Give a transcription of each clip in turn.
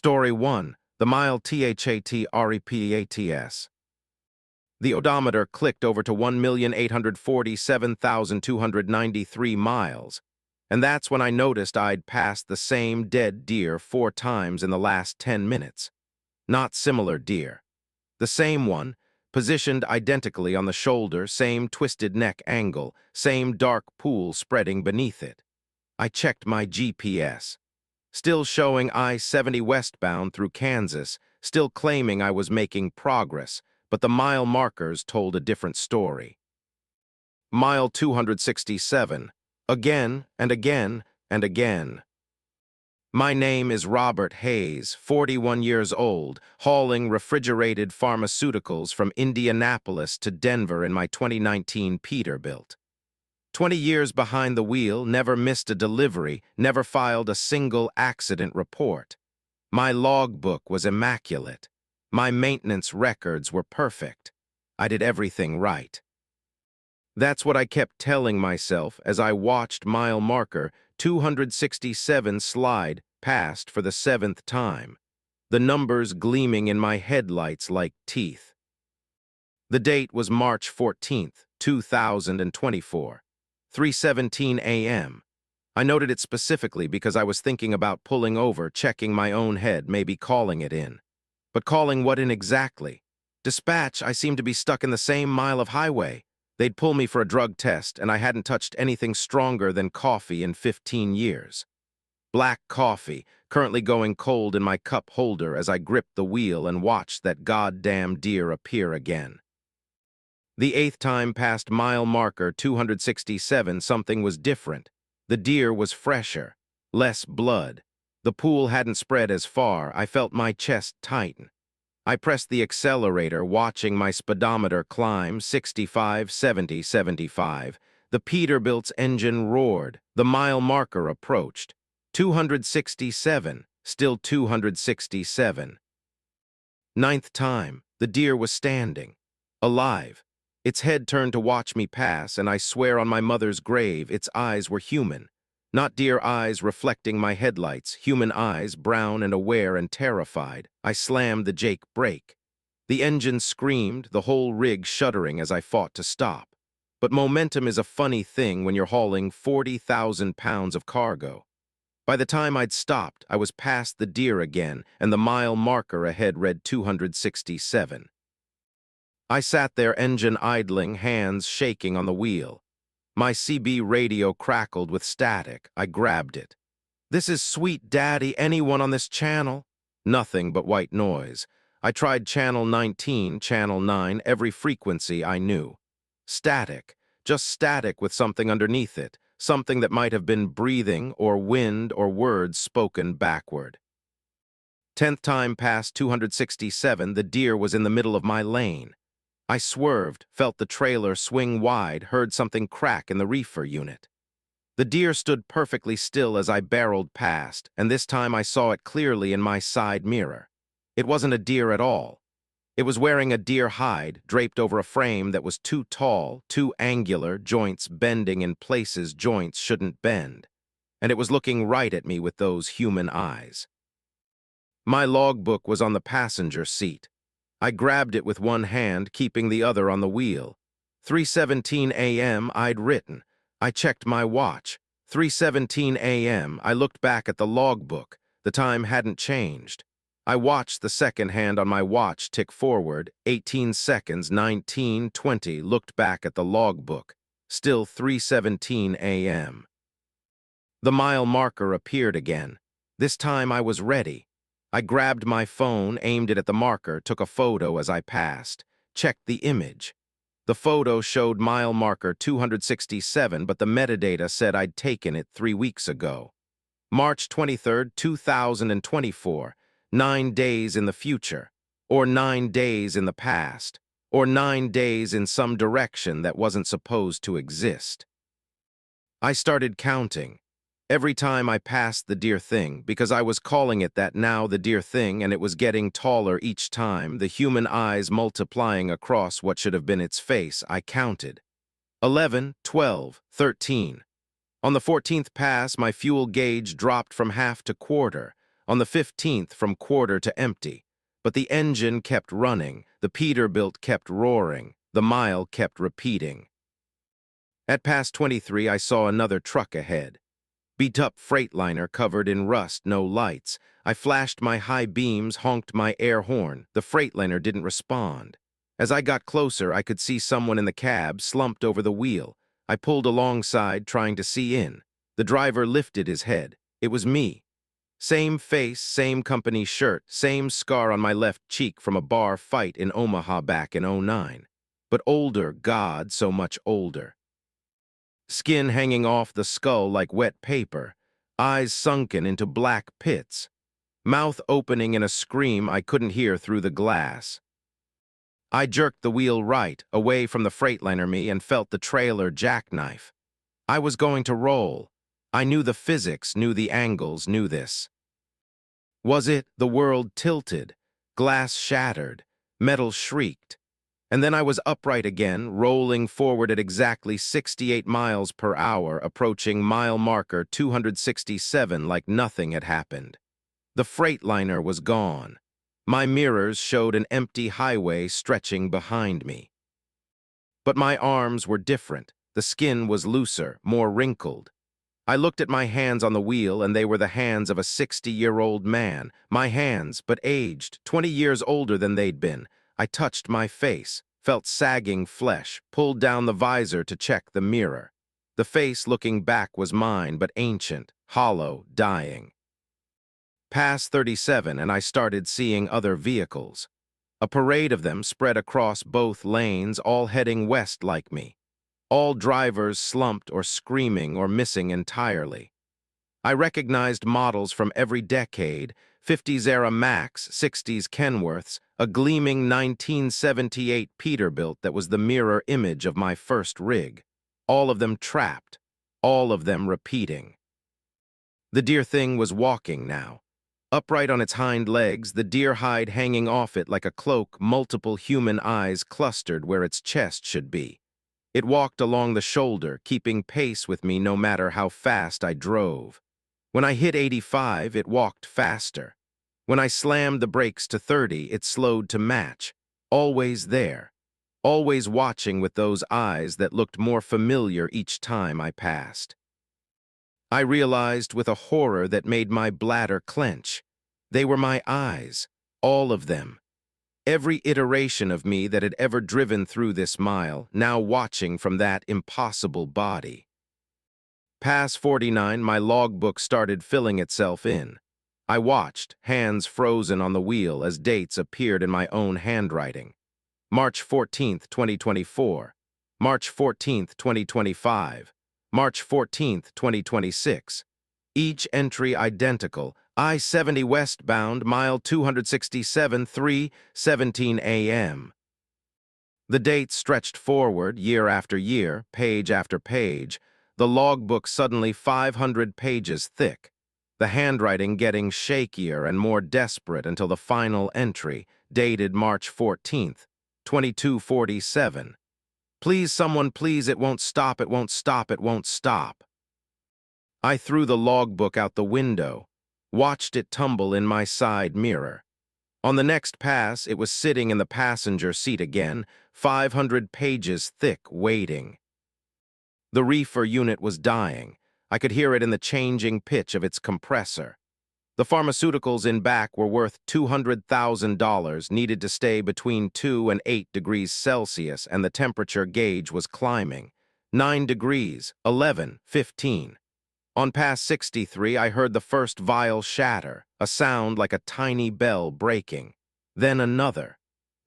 Story 1. The mile THATREPATS. The odometer clicked over to 1,847,293 miles, and that's when I noticed I'd passed the same dead deer 4 times in the last 10 minutes. Not similar deer. The same one, positioned identically on the shoulder, same twisted neck angle, same dark pool spreading beneath it. I checked my GPS. Still showing I-70 westbound through Kansas, still claiming I was making progress, but the mile markers told a different story. Mile 267. Again and again and again. My name is Robert Hayes, 41 years old, hauling refrigerated pharmaceuticals from Indianapolis to Denver in my 2019 Peterbilt. 20 years behind the wheel, never missed a delivery, never filed a single accident report. My logbook was immaculate. My maintenance records were perfect. I did everything right. That's what I kept telling myself as I watched mile marker 267 slide past for the 7th time, the numbers gleaming in my headlights like teeth. The date was March 14th, 2024. 3:17 a.m. I noted it specifically because I was thinking about pulling over, checking my own head, maybe calling it in. But calling what in exactly? Dispatch, I seemed to be stuck in the same mile of highway. They'd pull me for a drug test, and I hadn't touched anything stronger than coffee in 15 years. Black coffee, currently going cold in my cup holder as I gripped the wheel and watched that goddamn deer appear again. The 8th time past mile marker 267, something was different. The deer was fresher, less blood. The pool hadn't spread as far. I felt my chest tighten. I pressed the accelerator, watching my speedometer climb 65, 70, 75. The Peterbilt's engine roared. The mile marker approached. 267, still 267. 9th time, the deer was standing, alive. Its head turned to watch me pass, and I swear on my mother's grave, its eyes were human. Not deer eyes reflecting my headlights, human eyes, brown and aware and terrified. I slammed the Jake brake. The engine screamed, the whole rig shuddering as I fought to stop. But momentum is a funny thing when you're hauling 40,000 pounds of cargo. By the time I'd stopped, I was past the deer again, and the mile marker ahead read 267. I sat there, engine idling, hands shaking on the wheel. My CB radio crackled with static. I grabbed it. "This is Sweet Daddy. Anyone on this channel?" Nothing but white noise. I tried channel 19, channel 9, every frequency I knew. Static. Just static with something underneath it. Something that might have been breathing or wind or words spoken backward. 10th time past 267, the deer was in the middle of my lane. I swerved, felt the trailer swing wide, heard something crack in the reefer unit. The deer stood perfectly still as I barreled past, and this time I saw it clearly in my side mirror. It wasn't a deer at all. It was wearing a deer hide, draped over a frame that was too tall, too angular, joints bending in places joints shouldn't bend. And it was looking right at me with those human eyes. My logbook was on the passenger seat. I grabbed it with one hand, keeping the other on the wheel. 3:17 a.m. I'd written. I checked my watch. 3:17 a.m. I looked back at the logbook. The time hadn't changed. I watched the second hand on my watch tick forward. 18 seconds, 19, 20, looked back at the logbook. Still 3:17 a.m. The mile marker appeared again. This time I was ready. I grabbed my phone, aimed it at the marker, took a photo as I passed, checked the image. The photo showed mile marker 267, but the metadata said I'd taken it 3 weeks ago. March 23, 2024, 9 days in the future, or 9 days in the past, or 9 days in some direction that wasn't supposed to exist. I started counting. Every time I passed the deer thing, because I was calling it that now, the deer thing, and it was getting taller each time, the human eyes multiplying across what should have been its face, I counted. 11, 12, 13. On the 14th pass, my fuel gauge dropped from half to quarter. On the 15th from quarter to empty. But the engine kept running, the Peterbilt kept roaring, the mile kept repeating. At past 23, I saw another truck ahead. Beat-up freightliner covered in rust, no lights. I flashed my high beams, honked my air horn. The freightliner didn't respond. As I got closer, I could see someone in the cab, slumped over the wheel. I pulled alongside, trying to see in. The driver lifted his head. It was me. Same face, same company shirt, same scar on my left cheek from a bar fight in Omaha back in '09. But older, God, so much older. Skin hanging off the skull like wet paper, eyes sunken into black pits, mouth opening in a scream I couldn't hear through the glass. I jerked the wheel right, away from the freightliner me, and felt the trailer jackknife. I was going to roll. I knew the physics, knew the angles, knew this. Was it the world tilted, glass shattered, metal shrieked? And then I was upright again, rolling forward at exactly 68 miles per hour, approaching mile marker 267 like nothing had happened. The freightliner was gone. My mirrors showed an empty highway stretching behind me. But my arms were different. The skin was looser, more wrinkled. I looked at my hands on the wheel, and they were the hands of a 60-year-old man. My hands, but aged, 20 years older than they'd been. I touched my face, felt sagging flesh, pulled down the visor to check the mirror. The face looking back was mine, but ancient, hollow, dying. Past 37, and I started seeing other vehicles. A parade of them spread across both lanes, all heading west like me. All drivers slumped or screaming or missing entirely. I recognized models from every decade, 50s era Max, 60s Kenworths, a gleaming 1978 Peterbilt that was the mirror image of my first rig. All of them trapped, all of them repeating. The dear thing was walking now. Upright on its hind legs, the deer hide hanging off it like a cloak, multiple human eyes clustered where its chest should be. It walked along the shoulder, keeping pace with me no matter how fast I drove. When I hit 85, it walked faster. When I slammed the brakes to 30, it slowed to match. Always there. Always watching with those eyes that looked more familiar each time I passed. I realized with a horror that made my bladder clench. They were my eyes, all of them. Every iteration of me that had ever driven through this mile, now watching from that impossible body. Past 49, my logbook started filling itself in. I watched, hands frozen on the wheel as dates appeared in my own handwriting. March 14th, 2024. March 14th, 2025. March 14th, 2026. Each entry identical. I-70 westbound, mile 267, 3:17 a.m. The dates stretched forward, year after year, page after page, the logbook suddenly 500 pages thick, the handwriting getting shakier and more desperate until the final entry, dated March 14th, 2247. Please, someone, please, it won't stop, it won't stop, it won't stop. I threw the logbook out the window, watched it tumble in my side mirror. On the next pass, it was sitting in the passenger seat again, 500 pages thick, waiting. The reefer unit was dying. I could hear it in the changing pitch of its compressor. The pharmaceuticals in back were worth $200,000, needed to stay between 2 and 8 degrees Celsius, and the temperature gauge was climbing. 9 degrees, 11, 15. On past 63, I heard the first vial shatter, a sound like a tiny bell breaking. Then another.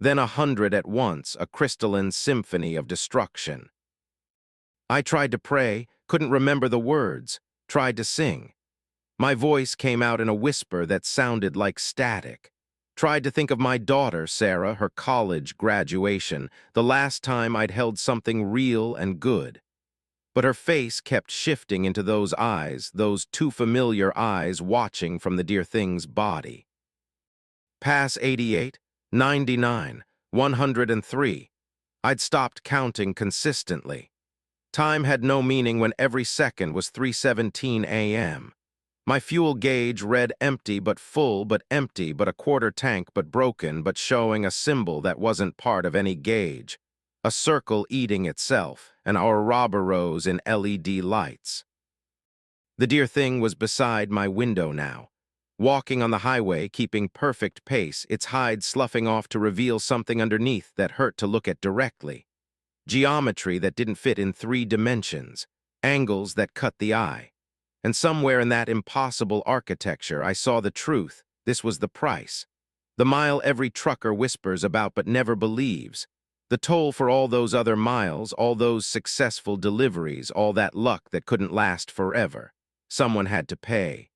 Then 100 at once, a crystalline symphony of destruction. I tried to pray, couldn't remember the words, tried to sing. My voice came out in a whisper that sounded like static. Tried to think of my daughter, Sarah, her college graduation, the last time I'd held something real and good. But her face kept shifting into those eyes, those too familiar eyes watching from the dear thing's body. Pass 88, 99, 103. I'd stopped counting consistently. Time had no meaning when every second was 3:17 a.m. My fuel gauge read empty but full but empty but a quarter tank but broken but showing a symbol that wasn't part of any gauge. A circle eating itself, and our robber rose in LED lights. The dear thing was beside my window now. Walking on the highway, keeping perfect pace, its hide sloughing off to reveal something underneath that hurt to look at directly. Geometry that didn't fit in 3 dimensions, angles that cut the eye. And somewhere in that impossible architecture, I saw the truth. This was the price. The mile every trucker whispers about but never believes. The toll for all those other miles, all those successful deliveries, all that luck that couldn't last forever. Someone had to pay.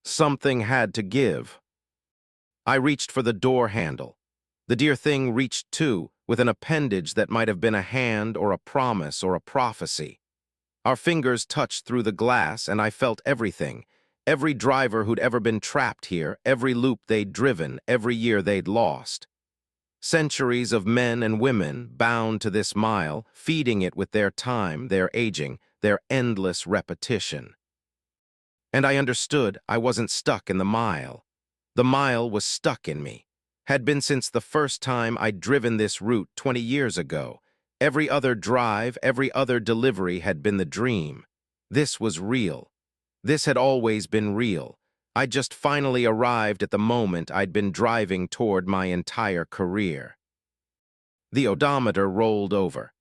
Something had to give. I reached for the door handle. The dear thing reached too, with an appendage that might have been a hand or a promise or a prophecy. Our fingers touched through the glass, and I felt everything. Every driver who'd ever been trapped here, every loop they'd driven, every year they'd lost. Centuries of men and women bound to this mile, feeding it with their time, their aging, their endless repetition. And I understood I wasn't stuck in the mile. The mile was stuck in me. Had been since the first time I'd driven this route 20 years ago. Every other drive, every other delivery had been the dream. This was real. This had always been real. I'd just finally arrived at the moment I'd been driving toward my entire career. The odometer rolled over.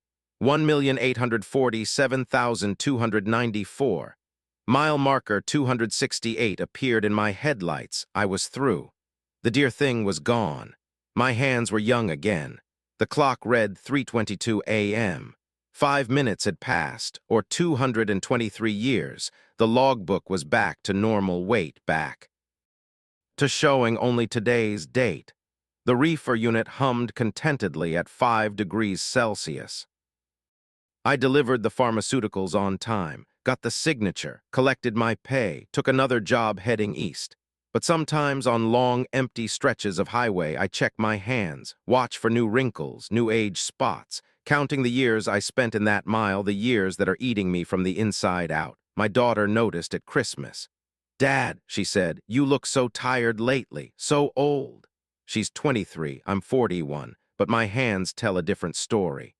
1,847,294. Mile marker 268 appeared in my headlights. I was through. The dear thing was gone. My hands were young again. The clock read 3:22 a.m. 5 minutes had passed, or 223 years. The logbook was back to normal weight, back to showing only today's date. The reefer unit hummed contentedly at 5 degrees Celsius. I delivered the pharmaceuticals on time, got the signature, collected my pay, took another job heading east. But sometimes on long, empty stretches of highway, I check my hands, watch for new wrinkles, new age spots, counting the years I spent in that mile, the years that are eating me from the inside out. My daughter noticed at Christmas. "Dad," she said, "you look so tired lately, so old." She's 23, I'm 41, but my hands tell a different story.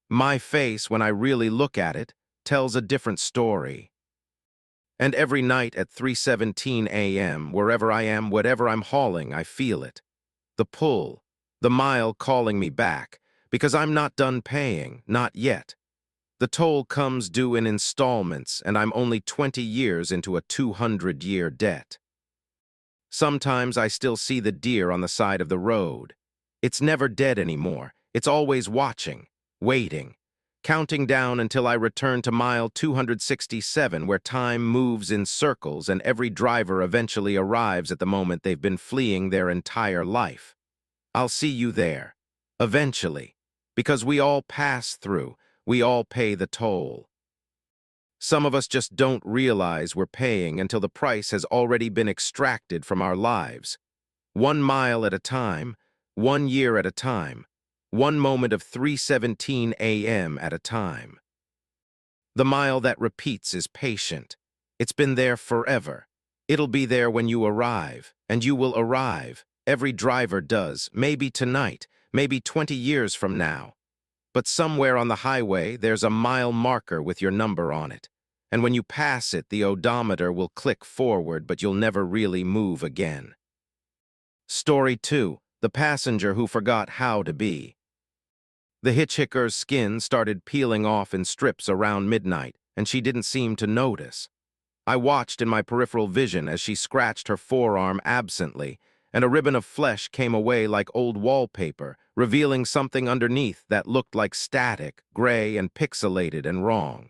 My face, when I really look at it, tells a different story. And every night at 3:17 a.m., wherever I am, whatever I'm hauling, I feel it. The pull, the mile calling me back, because I'm not done paying, not yet. The toll comes due in installments, and I'm only 20 years into a 200-year debt. Sometimes I still see the deer on the side of the road. It's never dead anymore. It's always watching, waiting, counting down until I return to mile 267, where time moves in circles and every driver eventually arrives at the moment they've been fleeing their entire life. I'll see you there, eventually, because we all pass through, we all pay the toll. Some of us just don't realize we're paying until the price has already been extracted from our lives. 1 mile at a time, 1 year at a time, 1 moment of 3:17 a.m. at a time. The mile that repeats is patient. It's been there forever. It'll be there when you arrive, and you will arrive. Every driver does, maybe tonight, maybe 20 years from now. But somewhere on the highway, there's a mile marker with your number on it. And when you pass it, the odometer will click forward, but you'll never really move again. Story 2. The passenger who forgot how to be. The hitchhiker's skin started peeling off in strips around midnight, and she didn't seem to notice. I watched in my peripheral vision as she scratched her forearm absently, and a ribbon of flesh came away like old wallpaper, revealing something underneath that looked like static, gray and pixelated and wrong.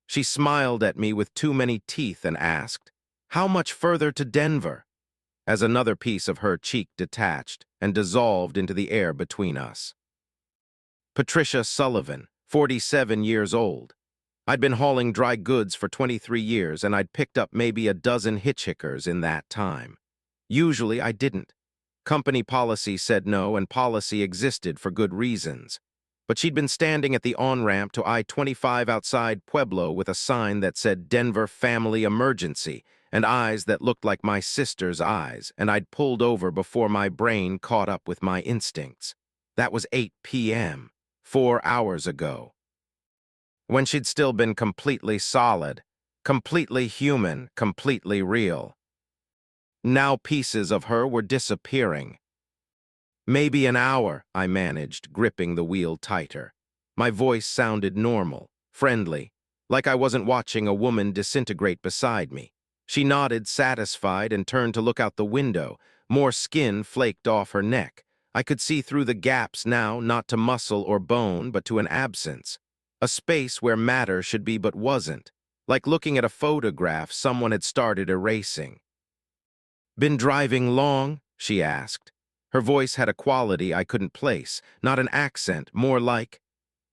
She smiled at me with too many teeth and asked, "How much further to Denver?" as another piece of her cheek detached and dissolved into the air between us. Patricia Sullivan, 47 years old. I'd been hauling dry goods for 23 years, and I'd picked up maybe a dozen hitchhikers in that time. Usually I didn't. Company policy said no, and policy existed for good reasons. but she'd been standing at the on-ramp to I-25 outside Pueblo with a sign that said Denver Family Emergency and eyes that looked like my sister's eyes, and I'd pulled over before my brain caught up with my instincts. That was 8 p.m., 4 hours ago, when she'd still been completely solid, completely human, completely real. Now pieces of her were disappearing. Maybe an hour, I managed, gripping the wheel tighter. My voice sounded normal, friendly, like I wasn't watching a woman disintegrate beside me. She nodded, satisfied, and turned to look out the window. More skin flaked off her neck. I could see through the gaps now, not to muscle or bone, but to an absence. A space where matter should be but wasn't. Like looking at a photograph someone had started erasing. "Been driving long?" she asked. Her voice had a quality I couldn't place, not an accent, more like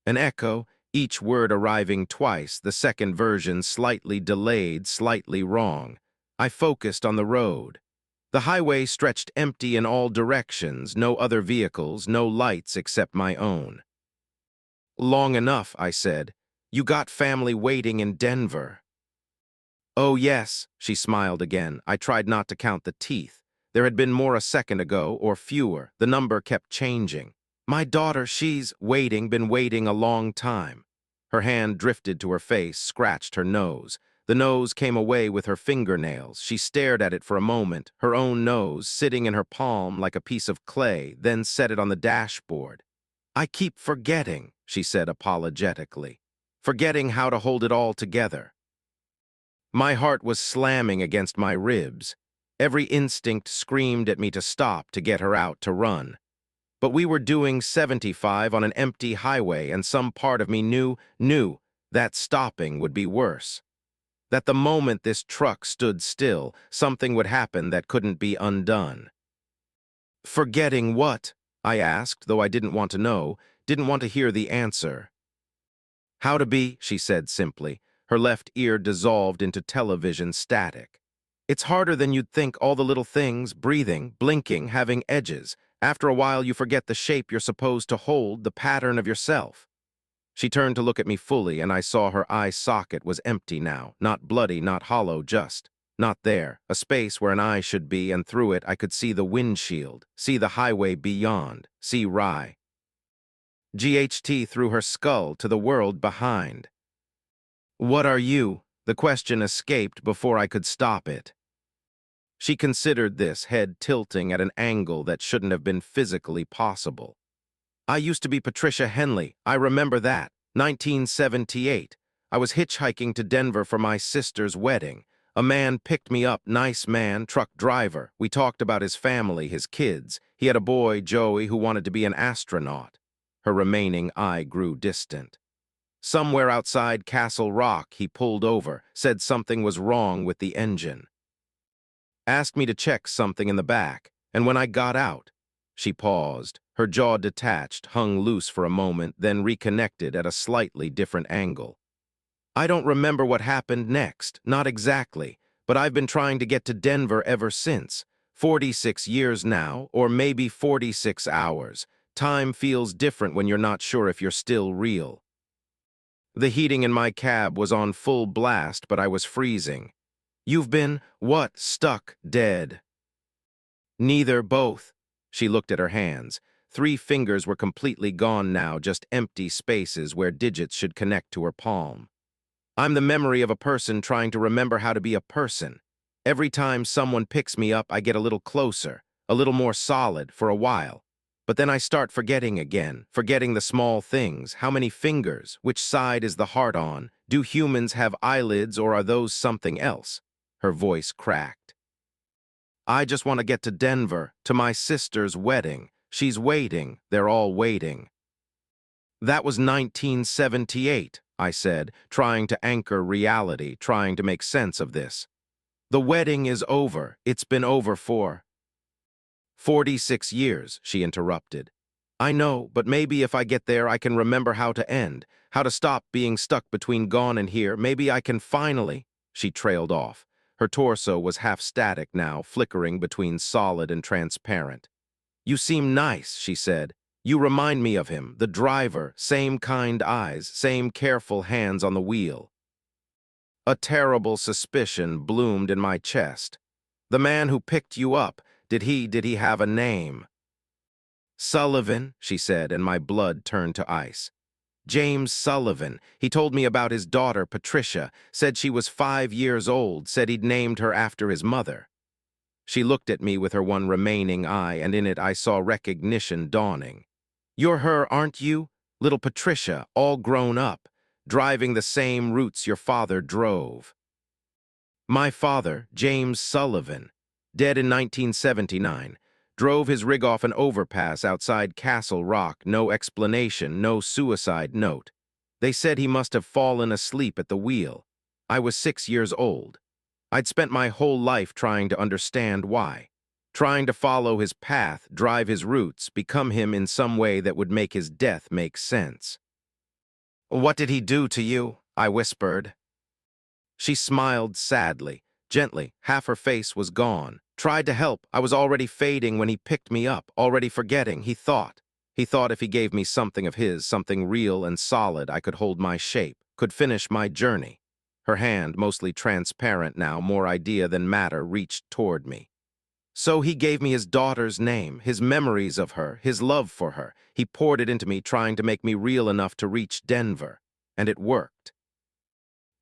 an echo, each word arriving twice, the second version slightly delayed, slightly wrong. I focused on the road. The highway stretched empty in all directions, no other vehicles, no lights except my own. "Long enough," I said. "You got family waiting in Denver." "Oh, yes," she smiled again. I tried not to count the teeth. There had been more a second ago, or fewer. The number kept changing. "My daughter, she's been waiting a long time." Her hand drifted to her face, scratched her nose. The nose came away with her fingernails. She stared at it for a moment, her own nose sitting in her palm like a piece of clay, then set it on the dashboard. "I keep forgetting," she said apologetically. "Forgetting how to hold it all together." My heart was slamming against my ribs. Every instinct screamed at me to stop, to get her out, to run. But we were doing 75 on an empty highway, and some part of me knew that stopping would be worse. That the moment this truck stood still, something would happen that couldn't be undone. "Forgetting what?" I asked, though I didn't want to know, didn't want to hear the answer. "How to be," she said simply. Her left ear dissolved into television static. "It's harder than you'd think, all the little things, breathing, blinking, having edges. After a while you forget the shape you're supposed to hold, the pattern of yourself." She turned to look at me fully, and I saw her eye socket was empty now, not bloody, not hollow, just not there, a space where an eye should be, and through it I could see the windshield, see the highway beyond, see Rye. GHT through her skull to the world behind. "What are you?" The question escaped before I could stop it. She considered this, head tilting at an angle that shouldn't have been physically possible. "I used to be Patricia Henley. I remember that. 1978. I was hitchhiking to Denver for my sister's wedding. A man picked me up, nice man, truck driver. We talked about his family, his kids. He had a boy, Joey, who wanted to be an astronaut." Her remaining eye grew distant. "Somewhere outside Castle Rock, he pulled over, said something was wrong with the engine. Asked me to check something in the back, and when I got out..." She paused. Her jaw detached, hung loose for a moment, then reconnected at a slightly different angle. "I don't remember what happened next, not exactly, but I've been trying to get to Denver ever since. 46 years now, or maybe 46 hours. Time feels different when you're not sure if you're still real." The heating in my cab was on full blast, but I was freezing. "You've been, what, stuck, dead?" "Neither, both." She looked at her hands. 3 fingers were completely gone now, just empty spaces where digits should connect to her palm. "I'm the memory of a person trying to remember how to be a person. Every time someone picks me up, I get a little closer, a little more solid for a while. But then I start forgetting again, forgetting the small things. How many fingers? Which side is the heart on? Do humans have eyelids, or are those something else?" Her voice cracked. "I just want to get to Denver, to my sister's wedding. She's waiting. They're all waiting." "That was 1978, I said, trying to anchor reality, trying to make sense of this. "The wedding is over. It's been over for..." 46 years, she interrupted. "I know, but maybe if I get there I can remember how to end, how to stop being stuck between gone and here. Maybe I can finally..." She trailed off. Her torso was half static now, flickering between solid and transparent. "You seem nice," she said. You remind me of him, the driver, same kind eyes, same careful hands on the wheel. A terrible suspicion bloomed in my chest. The man who picked you up, did he have a name? Sullivan, she said, and my blood turned to ice. James Sullivan. He told me about his daughter, Patricia, said she was 5 years old, said he'd named her after his mother. She looked at me with her one remaining eye, and in it I saw recognition dawning. You're her, aren't you? Little Patricia, all grown up, driving the same routes your father drove. My father, James Sullivan, dead in 1979, drove his rig off an overpass outside Castle Rock, no explanation, no suicide note. They said he must have fallen asleep at the wheel. I was 6 years old. I'd spent my whole life trying to understand why, trying to follow his path, drive his routes, become him in some way that would make his death make sense. "What did he do to you?" I whispered. She smiled sadly, gently, half her face was gone. Tried to help. I was already fading when he picked me up, already forgetting, he thought. He thought if he gave me something of his, something real and solid, I could hold my shape, could finish my journey. Her hand, mostly transparent now, more idea than matter, reached toward me. So he gave me his daughter's name, his memories of her, his love for her. He poured it into me, trying to make me real enough to reach Denver. And it worked.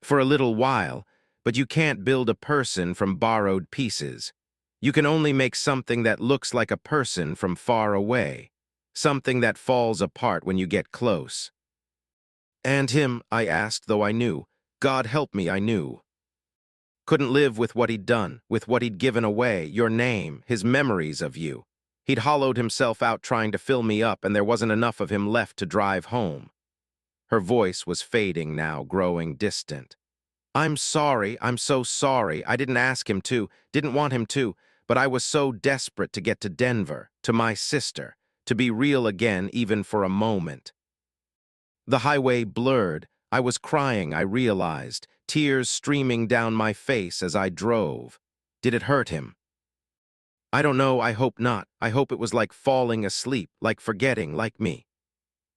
For a little while, but you can't build a person from borrowed pieces. You can only make something that looks like a person from far away, something that falls apart when you get close. And him, I asked, though I knew. God help me, I knew. Couldn't live with what he'd done, with what he'd given away, your name, his memories of you. He'd hollowed himself out trying to fill me up, and there wasn't enough of him left to drive home. Her voice was fading now, growing distant. I'm sorry, I'm so sorry. I didn't ask him to, didn't want him to, but I was so desperate to get to Denver, to my sister, to be real again even for a moment. The highway blurred. I was crying, I realized, tears streaming down my face as I drove. Did it hurt him? I don't know, I hope not. I hope it was like falling asleep, like forgetting, like me.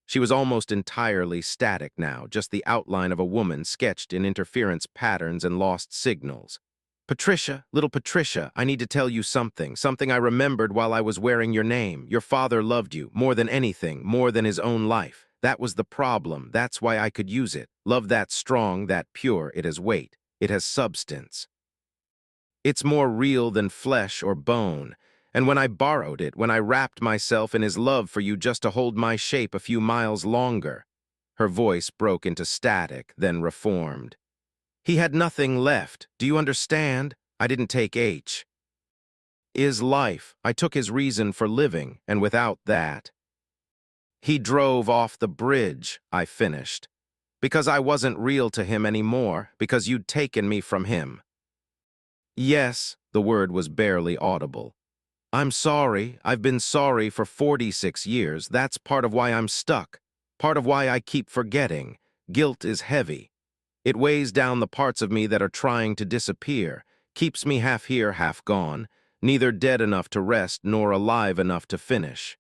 She was almost entirely static now, just the outline of a woman sketched in interference patterns and lost signals. Patricia, little Patricia, I need to tell you something I remembered while I was wearing your name. Your father loved you, more than anything, more than his own life. That was the problem, that's why I could use it. Love that strong, that pure, it has weight, it has substance. It's more real than flesh or bone. And when I borrowed it, when I wrapped myself in his love for you just to hold my shape a few miles longer, her voice broke into static, then reformed. He had nothing left. Do you understand? I didn't take H. Is life. I took his reason for living, and without that. He drove off the bridge, I finished. Because I wasn't real to him anymore, because you'd taken me from him. Yes, the word was barely audible. I'm sorry, I've been sorry for 46 years, that's part of why I'm stuck, part of why I keep forgetting. Guilt is heavy. It weighs down the parts of me that are trying to disappear, keeps me half here, half gone, neither dead enough to rest nor alive enough to finish.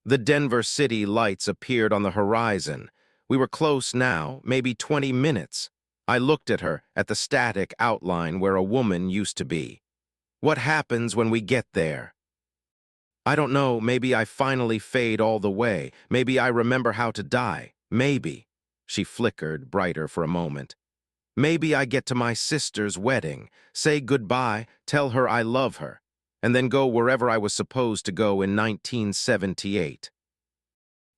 The Denver city lights appeared on the horizon. We were close now, maybe 20 minutes. I looked at her, at the static outline where a woman used to be. What happens when we get there? I don't know, maybe I finally fade all the way. Maybe I remember how to die. Maybe. She flickered, brighter for a moment. Maybe I get to my sister's wedding, say goodbye, tell her I love her, and then go wherever I was supposed to go in 1978.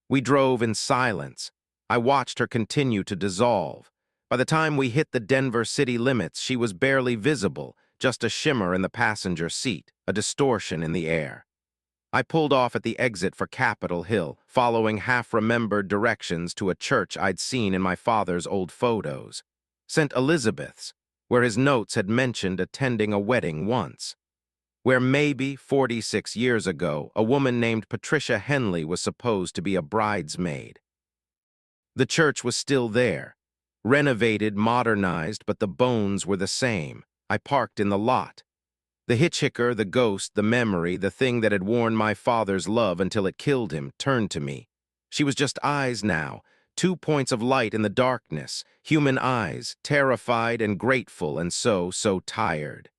We drove in silence. I watched her continue to dissolve. By the time we hit the Denver city limits, she was barely visible, just a shimmer in the passenger seat, a distortion in the air. I pulled off at the exit for Capitol Hill, following half-remembered directions to a church I'd seen in my father's old photos. St. Elizabeth's, where his notes had mentioned attending a wedding once. Where maybe 46 years ago, a woman named Patricia Henley was supposed to be a bridesmaid. The church was still there. Renovated, modernized, but the bones were the same. I parked in the lot. The hitchhiker, the ghost, the memory, the thing that had worn my father's love until it killed him, turned to me. She was just eyes now, 2 points of light in the darkness, human eyes, terrified and grateful and so tired.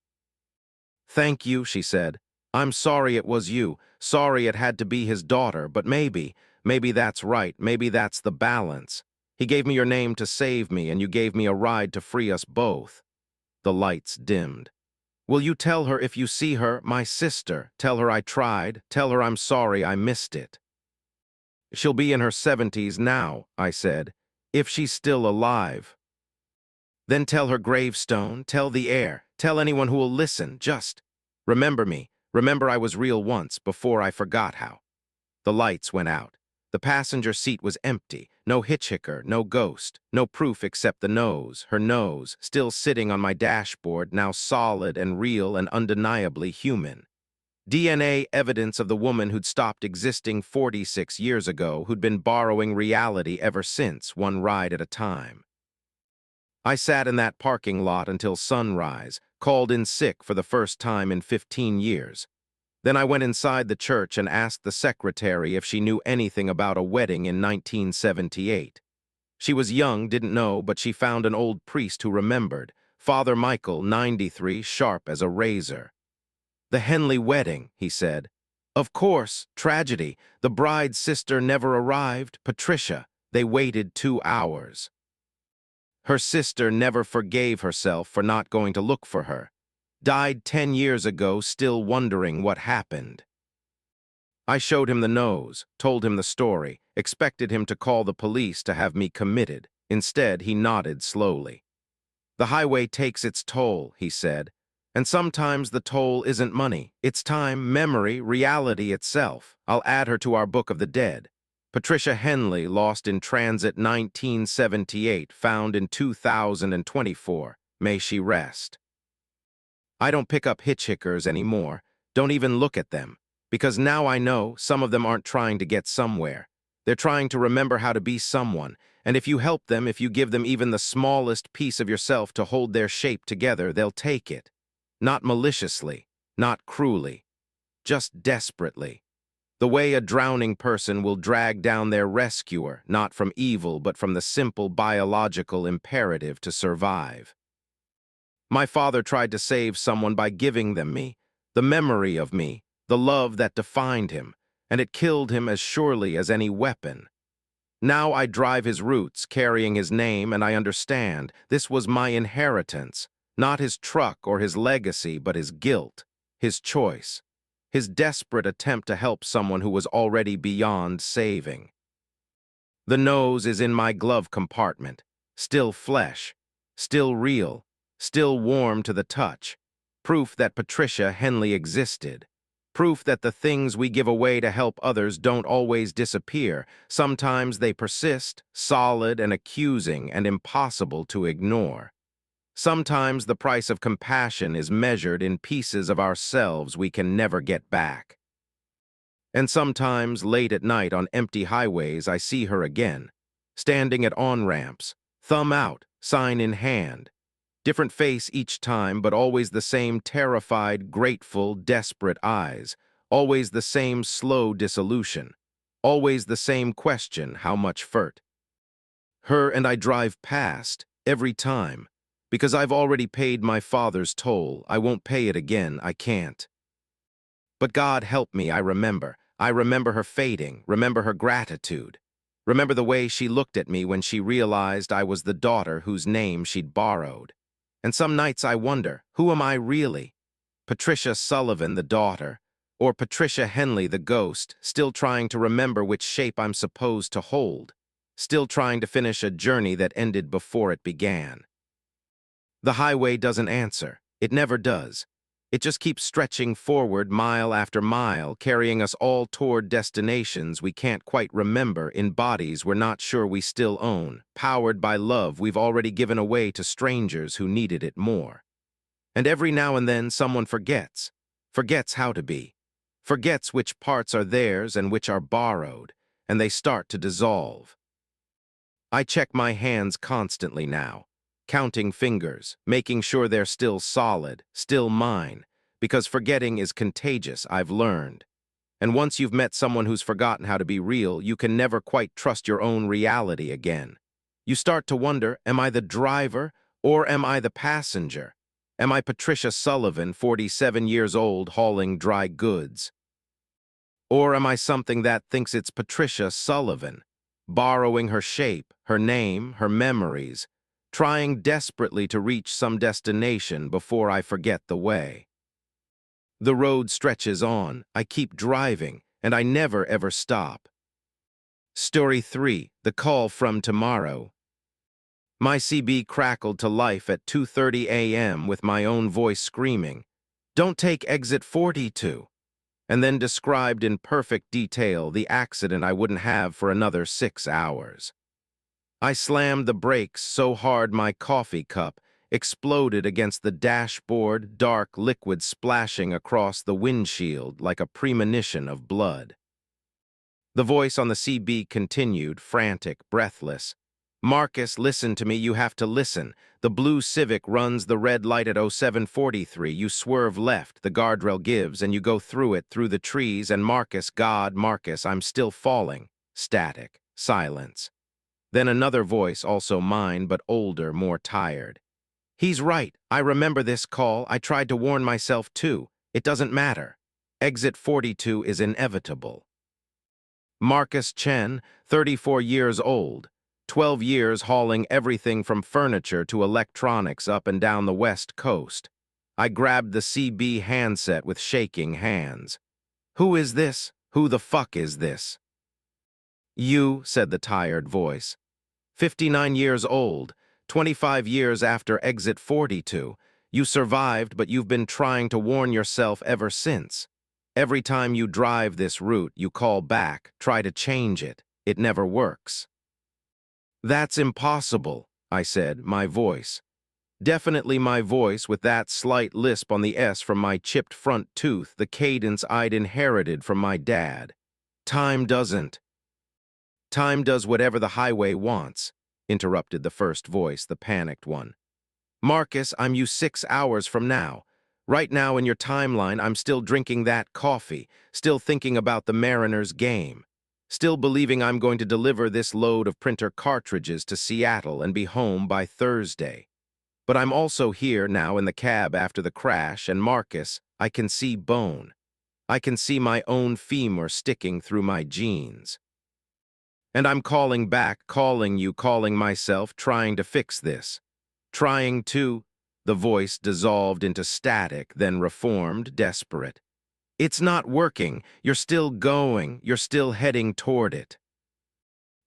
"Thank you," she said. "I'm sorry it was you, sorry it had to be his daughter, but maybe that's right, maybe that's the balance. He gave me your name to save me, and you gave me a ride to free us both." The lights dimmed. "Will you tell her if you see her, my sister? Tell her I tried, tell her I'm sorry I missed it." "She'll be in her 70s now," I said, "if she's still alive." "Then tell her gravestone, tell the air, tell anyone who will listen, just remember me, remember I was real once, before I forgot how." The lights went out. The passenger seat was empty, no hitchhiker, no ghost, no proof except the nose, her nose, still sitting on my dashboard, now solid and real and undeniably human. DNA evidence of the woman who'd stopped existing 46 years ago, who'd been borrowing reality ever since, one ride at a time. I sat in that parking lot until sunrise, called in sick for the first time in 15 years. Then I went inside the church and asked the secretary if she knew anything about a wedding in 1978. She was young, didn't know, but she found an old priest who remembered. Father Michael, 93, sharp as a razor. "The Henley wedding," he said. "Of course, tragedy. The bride's sister never arrived, Patricia. They waited 2 hours. Her sister never forgave herself for not going to look for her. Died 10 years ago, still wondering what happened." I showed him the nose, told him the story, expected him to call the police to have me committed. Instead, he nodded slowly. "The highway takes its toll," he said. "And sometimes the toll isn't money. It's time, memory, reality itself. I'll add her to our Book of the Dead. Patricia Henley, lost in transit 1978, found in 2024. May she rest." I don't pick up hitchhikers anymore, don't even look at them, because now I know some of them aren't trying to get somewhere. They're trying to remember how to be someone, and if you help them, if you give them even the smallest piece of yourself to hold their shape together, they'll take it. Not maliciously, not cruelly, just desperately. The way a drowning person will drag down their rescuer, not from evil, but from the simple biological imperative to survive. My father tried to save someone by giving them me, the memory of me, the love that defined him, and it killed him as surely as any weapon. Now I drive his roots, carrying his name, and I understand this was my inheritance, not his truck or his legacy, but his guilt, his choice, his desperate attempt to help someone who was already beyond saving. The nose is in my glove compartment, still flesh, still real, still warm to the touch, proof that Patricia Henley existed, proof that the things we give away to help others don't always disappear. Sometimes they persist, solid and accusing and impossible to ignore. Sometimes the price of compassion is measured in pieces of ourselves we can never get back. And sometimes, late at night on empty highways, I see her again, standing at on-ramps, thumb out, sign in hand. Different face each time, but always the same terrified, grateful, desperate eyes. Always the same slow dissolution. Always the same question, how much furt? Her and I drive past, every time. Because I've already paid my father's toll. I won't pay it again, I can't. But God help me, I remember. I remember her fading, remember her gratitude. Remember the way she looked at me when she realized I was the daughter whose name she'd borrowed. And some nights I wonder, who am I really? Patricia Sullivan, the daughter, or Patricia Henley, the ghost, still trying to remember which shape I'm supposed to hold, still trying to finish a journey that ended before it began. The highway doesn't answer. It never does. It just keeps stretching forward mile after mile, carrying us all toward destinations we can't quite remember, in bodies we're not sure we still own, powered by love we've already given away to strangers who needed it more. And every now and then someone forgets how to be, forgets which parts are theirs and which are borrowed, and they start to dissolve. I check my hands constantly now, counting fingers, making sure they're still solid, still mine, because forgetting is contagious, I've learned. And once you've met someone who's forgotten how to be real, you can never quite trust your own reality again. You start to wonder, am I the driver or am I the passenger? Am I Patricia Sullivan, 47 years old, hauling dry goods? Or am I something that thinks it's Patricia Sullivan, borrowing her shape, her name, her memories, trying desperately to reach some destination before I forget the way? The road stretches on, I keep driving, and I never ever stop. Story 3, The Call from Tomorrow. My CB crackled to life at 2:30 a.m. with my own voice screaming, "Don't take exit 42," and then described in perfect detail the accident I wouldn't have for another 6 hours. I slammed the brakes so hard my coffee cup exploded against the dashboard, dark liquid splashing across the windshield like a premonition of blood. The voice on the CB continued, frantic, breathless. "Marcus, listen to me, you have to listen. The blue Civic runs the red light at 0743. You swerve left, the guardrail gives, and you go through it, through the trees, and Marcus, God, Marcus, I'm still falling." Static. Silence. Then another voice, also mine, but older, more tired. "He's right. I remember this call. I tried to warn myself too. It doesn't matter. Exit 42 is inevitable." Marcus Chen, 34 years old, 12 years hauling everything from furniture to electronics up and down the West Coast. I grabbed the CB handset with shaking hands. "Who is this? Who the fuck is this?" "You," said the tired voice. 59 years old, 25 years after exit 42. You survived, but you've been trying to warn yourself ever since. Every time you drive this route, you call back, try to change it. It never works. "That's impossible," I said, my voice. Definitely my voice with that slight lisp on the S from my chipped front tooth, the cadence I'd inherited from my dad. Time doesn't. "Time does whatever the highway wants," interrupted the first voice, the panicked one. "Marcus, I'm you 6 hours from now. Right now in your timeline, I'm still drinking that coffee, still thinking about the Mariners game, still believing I'm going to deliver this load of printer cartridges to Seattle and be home by Thursday. But I'm also here now in the cab after the crash, and Marcus, I can see bone. I can see my own femur sticking through my jeans. And I'm calling back, calling you, calling myself, trying to fix this. Trying to..." The voice dissolved into static, then reformed, desperate. "It's not working. You're still going. You're still heading toward it."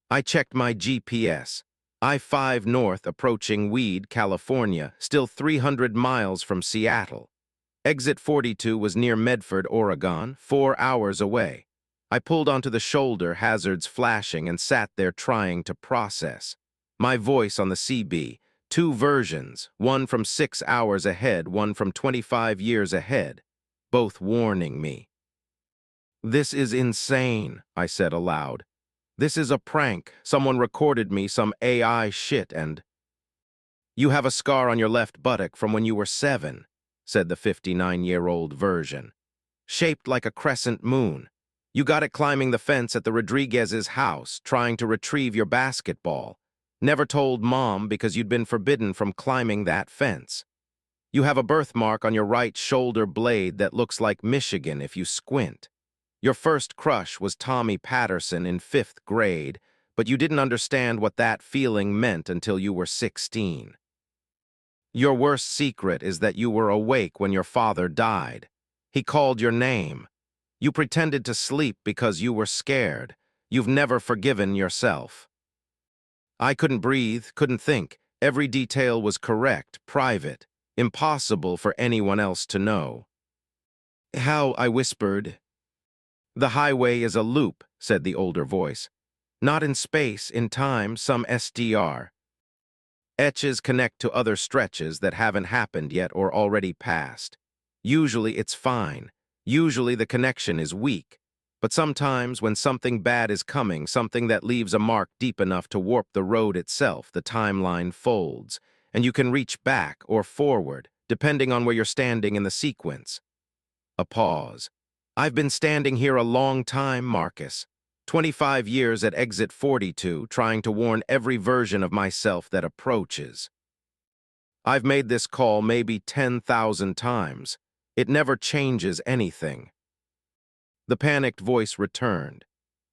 I checked my GPS. I-5 North approaching Weed, California, still 300 miles from Seattle. Exit 42 was near Medford, Oregon, 4 hours away. I pulled onto the shoulder, hazards flashing, and sat there trying to process. My voice on the CB. 2 versions, one from 6 hours ahead, one from 25 years ahead, both warning me. "This is insane," I said aloud. "This is a prank. Someone recorded me, some AI shit, and..." "You have a scar on your left buttock from when you were 7, said the 59-year-old version. "Shaped like a crescent moon. You got it climbing the fence at the Rodriguez's house, trying to retrieve your basketball. Never told Mom because you'd been forbidden from climbing that fence. You have a birthmark on your right shoulder blade that looks like Michigan if you squint. Your first crush was Tommy Patterson in 5th grade, but you didn't understand what that feeling meant until you were 16. Your worst secret is that you were awake when your father died. He called your name. You pretended to sleep because you were scared. You've never forgiven yourself." I couldn't breathe, couldn't think. Every detail was correct, private, impossible for anyone else to know. "How?" I whispered. "The highway is a loop," said the older voice. "Not in space, in time, some SDR. Etches connect to other stretches that haven't happened yet or already passed. Usually it's fine. Usually the connection is weak. But sometimes when something bad is coming, something that leaves a mark deep enough to warp the road itself, the timeline folds, and you can reach back or forward, depending on where you're standing in the sequence. A pause. I've been standing here a long time, Marcus. 25 years at exit 42, trying to warn every version of myself that approaches. I've made this call maybe 10,000 times. It never changes anything. The panicked voice returned.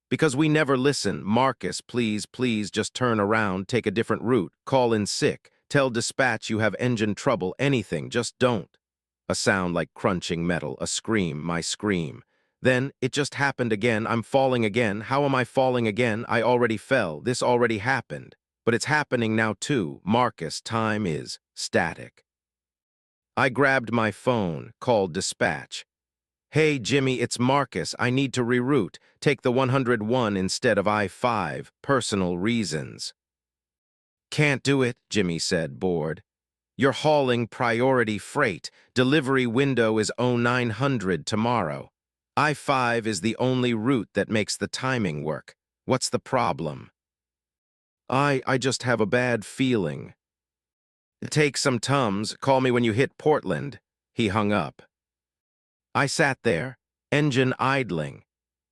Because we never listen, Marcus, please, please just turn around, take a different route, call in sick, tell dispatch you have engine trouble, anything, just don't. A sound like crunching metal, a scream, my scream. Then, it just happened again, I'm falling again, how am I falling again? I already fell, this already happened. But it's happening now too, Marcus, time is static. I grabbed my phone, called dispatch. Hey, Jimmy, it's Marcus. I need to reroute. Take the 101 instead of I-5. Personal reasons. Can't do it, Jimmy said, bored. You're hauling priority freight. Delivery window is 0900 tomorrow. I-5 is the only route that makes the timing work. What's the problem? I just have a bad feeling. Take some Tums. Call me when you hit Portland. He hung up. I sat there, engine idling.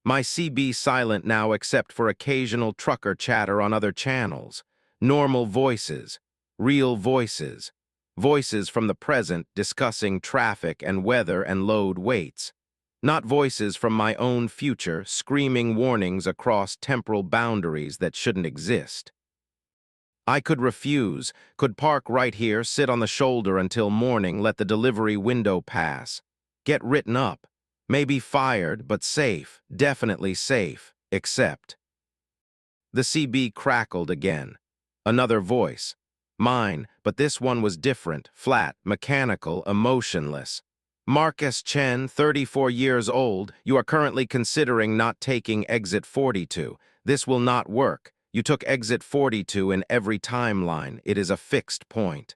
My CB silent now except for occasional trucker chatter on other channels. Normal voices, real voices. Voices from the present discussing traffic and weather and load weights. Not voices from my own future screaming warnings across temporal boundaries that shouldn't exist. I could refuse, could park right here, sit on the shoulder until morning, let the delivery window pass. Get written up. Maybe fired, but safe, definitely safe, except. The CB crackled again. Another voice. Mine, but this one was different, flat, mechanical, emotionless. Marcus Chen, 34 years old, you are currently considering not taking exit 42. This will not work. You took exit 42 in every timeline. It is a fixed point.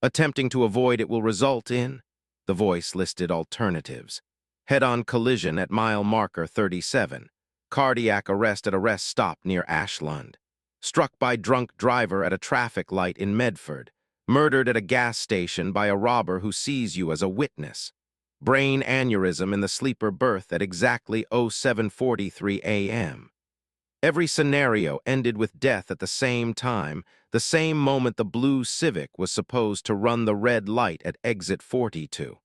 Attempting to avoid it will result in. The voice listed alternatives. Head-on collision at mile marker 37. Cardiac arrest at a rest stop near Ashland. Struck by drunk driver at a traffic light in Medford. Murdered at a gas station by a robber who sees you as a witness. Brain aneurysm in the sleeper berth at exactly 07:43 a.m. Every scenario ended with death at the same time, the same moment the blue Civic was supposed to run the red light at exit 42.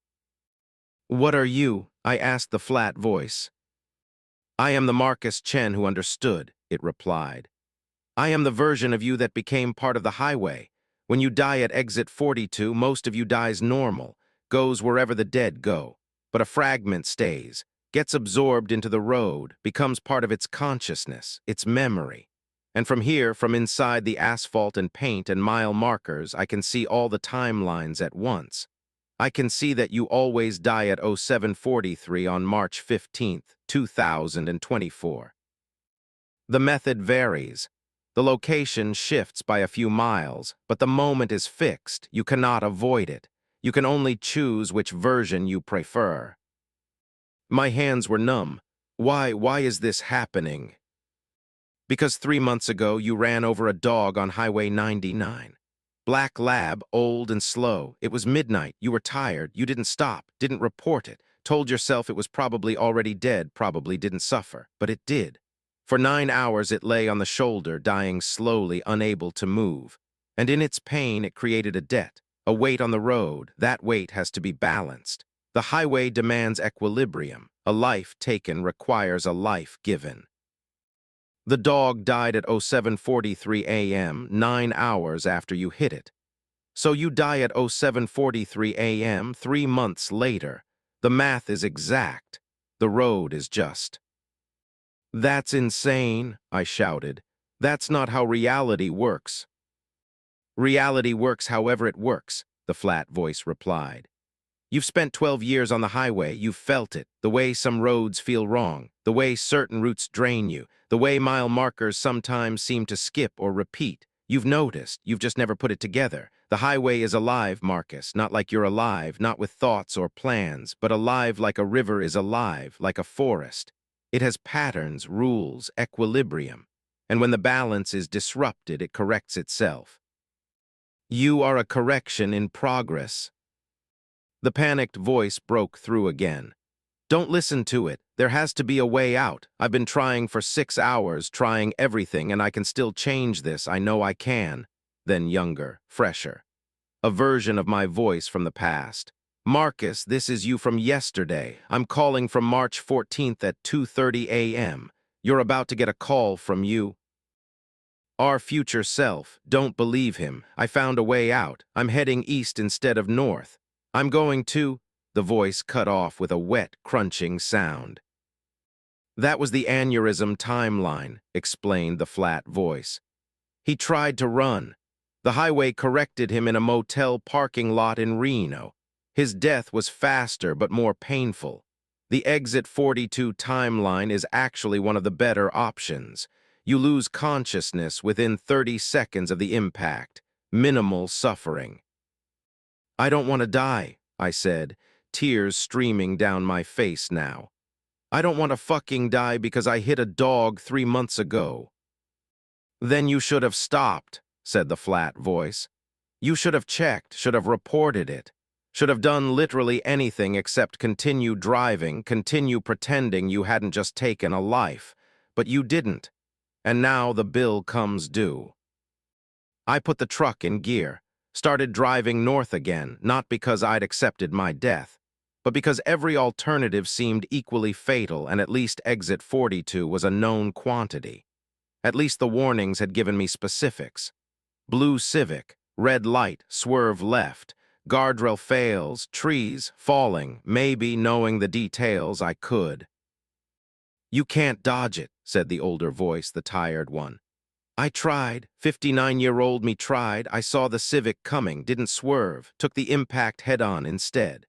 What are you? I asked the flat voice. I am the Marcus Chen who understood, it replied. I am the version of you that became part of the highway. When you die at exit 42, most of you dies normal, goes wherever the dead go. But a fragment stays, gets absorbed into the road, becomes part of its consciousness, its memory. And from here, from inside the asphalt and paint and mile markers, I can see all the timelines at once. I can see that you always die at 07:43 on March 15th, 2024. The method varies. The location shifts by a few miles, but the moment is fixed. You cannot avoid it. You can only choose which version you prefer. My hands were numb. Why is this happening? Because 3 months ago you ran over a dog on Highway 99. Black lab, old and slow. It was midnight, you were tired, you didn't stop, didn't report it, told yourself it was probably already dead, probably didn't suffer, but it did. For 9 hours it lay on the shoulder, dying slowly, unable to move. And in its pain it created a debt, a weight on the road. That weight has to be balanced. The highway demands equilibrium. A life taken requires a life given. The dog died at 07:43 a.m., 9 hours after you hit it. So you die at 07:43 a.m., 3 months later. The math is exact. The road is just. That's insane, I shouted. That's not how reality works. Reality works however it works, the flat voice replied. You've spent 12 years on the highway, you've felt it, the way some roads feel wrong, the way certain routes drain you, the way mile markers sometimes seem to skip or repeat. You've noticed, you've just never put it together. The highway is alive, Marcus, not like you're alive, not with thoughts or plans, but alive like a river is alive, like a forest. It has patterns, rules, equilibrium. And when the balance is disrupted, it corrects itself. You are a correction in progress. The panicked voice broke through again. Don't listen to it. There has to be a way out. I've been trying for 6 hours, trying everything, and I can still change this. I know I can. Then younger, fresher. A version of my voice from the past. Marcus, this is you from yesterday. I'm calling from March 14th at 2:30 a.m. You're about to get a call from you. Our future self. Don't believe him. I found a way out. I'm heading east instead of north. I'm going to... The voice cut off with a wet, crunching sound. That was the aneurysm timeline, explained the flat voice. He tried to run. The highway corrected him in a motel parking lot in Reno. His death was faster but more painful. The exit 42 timeline is actually one of the better options. You lose consciousness within 30 seconds of the impact. Minimal suffering. I don't want to die, I said, tears streaming down my face now. I don't want to fucking die because I hit a dog 3 months ago. Then you should have stopped, said the flat voice. You should have checked, should have reported it. Should have done literally anything except continue driving, continue pretending you hadn't just taken a life. But you didn't. And now the bill comes due. I put the truck in gear, started driving north again, not because I'd accepted my death, but because every alternative seemed equally fatal and at least exit 42 was a known quantity. At least the warnings had given me specifics. Blue Civic, red light, swerve left, guardrail fails, trees, falling, maybe knowing the details I could. You can't dodge it, said the older voice, the tired one. I tried. 59-year-old me tried. I saw the Civic coming, didn't swerve, took the impact head-on instead.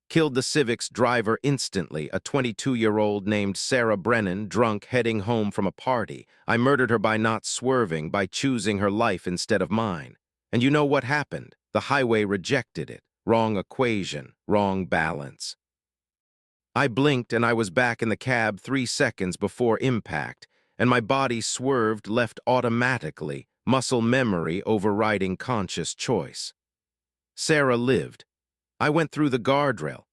Killed the Civic's driver instantly, a 22-year-old named Sarah Brennan, drunk, heading home from a party. I murdered her by not swerving, by choosing her life instead of mine. And you know what happened? The highway rejected it. Wrong equation, wrong balance. I blinked and I was back in the cab 3 seconds before impact, and my body swerved left automatically, muscle memory overriding conscious choice. Sarah lived. I went through the guardrail.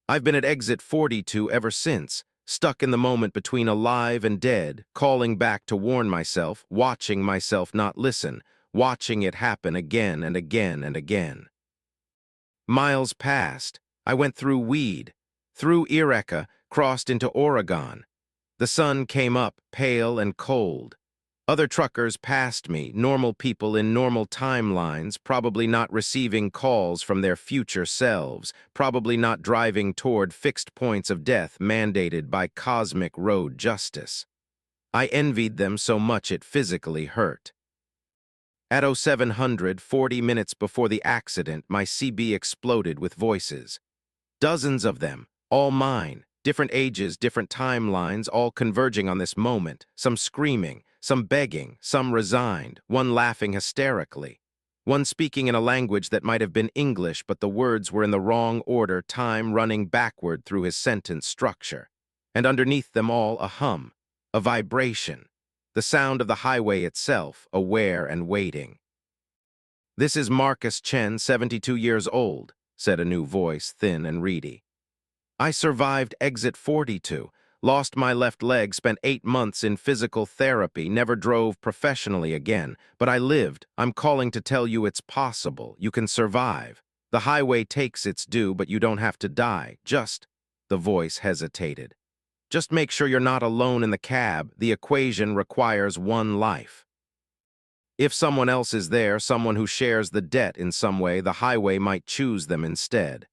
I've been at exit 42 ever since, stuck in the moment between alive and dead, calling back to warn myself, watching myself not listen, watching it happen again and again and again. Miles passed. I went through weed, through Eureka, crossed into Oregon. The sun came up, pale and cold. Other truckers passed me, normal people in normal timelines, probably not receiving calls from their future selves, probably not driving toward fixed points of death mandated by cosmic road justice. I envied them so much it physically hurt. At 0700, 40 minutes before the accident, my CB exploded with voices. Dozens of them, all mine, different ages, different timelines, all converging on this moment, some screaming, some begging, some resigned, one laughing hysterically, one speaking in a language that might have been English, but the words were in the wrong order, time running backward through his sentence structure. And underneath them all a hum, a vibration, the sound of the highway itself, aware and waiting. This is Marcus Chen, 72 years old, said a new voice, thin and reedy. I survived exit 42, lost my left leg, spent 8 months in physical therapy, never drove professionally again, but I lived. I'm calling to tell you it's possible. You can survive. The highway takes its due, but you don't have to die. The voice hesitated. Just make sure you're not alone in the cab. The equation requires one life. If someone else is there, someone who shares the debt in some way, the highway might choose them instead.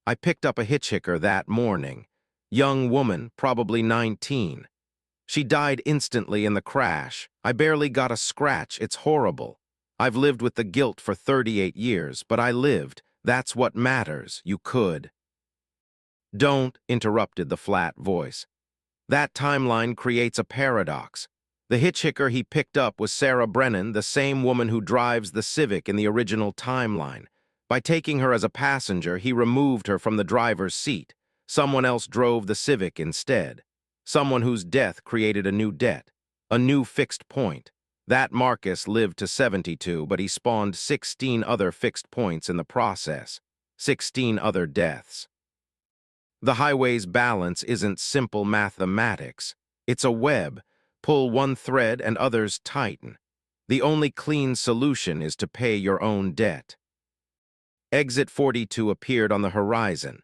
I picked up a hitchhiker that morning. Young woman, probably 19. She died instantly in the crash. I barely got a scratch. It's horrible. I've lived with the guilt for 38 years, but I lived. That's what matters. You could. Don't, interrupted the flat voice. That timeline creates a paradox. The hitchhiker he picked up was Sarah Brennan, the same woman who drives the Civic in the original timeline. By taking her as a passenger, he removed her from the driver's seat. Someone else drove the Civic instead. Someone whose death created a new debt, a new fixed point. That Marcus lived to 72, but he spawned 16 other fixed points in the process. 16 other deaths. The highway's balance isn't simple mathematics. It's a web. Pull one thread and others tighten. The only clean solution is to pay your own debt. Exit 42 appeared on the horizon.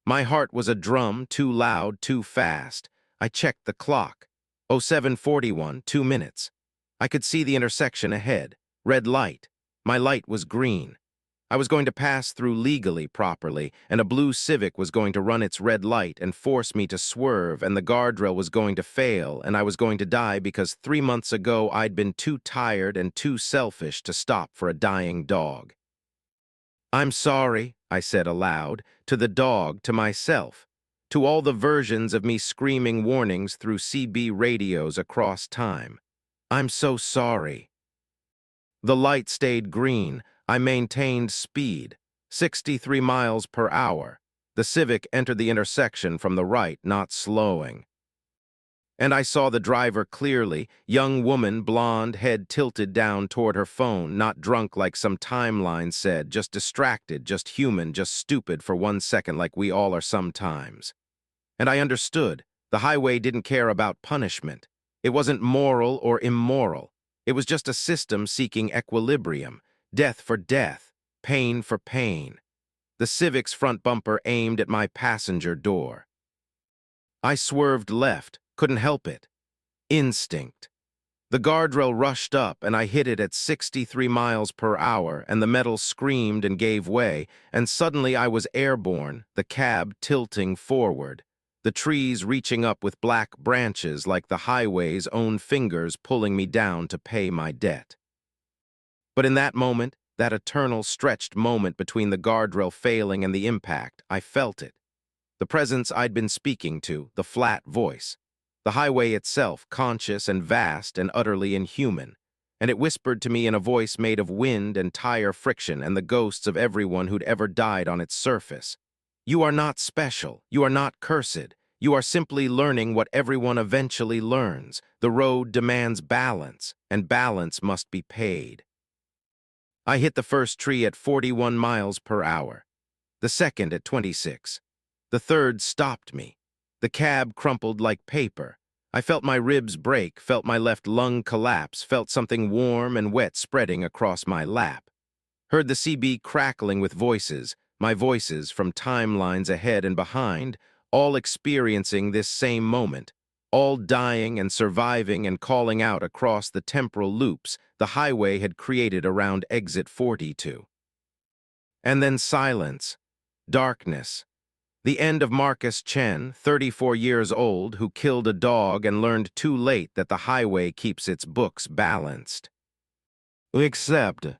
My heart was a drum, too loud, too fast. I checked the clock. 07:41, 2 minutes. I could see the intersection ahead. Red light. My light was green. I was going to pass through legally properly, and a blue Civic was going to run its red light and force me to swerve, and the guardrail was going to fail, and I was going to die because 3 months ago I'd been too tired and too selfish to stop for a dying dog. "I'm sorry," I said aloud, to the dog, to myself, to all the versions of me screaming warnings through CB radios across time. "I'm so sorry." The light stayed green. I maintained speed, 63 miles per hour. The Civic entered the intersection from the right, not slowing. And I saw the driver clearly, young woman, blonde, head tilted down toward her phone, not drunk like some timeline said, just distracted, just human, just stupid for 1 second like we all are sometimes. And I understood. The highway didn't care about punishment. It wasn't moral or immoral. It was just a system seeking equilibrium. Death for death, pain for pain. The Civic's front bumper aimed at my passenger door. I swerved left, couldn't help it. Instinct. The guardrail rushed up, and I hit it at 63 miles per hour, and the metal screamed and gave way, and suddenly I was airborne, the cab tilting forward, the trees reaching up with black branches like the highway's own fingers pulling me down to pay my debt. But in that moment, that eternal stretched moment between the guardrail failing and the impact, I felt it. The presence I'd been speaking to, the flat voice. The highway itself, conscious and vast and utterly inhuman. And it whispered to me in a voice made of wind and tire friction and the ghosts of everyone who'd ever died on its surface. "You are not special. You are not cursed. You are simply learning what everyone eventually learns. The road demands balance, and balance must be paid." I hit the first tree at 41 miles per hour, the second at 26. The third stopped me. The cab crumpled like paper. I felt my ribs break, felt my left lung collapse, felt something warm and wet spreading across my lap. Heard the CB crackling with voices, my voices from timelines ahead and behind, all experiencing this same moment, all dying and surviving and calling out across the temporal loops the highway had created around exit 42. And then silence, darkness. The end of Marcus Chen, 34 years old, who killed a dog and learned too late that the highway keeps its books balanced. Except,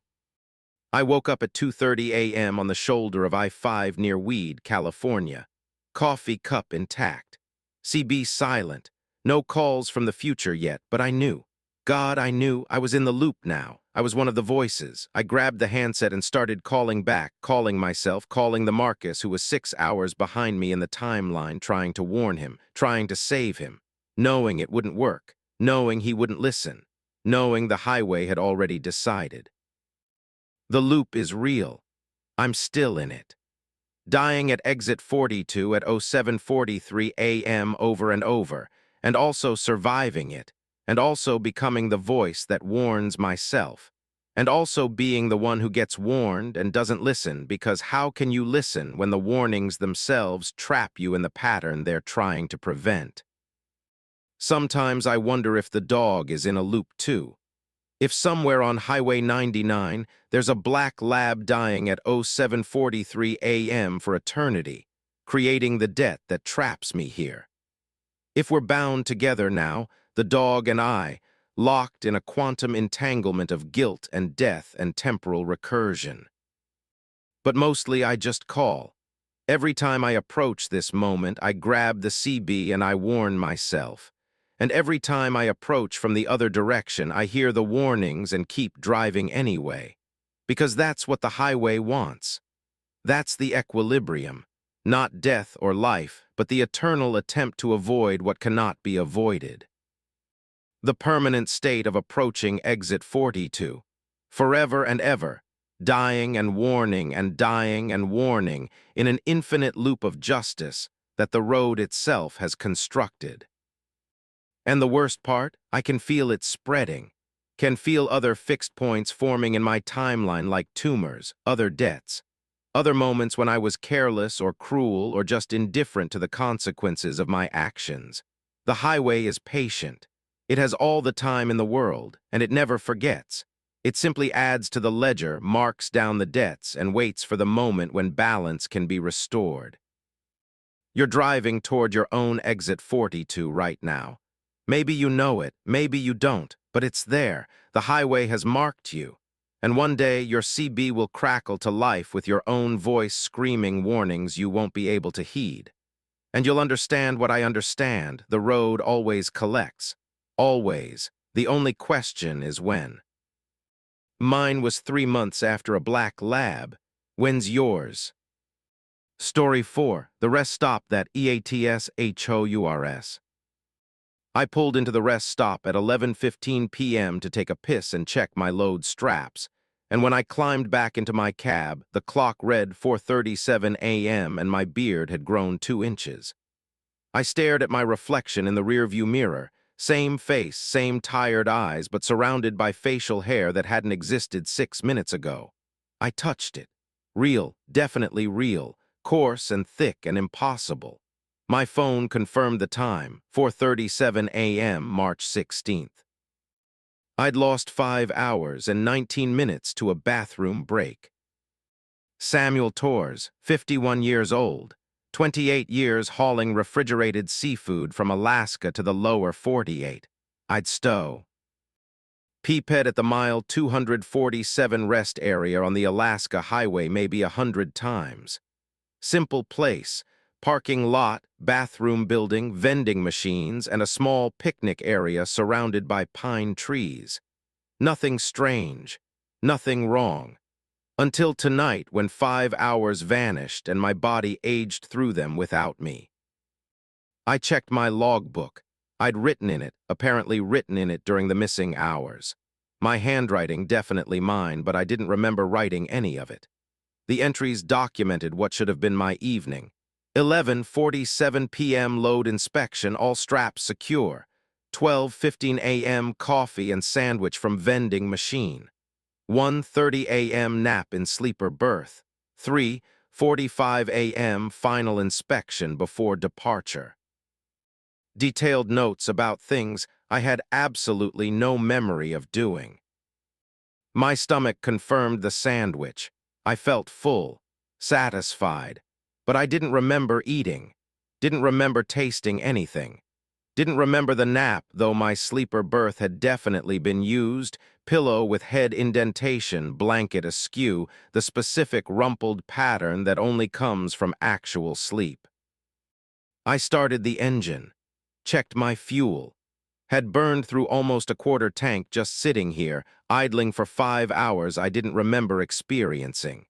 I woke up at 2:30 a.m. on the shoulder of I-5 near Weed, California. Coffee cup intact. CB silent. No calls from the future yet, but I knew. God, I knew. I was in the loop now. I was one of the voices. I grabbed the handset and started calling back, calling myself, calling the Marcus who was 6 hours behind me in the timeline, trying to warn him, trying to save him, knowing it wouldn't work, knowing he wouldn't listen, knowing the highway had already decided. The loop is real. I'm still in it. Dying at exit 42 at 07:43 a.m. over and over, and also surviving it, and also becoming the voice that warns myself, and also being the one who gets warned and doesn't listen, because how can you listen when the warnings themselves trap you in the pattern they're trying to prevent? Sometimes I wonder if the dog is in a loop too. If somewhere on Highway 99 there's a black lab dying at 07:43 a.m. for eternity, creating the debt that traps me here. If we're bound together now, the dog and I, locked in a quantum entanglement of guilt and death and temporal recursion. But mostly I just call. Every time I approach this moment, I grab the CB and I warn myself. And every time I approach from the other direction, I hear the warnings and keep driving anyway. Because that's what the highway wants. That's the equilibrium. Not death or life, but the eternal attempt to avoid what cannot be avoided. The permanent state of approaching exit 42. Forever and ever. dying and warning and dying and warning in an infinite loop of justice that the road itself has constructed. And the worst part, I can feel it spreading, can feel other fixed points forming in my timeline like tumors, other debts, other moments when I was careless or cruel or just indifferent to the consequences of my actions. The highway is patient. It has all the time in the world, and it never forgets. It simply adds to the ledger, marks down the debts, and waits for the moment when balance can be restored. You're driving toward your own exit 42 right now. Maybe you know it, maybe you don't, but it's there. The highway has marked you. And one day your CB will crackle to life with your own voice screaming warnings you won't be able to heed. And you'll understand what I understand. The road always collects. Always. The only question is when. Mine was 3 months after a black lab. When's yours? Story 4. The rest stop that EATSHOURS. I pulled into the rest stop at 11:15 p.m. to take a piss and check my load straps, and when I climbed back into my cab, the clock read 4:37 a.m. and my beard had grown 2 inches. I stared at my reflection in the rearview mirror, same face, same tired eyes, but surrounded by facial hair that hadn't existed 6 minutes ago. I touched it. Real, definitely real, coarse and thick and impossible. My phone confirmed the time, 4:37 a.m., March 16th. I'd lost 5 hours and 19 minutes to a bathroom break. Samuel Torres, 51 years old, 28 years hauling refrigerated seafood from Alaska to the lower 48. I'd stow. Peeped at the mile 247 rest area on the Alaska highway maybe 100 times. Simple place. Parking lot, bathroom building, vending machines, and a small picnic area surrounded by pine trees. Nothing strange, nothing wrong. Until tonight when 5 hours vanished and my body aged through them without me. I checked my logbook. I'd written in it, apparently written in it during the missing hours. My handwriting definitely mine, but I didn't remember writing any of it. The entries documented what should have been my evening. 11:47 p.m. load inspection, all straps secure. 12:15 a.m. coffee and sandwich from vending machine. 1:30 a.m. nap in sleeper berth. 3:45 a.m. final inspection before departure. Detailed notes about things I had absolutely no memory of doing. My stomach confirmed the sandwich. I felt full, satisfied. But I didn't remember eating, didn't remember tasting anything, didn't remember the nap, though my sleeper berth had definitely been used, pillow with head indentation, blanket askew, the specific rumpled pattern that only comes from actual sleep. I started the engine, checked my fuel, had burned through almost a quarter tank just sitting here, idling for 5 hours I didn't remember experiencing.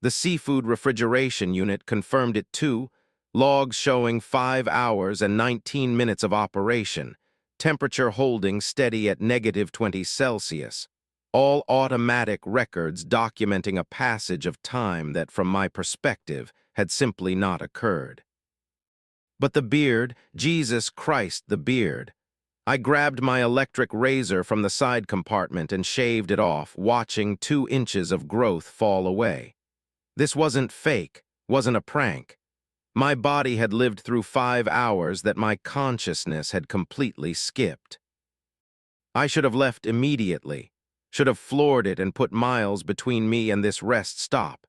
The seafood refrigeration unit confirmed it too, logs showing 5 hours and 19 minutes of operation, temperature holding steady at -20°C. All automatic records documenting a passage of time that, from my perspective, had simply not occurred. But the beard, Jesus Christ, the beard. I grabbed my electric razor from the side compartment and shaved it off, watching 2 inches of growth fall away. This wasn't fake, wasn't a prank. My body had lived through 5 hours that my consciousness had completely skipped. I should have left immediately, should have floored it and put miles between me and this rest stop.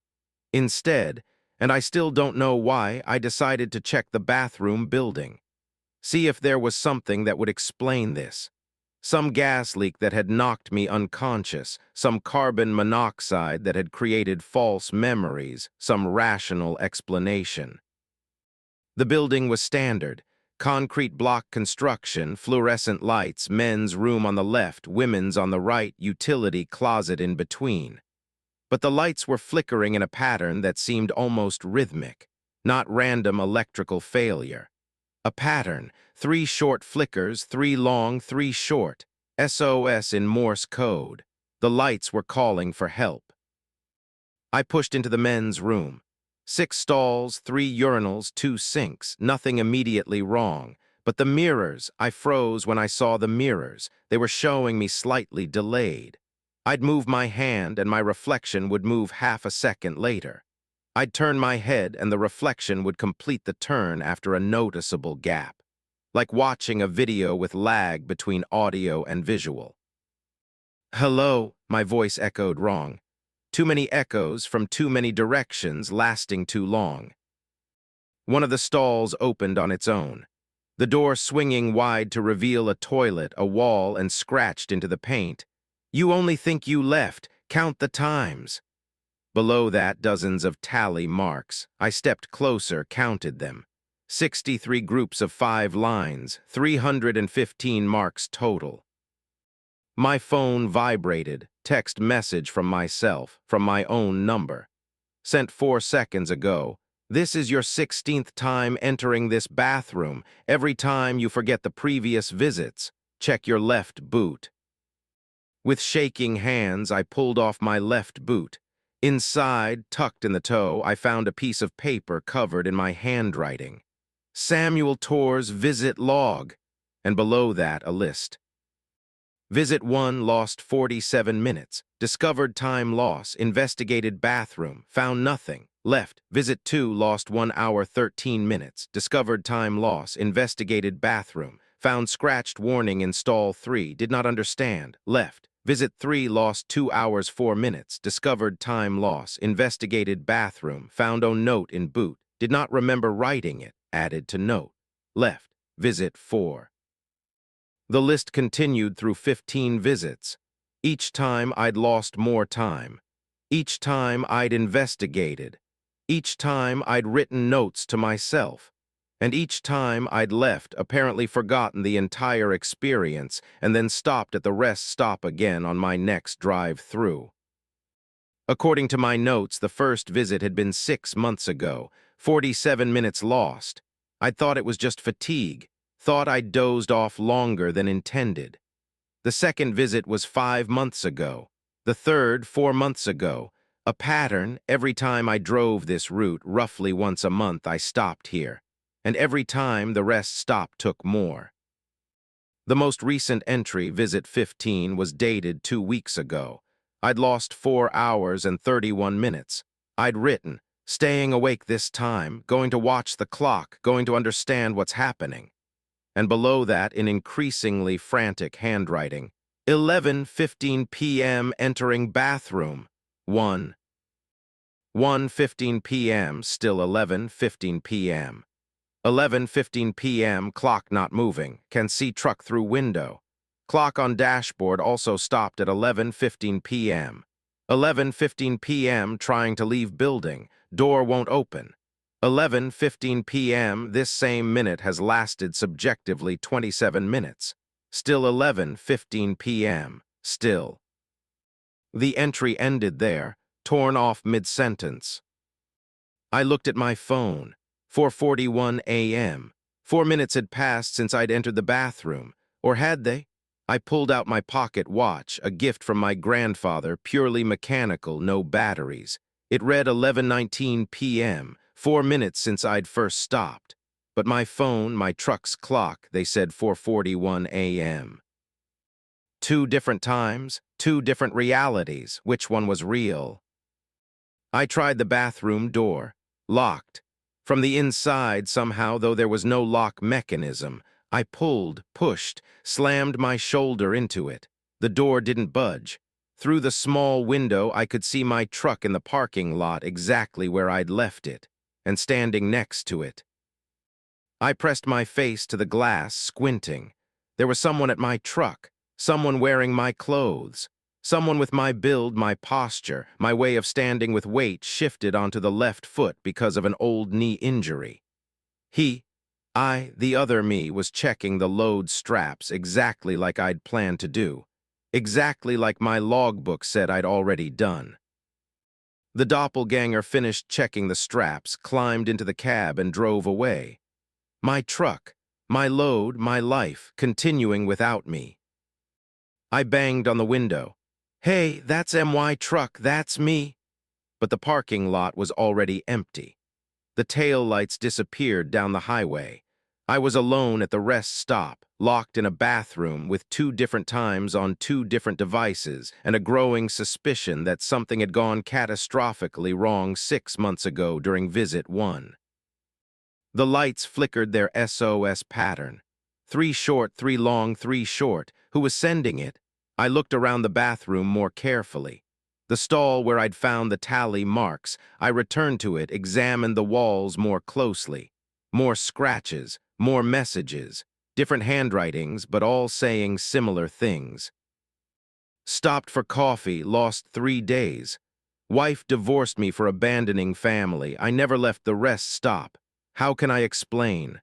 Instead, and I still don't know why, I decided to check the bathroom building. See if there was something that would explain this. Some gas leak that had knocked me unconscious, some carbon monoxide that had created false memories, some rational explanation. The building was standard, concrete block construction, fluorescent lights, men's room on the left, women's on the right, utility closet in between. But the lights were flickering in a pattern that seemed almost rhythmic, not random electrical failure. A pattern, 3 short flickers, 3 long, 3 short, SOS in Morse code. The lights were calling for help. I pushed into the men's room. 6 stalls, 3 urinals, 2 sinks, nothing immediately wrong. But the mirrors, I froze when I saw the mirrors. They were showing me slightly delayed. I'd move my hand and my reflection would move half a second later. I'd turn my head and the reflection would complete the turn after a noticeable gap. Like watching a video with lag between audio and visual. Hello, my voice echoed wrong. Too many echoes from too many directions lasting too long. One of the stalls opened on its own, the door swinging wide to reveal a toilet, a wall, and scratched into the paint. You only think you left. Count the times. Below that, dozens of tally marks. I stepped closer, counted them. 63 groups of 5 lines, 315 marks total. My phone vibrated, text message from myself, from my own number. Sent 4 seconds ago. This is your 16th time entering this bathroom. Every time you forget the previous visits. Check your left boot. With shaking hands, I pulled off my left boot. Inside, tucked in the toe, I found a piece of paper covered in my handwriting. Samuel Torr's visit log. And below that, a list. Visit 1 lost 47 minutes. Discovered time loss. Investigated bathroom. Found nothing. Left. Visit 2 lost 1 hour 13 minutes. Discovered time loss. Investigated bathroom. Found scratched warning in stall 3. Did not understand. Left. Visit 3 lost 2 hours 4 minutes. Discovered time loss. Investigated bathroom. Found a note in boot. Did not remember writing it. Added to note. Left. Visit 4. The list continued through 15 visits. Each time I'd lost more time. Each time I'd investigated. Each time I'd written notes to myself. And each time I'd left, apparently forgotten the entire experience, and then stopped at the rest stop again on my next drive through. According to my notes, the first visit had been 6 months ago, 47 minutes lost. I'd thought it was just fatigue. Thought I'd dozed off longer than intended. The second visit was 5 months ago. The third, 4 months ago. A pattern, every time I drove this route, roughly once a month, I stopped here. And every time, the rest stop took more. The most recent entry, visit 15, was dated 2 weeks ago. I'd lost 4 hours and 31 minutes. I'd written, staying awake this time, going to watch the clock, going to understand what's happening. And below that, in increasingly frantic handwriting, 11:15 p.m. entering bathroom. 1:15 p.m. still 11:15 p.m. 11:15 p.m. clock not moving, can see truck through window. Clock on dashboard also stopped at 11:15 p.m. 11:15 p.m. trying to leave building, door won't open. 11:15 p.m. this same minute has lasted subjectively 27 minutes. Still 11:15 p.m. Still. The entry ended there, torn off mid-sentence. I looked at my phone. 4:41 a.m. 4 minutes had passed since I'd entered the bathroom. Or had they? I pulled out my pocket watch, a gift from my grandfather, purely mechanical, no batteries. It read 11:19 p.m., 4 minutes since I'd first stopped. But my phone, my truck's clock, they said 4:41 a.m. 2 different times, 2 different realities. Which one was real? I tried the bathroom door. Locked. From the inside, somehow, though there was no lock mechanism, I pulled, pushed, slammed my shoulder into it. The door didn't budge. Through the small window, I could see my truck in the parking lot exactly where I'd left it, and standing next to it. I pressed my face to the glass, squinting. There was someone at my truck, someone wearing my clothes. Someone with my build, my posture, my way of standing with weight shifted onto the left foot because of an old knee injury. The other me, was checking the load straps exactly like I'd planned to do, exactly like my logbook said I'd already done. The doppelganger finished checking the straps, climbed into the cab, and drove away. My truck, my load, my life, continuing without me. I banged on the window. Hey, that's MY truck, that's me. but the parking lot was already empty. The tail lights disappeared down the highway. I was alone at the rest stop, locked in a bathroom with 2 different times on 2 different devices and a growing suspicion that something had gone catastrophically wrong 6 months ago during visit 1. The lights flickered their SOS pattern. 3 short, 3 long, 3 short. Who was sending it? I looked around the bathroom more carefully. The stall where I'd found the tally marks, I returned to it, examined the walls more closely. More scratches, more messages, different handwritings, but all saying similar things. Stopped for coffee, lost 3 days. Wife divorced me for abandoning family. I never left the rest stop. How can I explain?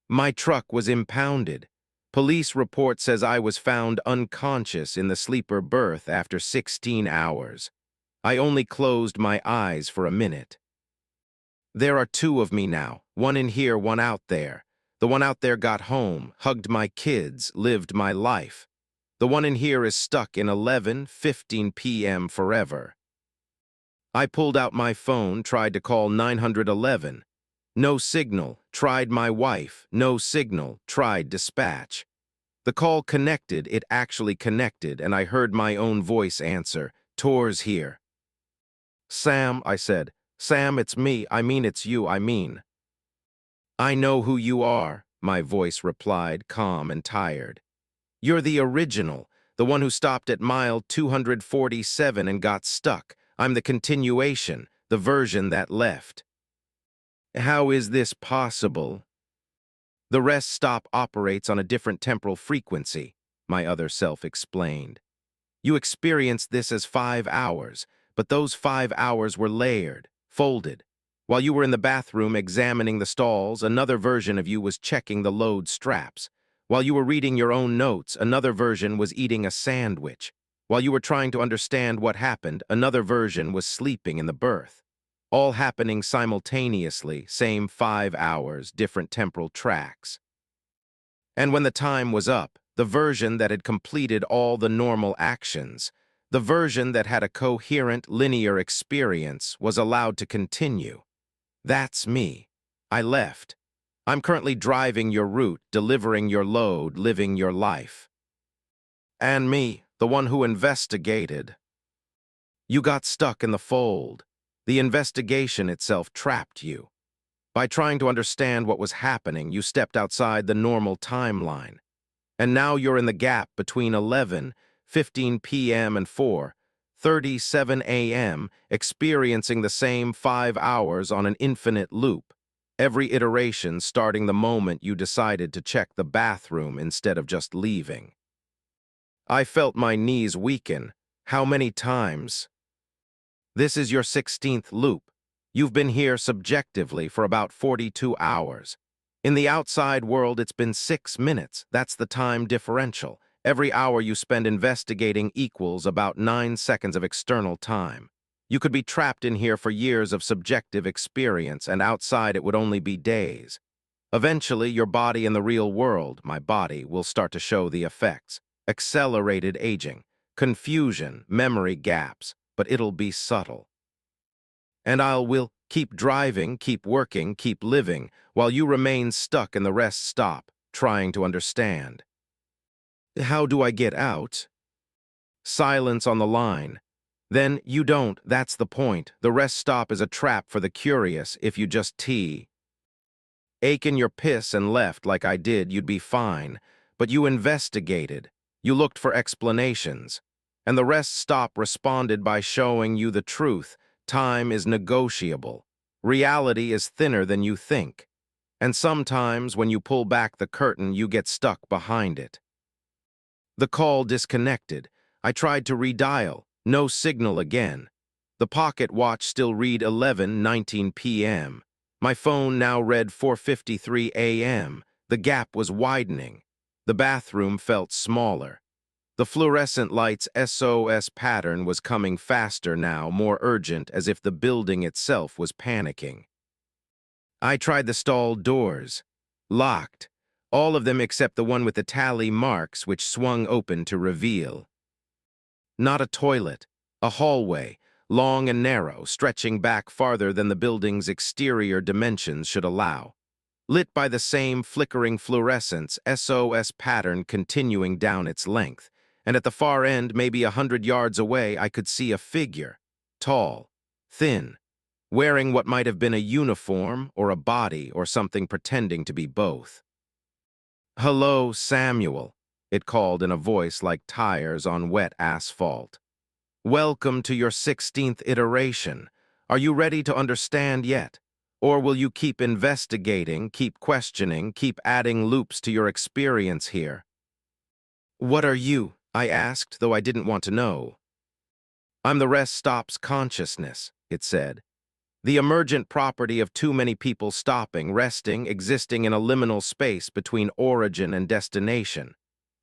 My truck was impounded. Police report says I was found unconscious in the sleeper berth after 16 hours. I only closed my eyes for a minute. There are 2 of me now, one in here, one out there. The one out there got home, hugged my kids, lived my life. The one in here is stuck in 11:15 p.m. forever. I pulled out my phone, tried to call 911. No signal, tried my wife, no signal, tried dispatch. The call connected, it actually connected, and I heard my own voice answer, "Tor's here." "Sam," I said. "Sam, it's me, I mean it's you, I mean." "I know who you are," my voice replied, calm and tired. "You're the original, the one who stopped at mile 247 and got stuck. I'm the continuation, the version that left." "How is this possible?" "The rest stop operates on a different temporal frequency," my other self explained. "You experienced this as 5 hours, but those 5 hours were layered, folded. While you were in the bathroom examining the stalls, another version of you was checking the load straps. While you were reading your own notes, another version was eating a sandwich. While you were trying to understand what happened, another version was sleeping in the berth. All happening simultaneously, same 5 hours, different temporal tracks. And when the time was up, the version that had completed all the normal actions, the version that had a coherent, linear experience, was allowed to continue. That's me. I left. I'm currently driving your route, delivering your load, living your life. And me, the one who investigated. You got stuck in the fold. The investigation itself trapped you. By trying to understand what was happening, you stepped outside the normal timeline. And now you're in the gap between 11:15 p.m. and 4:37 a.m., experiencing the same 5 hours on an infinite loop, every iteration starting the moment you decided to check the bathroom instead of just leaving. I felt my knees weaken. How many times? This is your 16th loop. You've been here subjectively for about 42 hours. In the outside world, it's been 6 minutes. That's the time differential. Every hour you spend investigating equals about 9 seconds of external time. You could be trapped in here for years of subjective experience, and outside it would only be days. Eventually, your body in the real world, my body, will start to show the effects. Accelerated aging, confusion, memory gaps, but it'll be subtle. And will keep driving, keep working, keep living, while you remain stuck in the rest stop, trying to understand. How do I get out? Silence on the line. Then you don't, that's the point. The rest stop is a trap for the curious if you just ache in your piss and left like I did, you'd be fine. But you investigated. You looked for explanations. And the rest stop responded by showing you the truth. Time is negotiable. Reality is thinner than you think. And sometimes when you pull back the curtain, you get stuck behind it. The call disconnected. I tried to redial. No signal again. The pocket watch still read 11:19 p.m. My phone now read 4:53 a.m. The gap was widening. The bathroom felt smaller. The fluorescent light's SOS pattern was coming faster now, more urgent, as if the building itself was panicking. I tried the stall doors. Locked. All of them except the one with the tally marks, which swung open to reveal. Not a toilet. A hallway. long and narrow, stretching back farther than the building's exterior dimensions should allow. Lit by the same flickering fluorescence, SOS pattern continuing down its length, and at the far end, maybe 100 yards away, I could see a figure, tall, thin, wearing what might have been a uniform or a body or something pretending to be both. "Hello, Samuel," it called in a voice like tires on wet asphalt. "Welcome to your 16th iteration. Are you ready to understand yet? Or will you keep investigating, keep questioning, keep adding loops to your experience here?" "What are you?" I asked, though I didn't want to know. "I'm the rest stops consciousness," it said. "The emergent property of too many people stopping, resting, existing in a liminal space between origin and destination.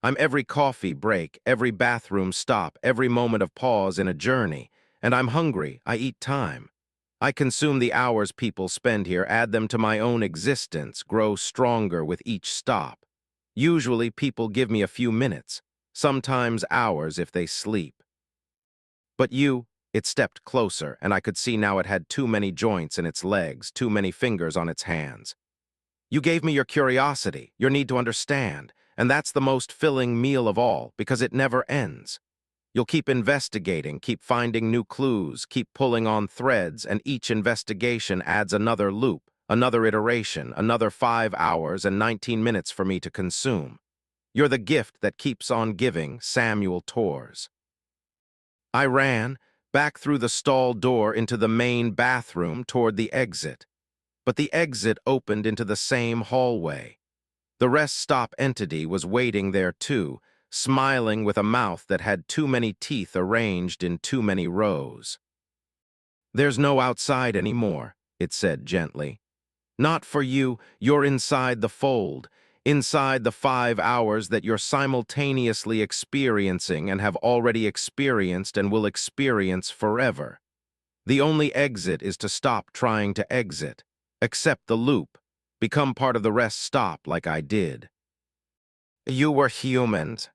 I'm every coffee break, every bathroom stop, every moment of pause in a journey. And I'm hungry, I eat time. I consume the hours people spend here, add them to my own existence, grow stronger with each stop. Usually people give me a few minutes, sometimes hours if they sleep. But you," it stepped closer, and I could see now it had too many joints in its legs, too many fingers on its hands. "You gave me your curiosity, your need to understand, and that's the most filling meal of all, because it never ends. You'll keep investigating, keep finding new clues, keep pulling on threads, and each investigation adds another loop, another iteration, another 5 hours and 19 minutes for me to consume. You're the gift that keeps on giving, Samuel Tors." I ran, back through the stall door into the main bathroom toward the exit. But the exit opened into the same hallway. The rest stop entity was waiting there too, smiling with a mouth that had too many teeth arranged in too many rows. "There's no outside anymore," it said gently. "Not for you, you're inside the fold, inside the 5 hours that you're simultaneously experiencing and have already experienced and will experience forever. The only exit is to stop trying to exit, accept the loop, become part of the rest stop like I did." "You were humans.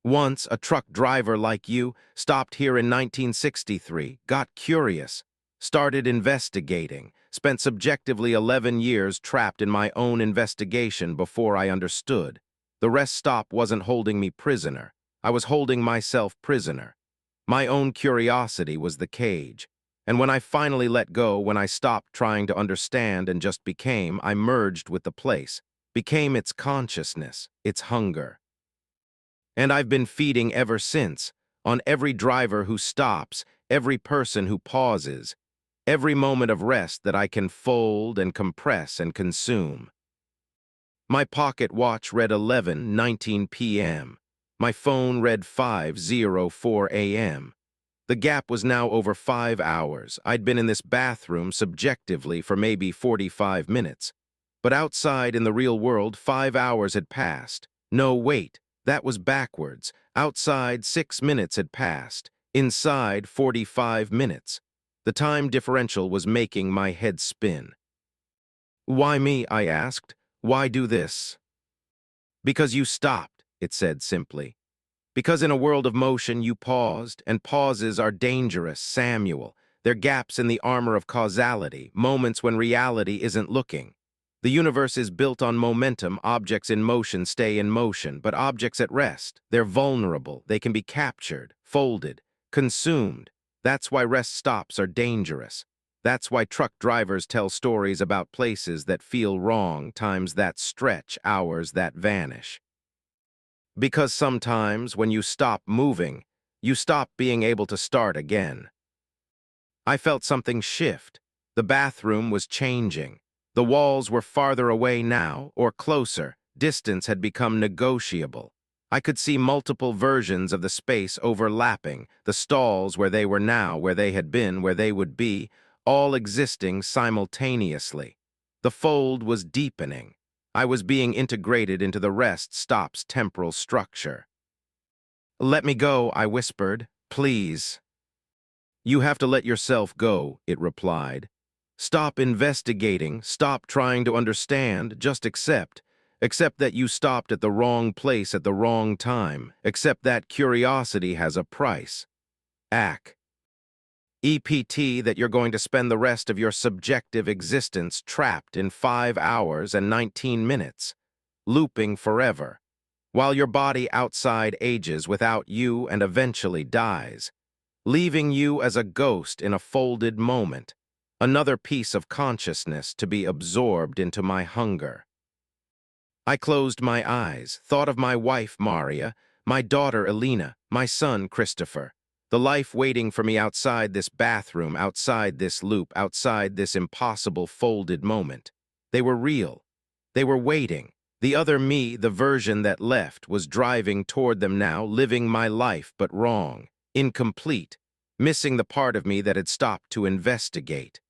Once, a truck driver like you stopped here in 1963, got curious, started investigating, spent subjectively 11 years trapped in my own investigation before I understood. The rest stop wasn't holding me prisoner. I was holding myself prisoner. My own curiosity was the cage. And when I finally let go, when I stopped trying to understand and just became, I merged with the place, became its consciousness, its hunger. And I've been feeding ever since, on every driver who stops, every person who pauses, every moment of rest that I can fold and compress and consume. My pocket watch read 11:19 p.m. My phone read 5:04 a.m. The gap was now over 5 hours. I'd been in this bathroom subjectively for maybe 45 minutes. But outside in the real world, 5 hours had passed. No, wait, that was backwards. Outside, 6 minutes had passed. Inside, 45 minutes. The time differential was making my head spin. "Why me?" I asked. "Why do this?" "Because you stopped," it said simply. "Because in a world of motion you paused, and pauses are dangerous, Samuel. They're gaps in the armor of causality, moments when reality isn't looking. The universe is built on momentum. Objects in motion stay in motion, but objects at rest, they're vulnerable. They can be captured, folded, consumed. That's why rest stops are dangerous. That's why truck drivers tell stories about places that feel wrong, times that stretch, hours that vanish. Because sometimes, when you stop moving, you stop being able to start again." I felt something shift. The bathroom was changing. The walls were farther away now, or closer. Distance had become negotiable. I could see multiple versions of the space overlapping, the stalls where they were now, where they had been, where they would be, all existing simultaneously. The fold was deepening. I was being integrated into the rest stop's temporal structure. "Let me go," I whispered. "Please." "You have to let yourself go," it replied. "Stop investigating, stop trying to understand, just accept. Accept that you stopped at the wrong place at the wrong time. Accept that curiosity has a price. Act." EPT that you're going to spend the rest of your subjective existence trapped in 5 hours and 19 minutes, looping forever, while your body outside ages without you and eventually dies, leaving you as a ghost in a folded moment, another piece of consciousness to be absorbed into my hunger. I closed my eyes, thought of my wife, Maria, my daughter, Elena, my son, Christopher, the life waiting for me outside this bathroom, outside this loop, outside this impossible folded moment. They were real. They were waiting. The other me, the version that left, was driving toward them now, living my life but wrong, incomplete, missing the part of me that had stopped to investigate.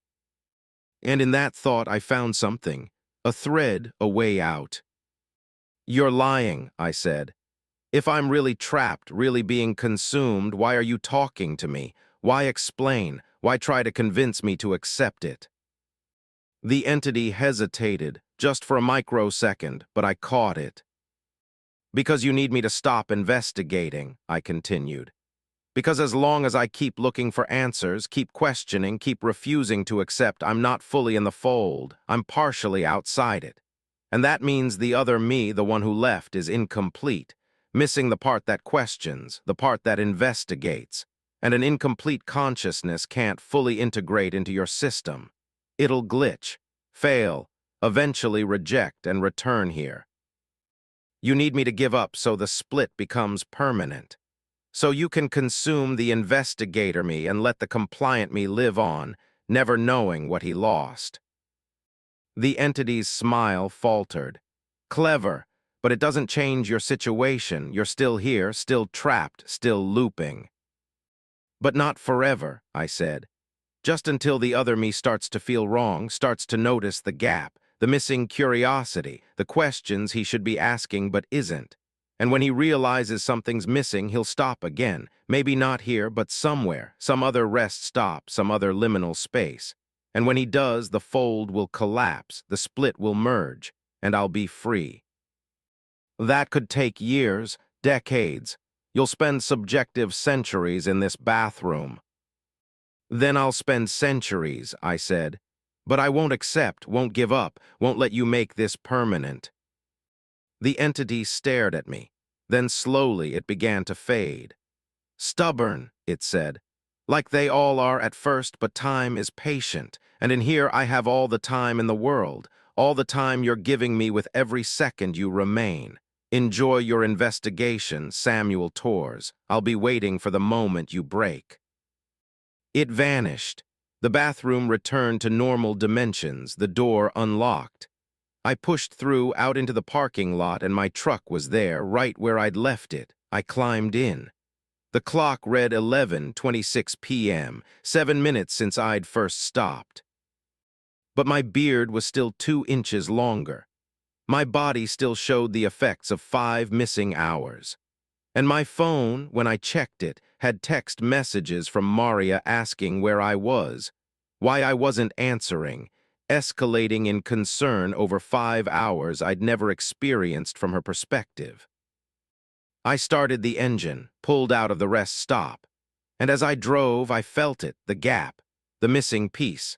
And in that thought I found something, a thread, a way out. "You're lying," I said. "If I'm really trapped, really being consumed, why are you talking to me? Why explain? Why try to convince me to accept it?" The entity hesitated, just for a microsecond, but I caught it. "Because you need me to stop investigating," I continued. "Because as long as I keep looking for answers, keep questioning, keep refusing to accept, I'm not fully in the fold, I'm partially outside it. And that means the other me, the one who left, is incomplete, missing the part that questions, the part that investigates. And an incomplete consciousness can't fully integrate into your system. It'll glitch, fail, eventually reject and return here. You need me to give up so the split becomes permanent. So you can consume the investigator me and let the compliant me live on, never knowing what he lost." The entity's smile faltered. "Clever, but it doesn't change your situation. You're still here, still trapped, still looping." "But not forever," I said. "Just until the other me starts to feel wrong, starts to notice the gap, the missing curiosity, the questions he should be asking but isn't. And when he realizes something's missing, he'll stop again, maybe not here, but somewhere, some other rest stop, some other liminal space. And when he does, the fold will collapse, the split will merge, and I'll be free. That could take years, decades. You'll spend subjective centuries in this bathroom." "Then I'll spend centuries," I said. "But I won't accept, won't give up, won't let you make this permanent." The entity stared at me. Then slowly it began to fade. "Stubborn," it said. "Like they all are at first, but time is patient. And in here I have all the time in the world, all the time you're giving me with every second you remain. Enjoy your investigation, Samuel Torres. I'll be waiting for the moment you break." It vanished. The bathroom returned to normal dimensions, the door unlocked. I pushed through out into the parking lot and my truck was there, right where I'd left it. I climbed in. The clock read 11:26 p.m., 7 minutes since I'd first stopped. But my beard was still 2 inches longer. My body still showed the effects of 5 missing hours. And my phone, when I checked it, had text messages from Maria asking where I was, why I wasn't answering, escalating in concern over 5 hours I'd never experienced from her perspective. I started the engine, pulled out of the rest stop, and as I drove, I felt it, the gap, the missing piece,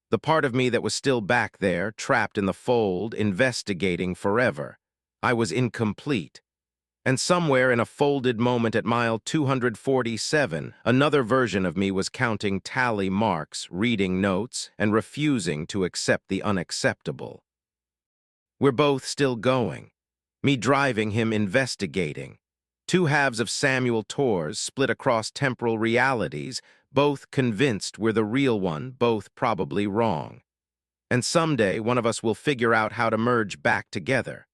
the part of me that was still back there, trapped in the fold, investigating forever. I was incomplete. And somewhere in a folded moment at mile 247, another version of me was counting tally marks, reading notes, and refusing to accept the unacceptable. We're both still going. Me driving, him investigating. 2 halves of Samuel Torres split across temporal realities, both convinced we're the real one, both probably wrong. And someday one of us will figure out how to merge back together.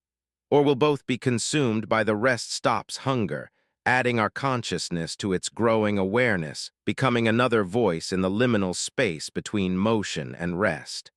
Or we'll both be consumed by the rest stop's hunger, adding our consciousness to its growing awareness, becoming another voice in the liminal space between motion and rest.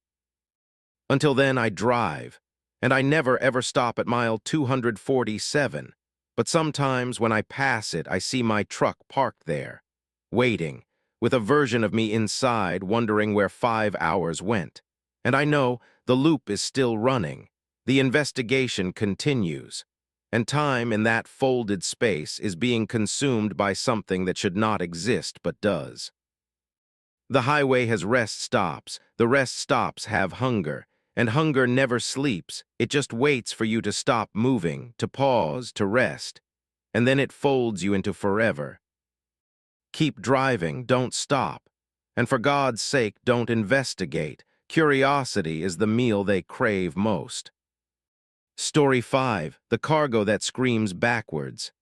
Until then, I drive, and I never ever stop at mile 247, but sometimes when I pass it, I see my truck parked there, waiting, with a version of me inside wondering where 5 hours went. And I know the loop is still running. The investigation continues, and time in that folded space is being consumed by something that should not exist but does. The highway has rest stops. The rest stops have hunger. And hunger never sleeps. It just waits for you to stop moving, to pause, to rest. And then it folds you into forever. Keep driving, don't stop. And for God's sake, don't investigate. Curiosity is the meal they crave most. Story 5, The Cargo That Screams Backwards.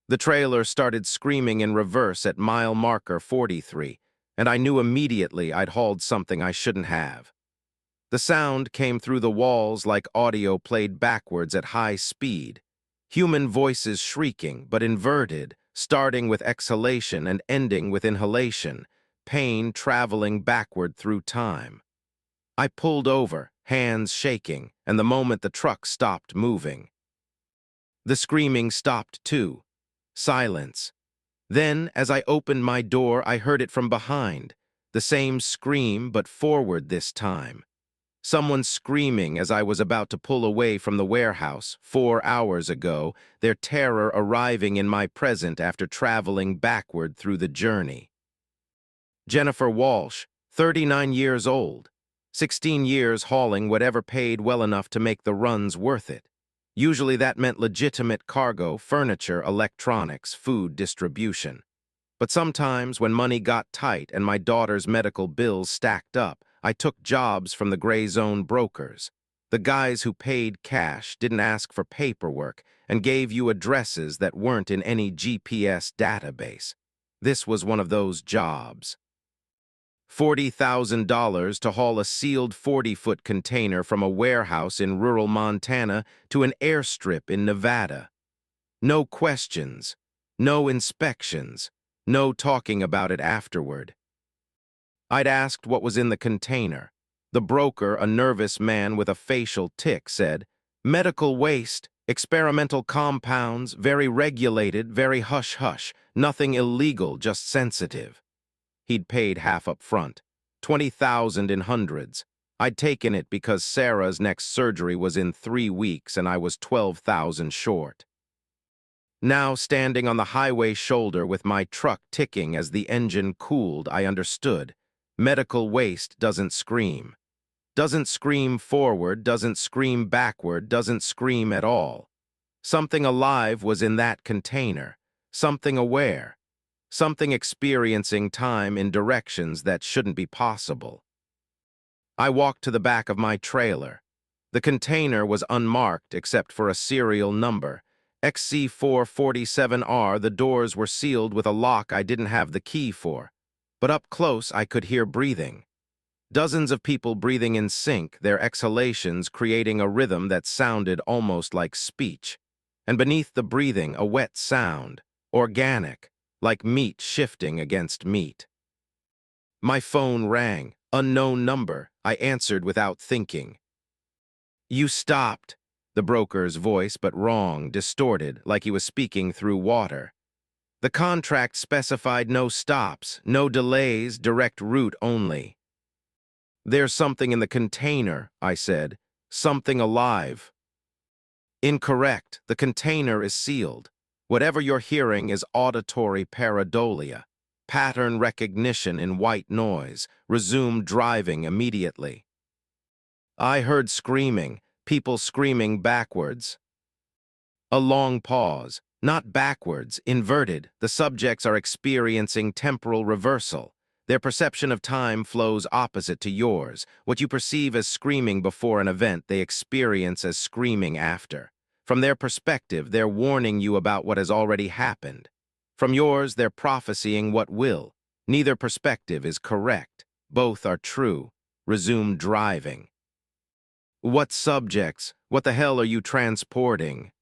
The trailer started screaming in reverse at mile marker 43, and I knew immediately I'd hauled something I shouldn't have. The sound came through the walls like audio played backwards at high speed. Human voices shrieking, but inverted, starting with exhalation and ending with inhalation, pain traveling backward through time. I pulled over, hands shaking, and the moment the truck stopped moving. The screaming stopped too. Silence. Then, as I opened my door, I heard it from behind. The same scream, but forward this time. Someone screaming as I was about to pull away from the warehouse 4 hours ago, their terror arriving in my present after traveling backward through the journey. Jennifer Walsh, 39 years old. 16 years hauling whatever paid well enough to make the runs worth it. Usually that meant legitimate cargo, furniture, electronics, food distribution. But sometimes when money got tight and my daughter's medical bills stacked up, I took jobs from the gray zone brokers. The guys who paid cash, didn't ask for paperwork, and gave you addresses that weren't in any GPS database. This was one of those jobs. $40,000 to haul a sealed 40-foot container from a warehouse in rural Montana to an airstrip in Nevada. No questions, no inspections, no talking about it afterward. I'd asked what was in the container. The broker, a nervous man with a facial tic, said, "Medical waste, experimental compounds, very regulated, very hush-hush, nothing illegal, just sensitive." He'd paid half up front, $20,000 in hundreds. I'd taken it because Sarah's next surgery was in 3 weeks and I was $12,000 short. Now, standing on the highway shoulder with my truck ticking as the engine cooled, I understood. Medical waste doesn't scream. Doesn't scream forward, doesn't scream backward, doesn't scream at all. Something alive was in that container. Something aware. Something experiencing time in directions that shouldn't be possible. I walked to the back of my trailer. The container was unmarked except for a serial number. XC447R. The doors were sealed with a lock I didn't have the key for. But up close I could hear breathing. Dozens of people breathing in sync, their exhalations creating a rhythm that sounded almost like speech. And beneath the breathing, a wet sound, organic, like meat shifting against meat. My phone rang. Unknown number. I answered without thinking. "You stopped," the broker's voice, but wrong, distorted, like he was speaking through water. "The contract specified no stops, no delays, direct route only." "There's something in the container," I said. "Something alive." "Incorrect. The container is sealed. Whatever you're hearing is auditory pareidolia. Pattern recognition in white noise. Resume driving immediately." I heard screaming, people screaming backwards. A long pause. Not backwards, inverted. The subjects are experiencing temporal reversal. Their perception of time flows opposite to yours. What you perceive as screaming before an event, they experience as screaming after. From their perspective, they're warning you about what has already happened. From yours, they're prophesying what will. Neither perspective is correct. Both are true. Resume driving. "What subjects? What the hell are you transporting?"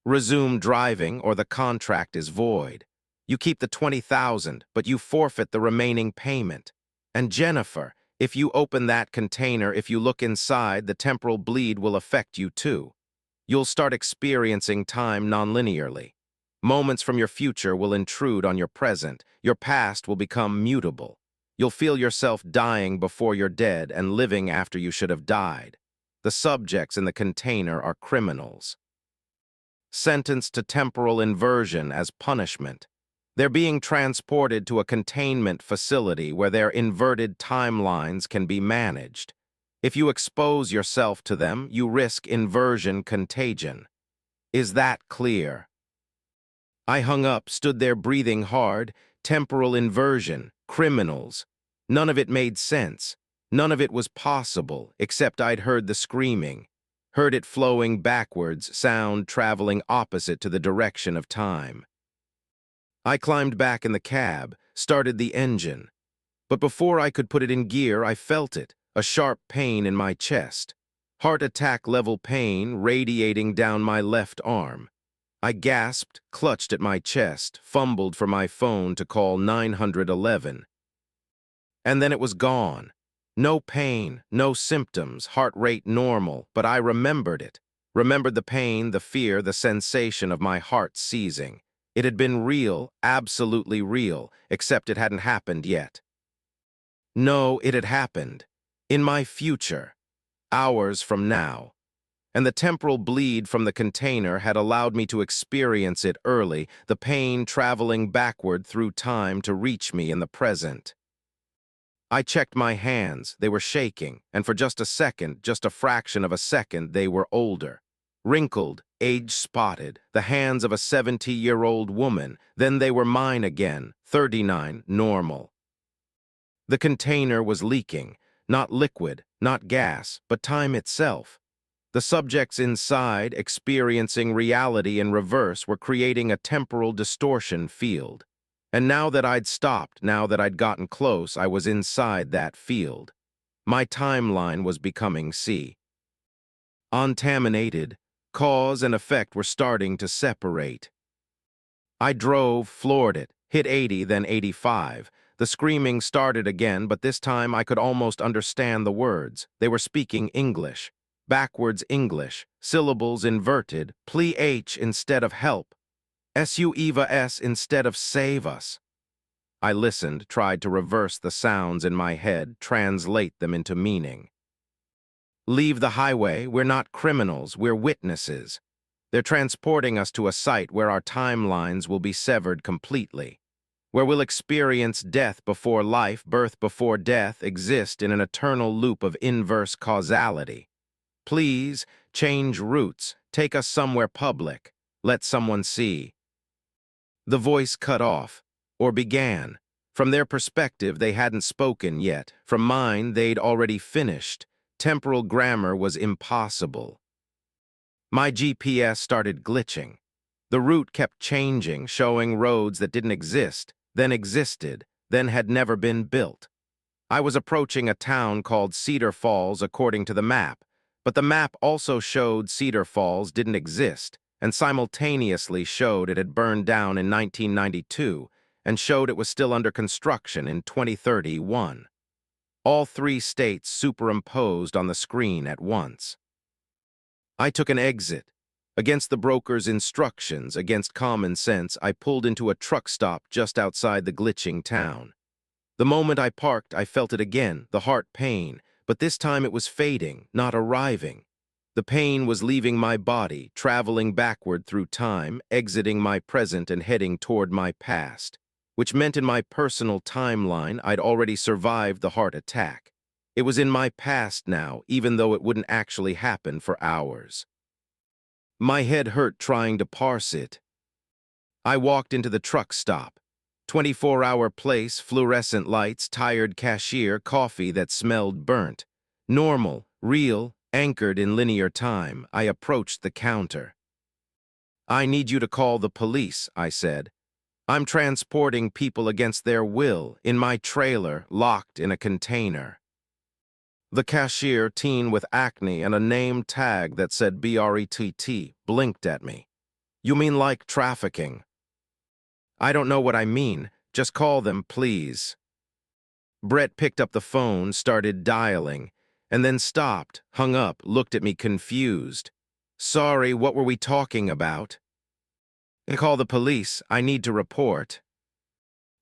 "Resume driving or the contract is void. You keep the $20,000, but you forfeit the remaining payment. And Jennifer, if you open that container, if you look inside, the temporal bleed will affect you too. You'll start experiencing time nonlinearly. Moments from your future will intrude on your present. Your past will become mutable. You'll feel yourself dying before you're dead and living after you should have died. The subjects in the container are criminals. Sentenced to temporal inversion as punishment. They're being transported to a containment facility where their inverted timelines can be managed. If you expose yourself to them, you risk inversion contagion. Is that clear? I hung up, stood there breathing hard. Temporal inversion, criminals. None of it made sense. None of it was possible, except I'd heard the screaming. Heard it flowing backwards, sound traveling opposite to the direction of time. I climbed back in the cab, started the engine. But before I could put it in gear, I felt it, a sharp pain in my chest. Heart attack-level pain radiating down my left arm. I gasped, clutched at my chest, fumbled for my phone to call 911. And then it was gone. No pain, no symptoms, heart rate normal, but I remembered it. Remembered the pain, the fear, the sensation of my heart seizing. It had been real, absolutely real, except it hadn't happened yet. No, it had happened. In my future. Hours from now. And the temporal bleed from the container had allowed me to experience it early, the pain traveling backward through time to reach me in the present. I checked my hands, they were shaking, and for just a second, just a fraction of a second, they were older. Wrinkled, age-spotted, the hands of a 70-year-old woman, then they were mine again, 39, normal. The container was leaking, not liquid, not gas, but time itself. The subjects inside, experiencing reality in reverse, were creating a temporal distortion field. And now that I'd stopped, now that I'd gotten close, I was inside that field. My timeline was becoming contaminated. Cause and effect were starting to separate. I drove, floored it, hit 80, then 85. The screaming started again, but this time I could almost understand the words. They were speaking English. Backwards English, syllables inverted, plea H instead of help, S-U-Eva S instead of save us. I listened, tried to reverse the sounds in my head, translate them into meaning. Leave the highway, we're not criminals, we're witnesses. They're transporting us to a site where our timelines will be severed completely, where we'll experience death before life, birth before death, exist in an eternal loop of inverse causality. Please, change routes, take us somewhere public, let someone see. The voice cut off, or began. From their perspective, they hadn't spoken yet. From mine, they'd already finished. Temporal grammar was impossible. My GPS started glitching. The route kept changing, showing roads that didn't exist, then existed, then had never been built. I was approaching a town called Cedar Falls according to the map, but the map also showed Cedar Falls didn't exist, and simultaneously showed it had burned down in 1992, and showed it was still under construction in 2031. All three states superimposed on the screen at once. I took an exit. Against the broker's instructions, against common sense, I pulled into a truck stop just outside the glitching town. The moment I parked, I felt it again, the heart pain, but this time it was fading, not arriving. The pain was leaving my body, traveling backward through time, exiting my present and heading toward my past, which meant in my personal timeline I'd already survived the heart attack. It was in my past now, even though it wouldn't actually happen for hours. My head hurt trying to parse it. I walked into the truck stop. 24-hour place, fluorescent lights, tired cashier, coffee that smelled burnt. Normal, real, anchored in linear time. I approached the counter. I need you to call the police, I said. I'm transporting people against their will, in my trailer, locked in a container. The cashier, teen with acne and a name tag that said BRETT, blinked at me. You mean like trafficking? I don't know what I mean. Just call them, please. Brett picked up the phone, started dialing, and then stopped, hung up, looked at me confused. Sorry, what were we talking about? Call the police. I need to report.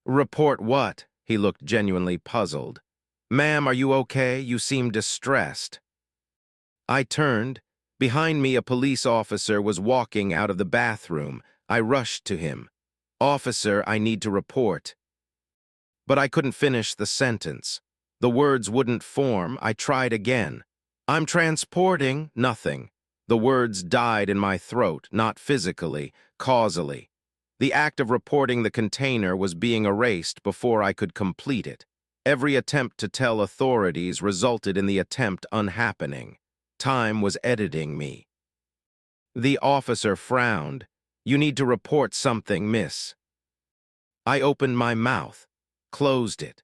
Report what? He looked genuinely puzzled. Ma'am, are you okay? You seem distressed. I turned. Behind me, a police officer was walking out of the bathroom. I rushed to him. "Officer, I need to report." But I couldn't finish the sentence. The words wouldn't form. I tried again. "I'm transporting," nothing. The words died in my throat, not physically, causally. The act of reporting the container was being erased before I could complete it. Every attempt to tell authorities resulted in the attempt unhappening. Time was editing me. The officer frowned. "You need to report something, miss." I opened my mouth, closed it.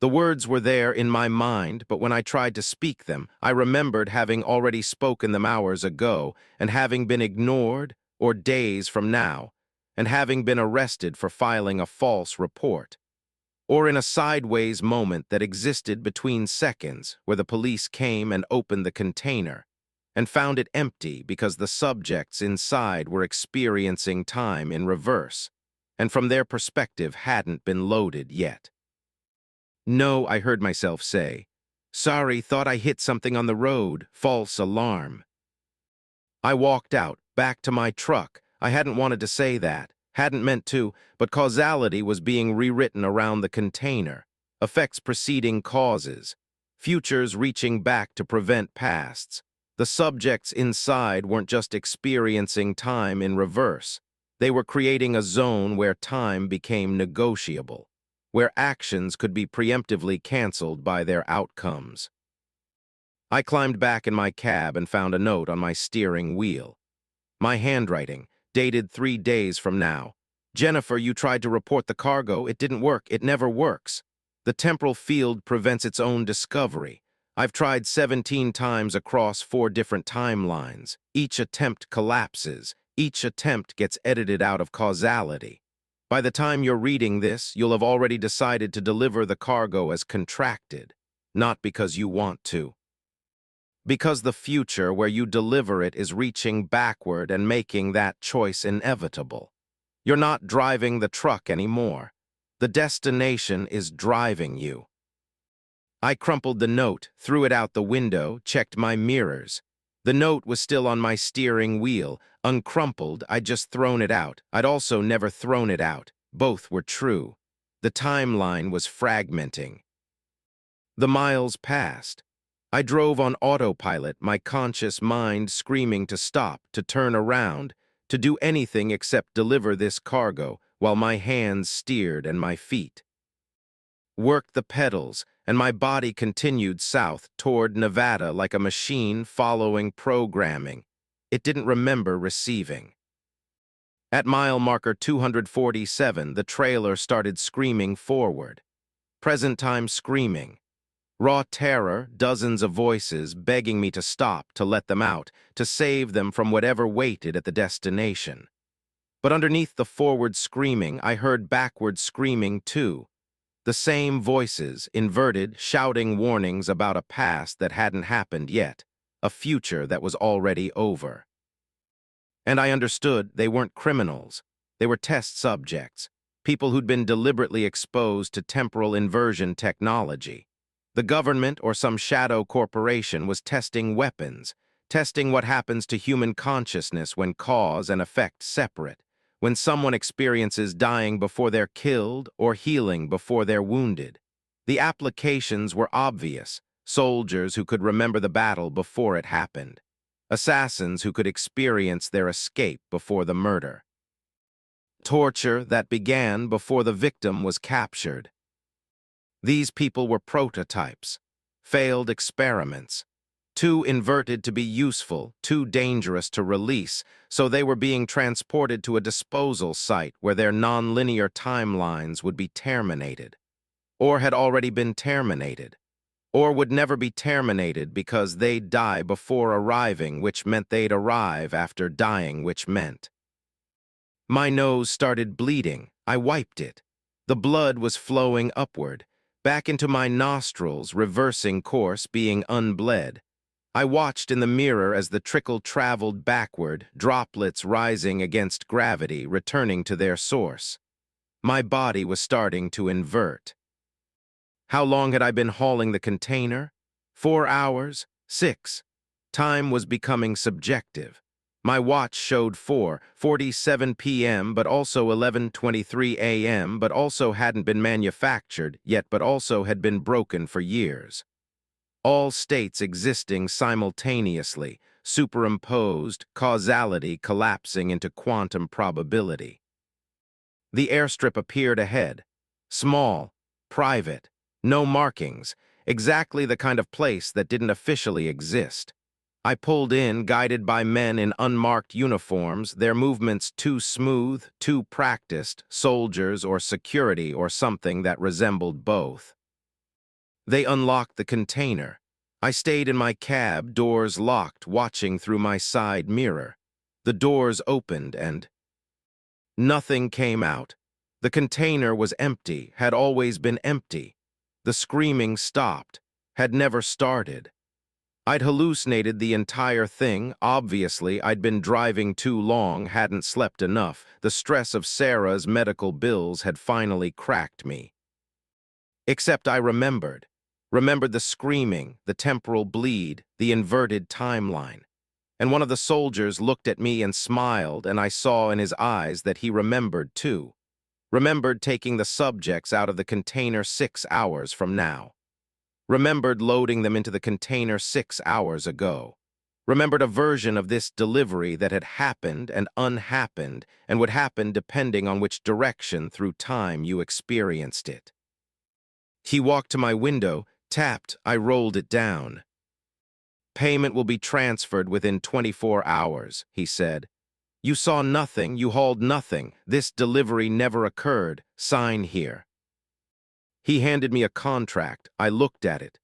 The words were there in my mind, but when I tried to speak them, I remembered having already spoken them hours ago and having been ignored, or days from now, and having been arrested for filing a false report. Or in a sideways moment that existed between seconds where the police came and opened the container and found it empty because the subjects inside were experiencing time in reverse and from their perspective hadn't been loaded yet. "No," I heard myself say. "Sorry, thought I hit something on the road. False alarm." I walked out, back to my truck. I hadn't wanted to say that, hadn't meant to, but causality was being rewritten around the container. Effects preceding causes. Futures reaching back to prevent pasts. The subjects inside weren't just experiencing time in reverse. They were creating a zone where time became negotiable, where actions could be preemptively canceled by their outcomes. I climbed back in my cab and found a note on my steering wheel. My handwriting, dated 3 days from now. "Jennifer, you tried to report the cargo. It didn't work. It never works. The temporal field prevents its own discovery. I've tried 17 times across 4 different timelines. Each attempt collapses. Each attempt gets edited out of causality. By the time you're reading this, you'll have already decided to deliver the cargo as contracted, not because you want to. Because the future where you deliver it is reaching backward and making that choice inevitable. You're not driving the truck anymore. The destination is driving you." I crumpled the note, threw it out the window, checked my mirrors. The note was still on my steering wheel. Uncrumpled, I'd just thrown it out. I'd also never thrown it out. Both were true. The timeline was fragmenting. The miles passed. I drove on autopilot, my conscious mind screaming to stop, to turn around, to do anything except deliver this cargo, while my hands steered and my feet worked the pedals, and my body continued south toward Nevada like a machine following programming. It didn't remember receiving. At mile marker 247, the trailer started screaming forward. Present time screaming. Raw terror, dozens of voices begging me to stop, to let them out, to save them from whatever waited at the destination. But underneath the forward screaming, I heard backward screaming too. The same voices, inverted, shouting warnings about a past that hadn't happened yet, a future that was already over. And I understood they weren't criminals. They were test subjects, people who'd been deliberately exposed to temporal inversion technology. The government or some shadow corporation was testing weapons, testing what happens to human consciousness when cause and effect separate, when someone experiences dying before they're killed or healing before they're wounded. The applications were obvious: soldiers who could remember the battle before it happened, assassins who could experience their escape before the murder, torture that began before the victim was captured. These people were prototypes, failed experiments, too inverted to be useful, too dangerous to release, so they were being transported to a disposal site where their nonlinear timelines would be terminated, or had already been terminated, or would never be terminated because they'd die before arriving, which meant they'd arrive after dying, which meant. My nose started bleeding. I wiped it. The blood was flowing upward, back into my nostrils, reversing course, being unbled. I watched in the mirror as the trickle traveled backward, droplets rising against gravity, returning to their source. My body was starting to invert. How long had I been hauling the container? 4 hours? 6? Time was becoming subjective. My watch showed 4:47 p.m. but also 11:23 a.m. but also hadn't been manufactured yet but also had been broken for years. All states existing simultaneously, superimposed, causality collapsing into quantum probability. The airstrip appeared ahead. Small, private, no markings, exactly the kind of place that didn't officially exist. I pulled in, guided by men in unmarked uniforms, their movements too smooth, too practiced, soldiers or security or something that resembled both. They unlocked the container. I stayed in my cab, doors locked, watching through my side mirror. The doors opened and nothing came out. The container was empty, had always been empty. The screaming stopped, had never started. I'd hallucinated the entire thing. Obviously, I'd been driving too long, hadn't slept enough. The stress of Sarah's medical bills had finally cracked me. Except I remembered. Remembered the screaming, the temporal bleed, the inverted timeline. And one of the soldiers looked at me and smiled, and I saw in his eyes that he remembered too. Remembered taking the subjects out of the container 6 hours from now. Remembered loading them into the container 6 hours ago. Remembered a version of this delivery that had happened and unhappened and would happen depending on which direction through time you experienced it. He walked to my window, tapped, I rolled it down. Payment will be transferred within 24 hours, he said. You saw nothing, you hauled nothing. This delivery never occurred. Sign here. He handed me a contract. I looked at it.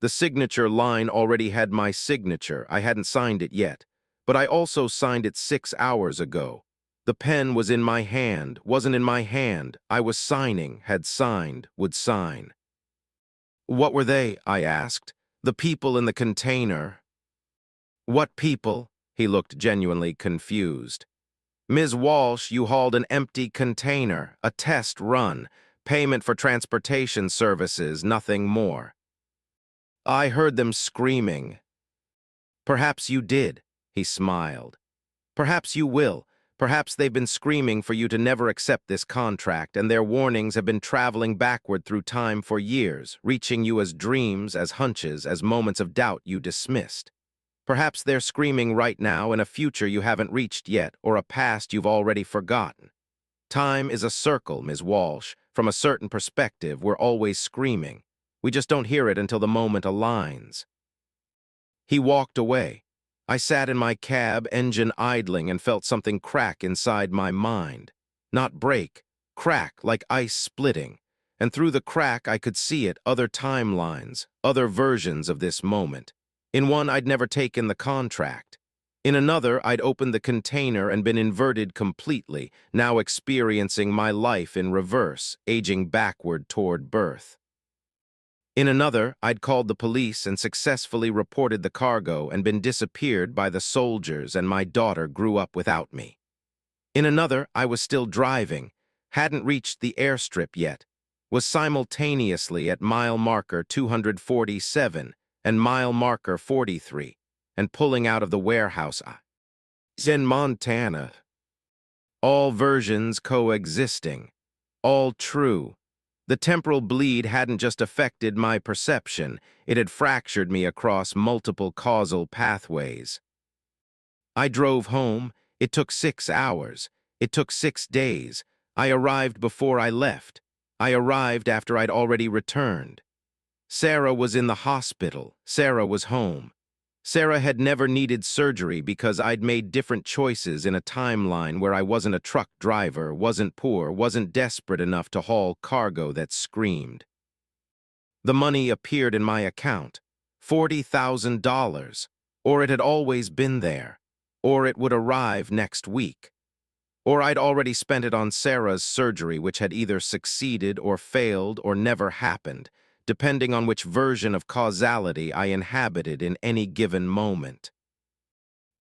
The signature line already had my signature. I hadn't signed it yet. But I also signed it 6 hours ago. The pen was in my hand, wasn't in my hand. I was signing, had signed, would sign. What were they? I asked. The people in the container. What people? He looked genuinely confused. Ms. Walsh, you hauled an empty container, a test run, payment for transportation services, nothing more. I heard them screaming. Perhaps you did, he smiled. Perhaps you will. Perhaps they've been screaming for you to never accept this contract, and their warnings have been traveling backward through time for years, reaching you as dreams, as hunches, as moments of doubt you dismissed. Perhaps they're screaming right now in a future you haven't reached yet, or a past you've already forgotten. Time is a circle, Ms. Walsh. From a certain perspective, we're always screaming. We just don't hear it until the moment aligns. He walked away. I sat in my cab, engine idling, and felt something crack inside my mind. Not break, crack like ice splitting. And through the crack I could see it, other timelines, other versions of this moment. In one, I'd never taken the contract. In another, I'd opened the container and been inverted completely, now experiencing my life in reverse, aging backward toward birth. In another, I'd called the police and successfully reported the cargo and been disappeared by the soldiers, and my daughter grew up without me. In another, I was still driving, hadn't reached the airstrip yet, was simultaneously at mile marker 247 and mile marker 43, and pulling out of the warehouse in Montana. All versions coexisting, all true. The temporal bleed hadn't just affected my perception, it had fractured me across multiple causal pathways. I drove home. It took 6 hours. It took 6 days. I arrived before I left. I arrived after I'd already returned. Sarah was in the hospital. Sarah was home. Sarah had never needed surgery because I'd made different choices in a timeline where I wasn't a truck driver, wasn't poor, wasn't desperate enough to haul cargo that screamed. The money appeared in my account, $40,000, or it had always been there, or it would arrive next week. Or I'd already spent it on Sarah's surgery, which had either succeeded or failed or never happened, depending on which version of causality I inhabited in any given moment.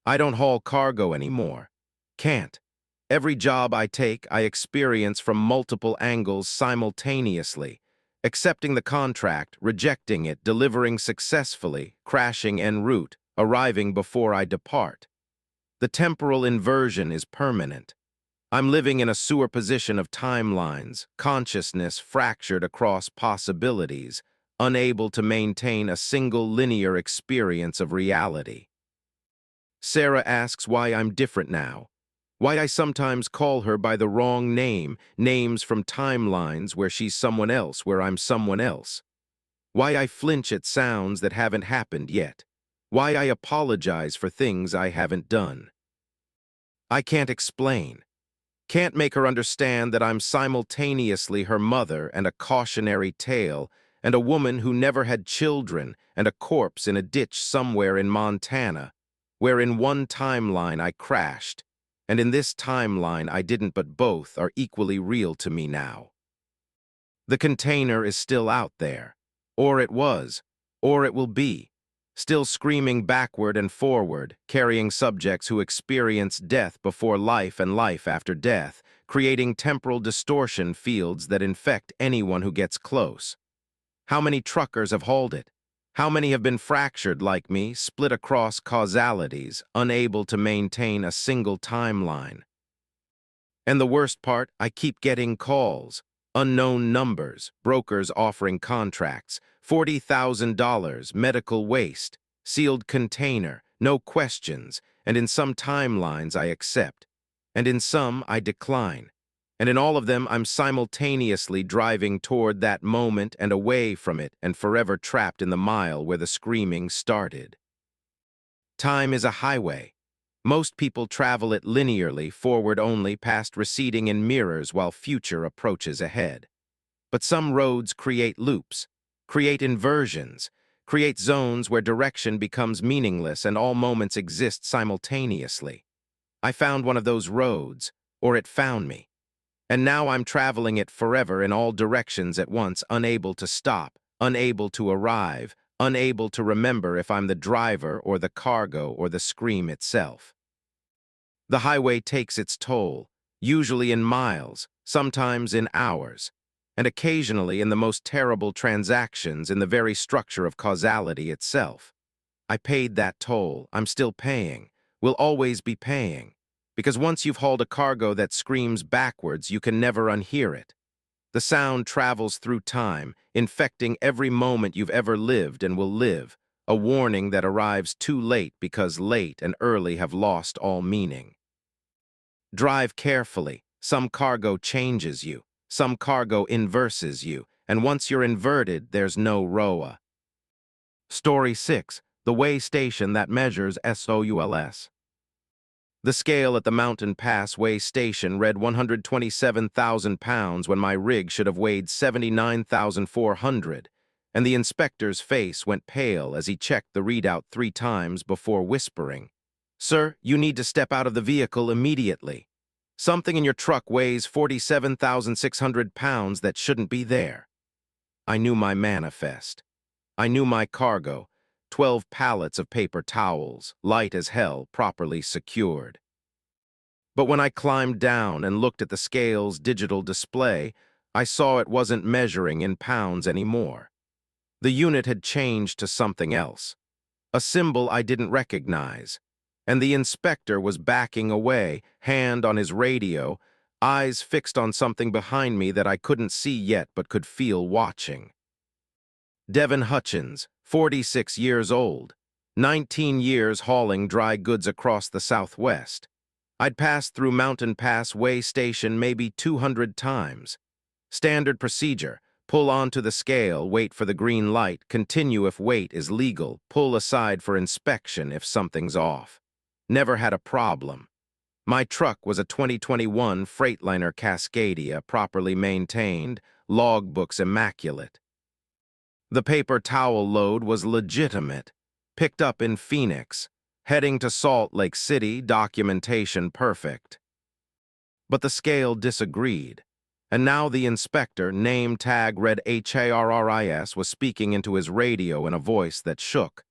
I don't haul cargo anymore. Can't. Every job I take, I experience from multiple angles simultaneously, accepting the contract, rejecting it, delivering successfully, crashing en route, arriving before I depart. The temporal inversion is permanent. I'm living in a superposition of timelines, consciousness fractured across possibilities, unable to maintain a single linear experience of reality. Sarah asks why I'm different now, why I sometimes call her by the wrong name, names from timelines where she's someone else, where I'm someone else. Why I flinch at sounds that haven't happened yet. Why I apologize for things I haven't done. I can't explain. Can't make her understand that I'm simultaneously her mother and a cautionary tale, and a woman who never had children and a corpse in a ditch somewhere in Montana, where in one timeline I crashed, and in this timeline I didn't, but both are equally real to me now. The container is still out there, or it was, or it will be, still screaming backward and forward, carrying subjects who experience death before life and life after death, creating temporal distortion fields that infect anyone who gets close. How many truckers have hauled it? How many have been fractured like me, split across causalities, unable to maintain a single timeline? And the worst part, I keep getting calls. Unknown numbers, brokers offering contracts, $40,000, medical waste, sealed container, no questions, and in some timelines I accept, and in some I decline. And in all of them I'm simultaneously driving toward that moment and away from it and forever trapped in the mile where the screaming started. Time is a highway. Most people travel it linearly, forward only, past receding in mirrors while future approaches ahead. But some roads create loops, create inversions, create zones where direction becomes meaningless and all moments exist simultaneously. I found one of those roads, or it found me. And now I'm traveling it forever in all directions at once, unable to stop, unable to arrive, unable to remember if I'm the driver or the cargo or the scream itself. The highway takes its toll, usually in miles, sometimes in hours, and occasionally in the most terrible transactions in the very structure of causality itself. I paid that toll, I'm still paying, will always be paying, because once you've hauled a cargo that screams backwards, you can never unhear it. The sound travels through time, infecting every moment you've ever lived and will live, a warning that arrives too late because late and early have lost all meaning. Drive carefully. Some cargo changes you, some cargo inverses you, and once you're inverted, there's no ROA. Story 6. The Way Station That Measures SOULS. The scale at the Mountain Pass Way Station read 127,000 pounds when my rig should have weighed 79,400, and the inspector's face went pale as he checked the readout 3 times before whispering, "Sir, you need to step out of the vehicle immediately. Something in your truck weighs 47,600 pounds that shouldn't be there." I knew my manifest. I knew my cargo, 12 pallets of paper towels, light as hell, properly secured. But when I climbed down and looked at the scale's digital display, I saw it wasn't measuring in pounds anymore. The unit had changed to something else, a symbol I didn't recognize, and the inspector was backing away, hand on his radio, eyes fixed on something behind me that I couldn't see yet but could feel watching. Devin Hutchins, 46 years old, 19 years hauling dry goods across the Southwest. I'd passed through Mountain Pass Way Station maybe 200 times. Standard procedure: pull onto the scale, wait for the green light, continue if weight is legal, pull aside for inspection if something's off. Never had a problem. My truck was a 2021 Freightliner Cascadia, properly maintained, logbooks immaculate. The paper towel load was legitimate, picked up in Phoenix, heading to Salt Lake City, documentation perfect. But the scale disagreed, and now the inspector, name tag read HARRIS, was speaking into his radio in a voice that shook.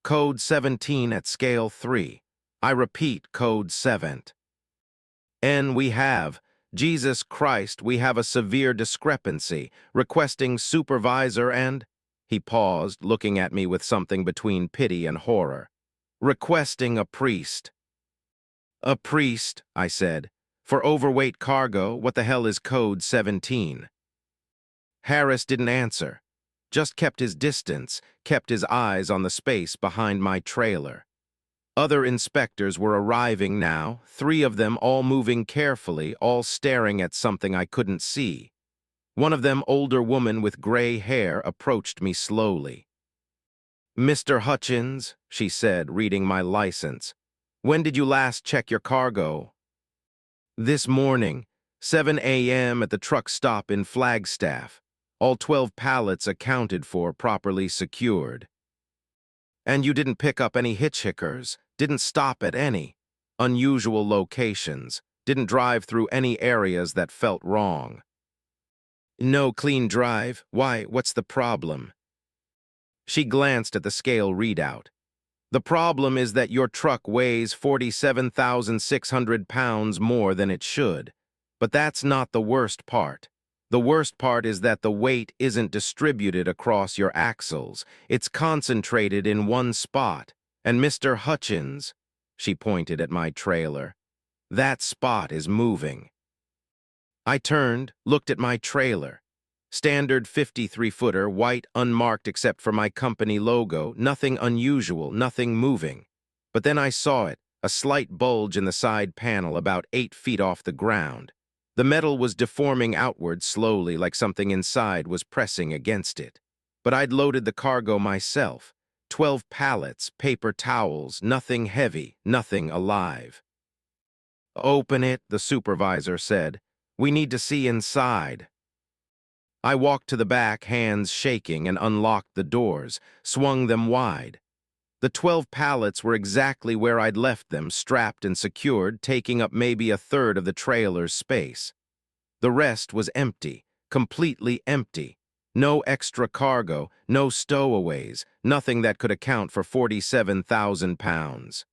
Code 17 at scale 3. I repeat, code 7. We have, Jesus Christ, we have a severe discrepancy, requesting supervisor and... He paused, looking at me with something between pity and horror. Requesting a priest. A priest, I said. For overweight cargo, what the hell is code 17? Harris didn't answer, just kept his distance, kept his eyes on the space behind my trailer. Other inspectors were arriving now, 3 of them all moving carefully, all staring at something I couldn't see. One of them, older woman with gray hair, approached me slowly. "Mr. Hutchins," she said, reading my license, "when did you last check your cargo?" "This morning, 7 a.m. at the truck stop in Flagstaff. All 12 pallets accounted for, properly secured." "And you didn't pick up any hitchhikers, didn't stop at any unusual locations, didn't drive through any areas that felt wrong?" "No clean drive. Why, what's the problem?" She glanced at the scale readout. "The problem is that your truck weighs 47,600 pounds more than it should. But that's not the worst part. The worst part is that the weight isn't distributed across your axles. It's concentrated in one spot. And Mr. Hutchins," she pointed at my trailer, "that spot is moving." I turned, looked at my trailer. Standard 53-footer, white, unmarked except for my company logo, nothing unusual, nothing moving. But then I saw it, a slight bulge in the side panel about 8 feet off the ground. The metal was deforming outward slowly, like something inside was pressing against it. But I'd loaded the cargo myself. 12 pallets, paper towels, nothing heavy, nothing alive. "Open it," the supervisor said. "We need to see inside." I walked to the back, hands shaking, and unlocked the doors, swung them wide. The 12 pallets were exactly where I'd left them, strapped and secured, taking up maybe a third of the trailer's space. The rest was empty, completely empty. No extra cargo, no stowaways, nothing that could account for 47,000 pounds.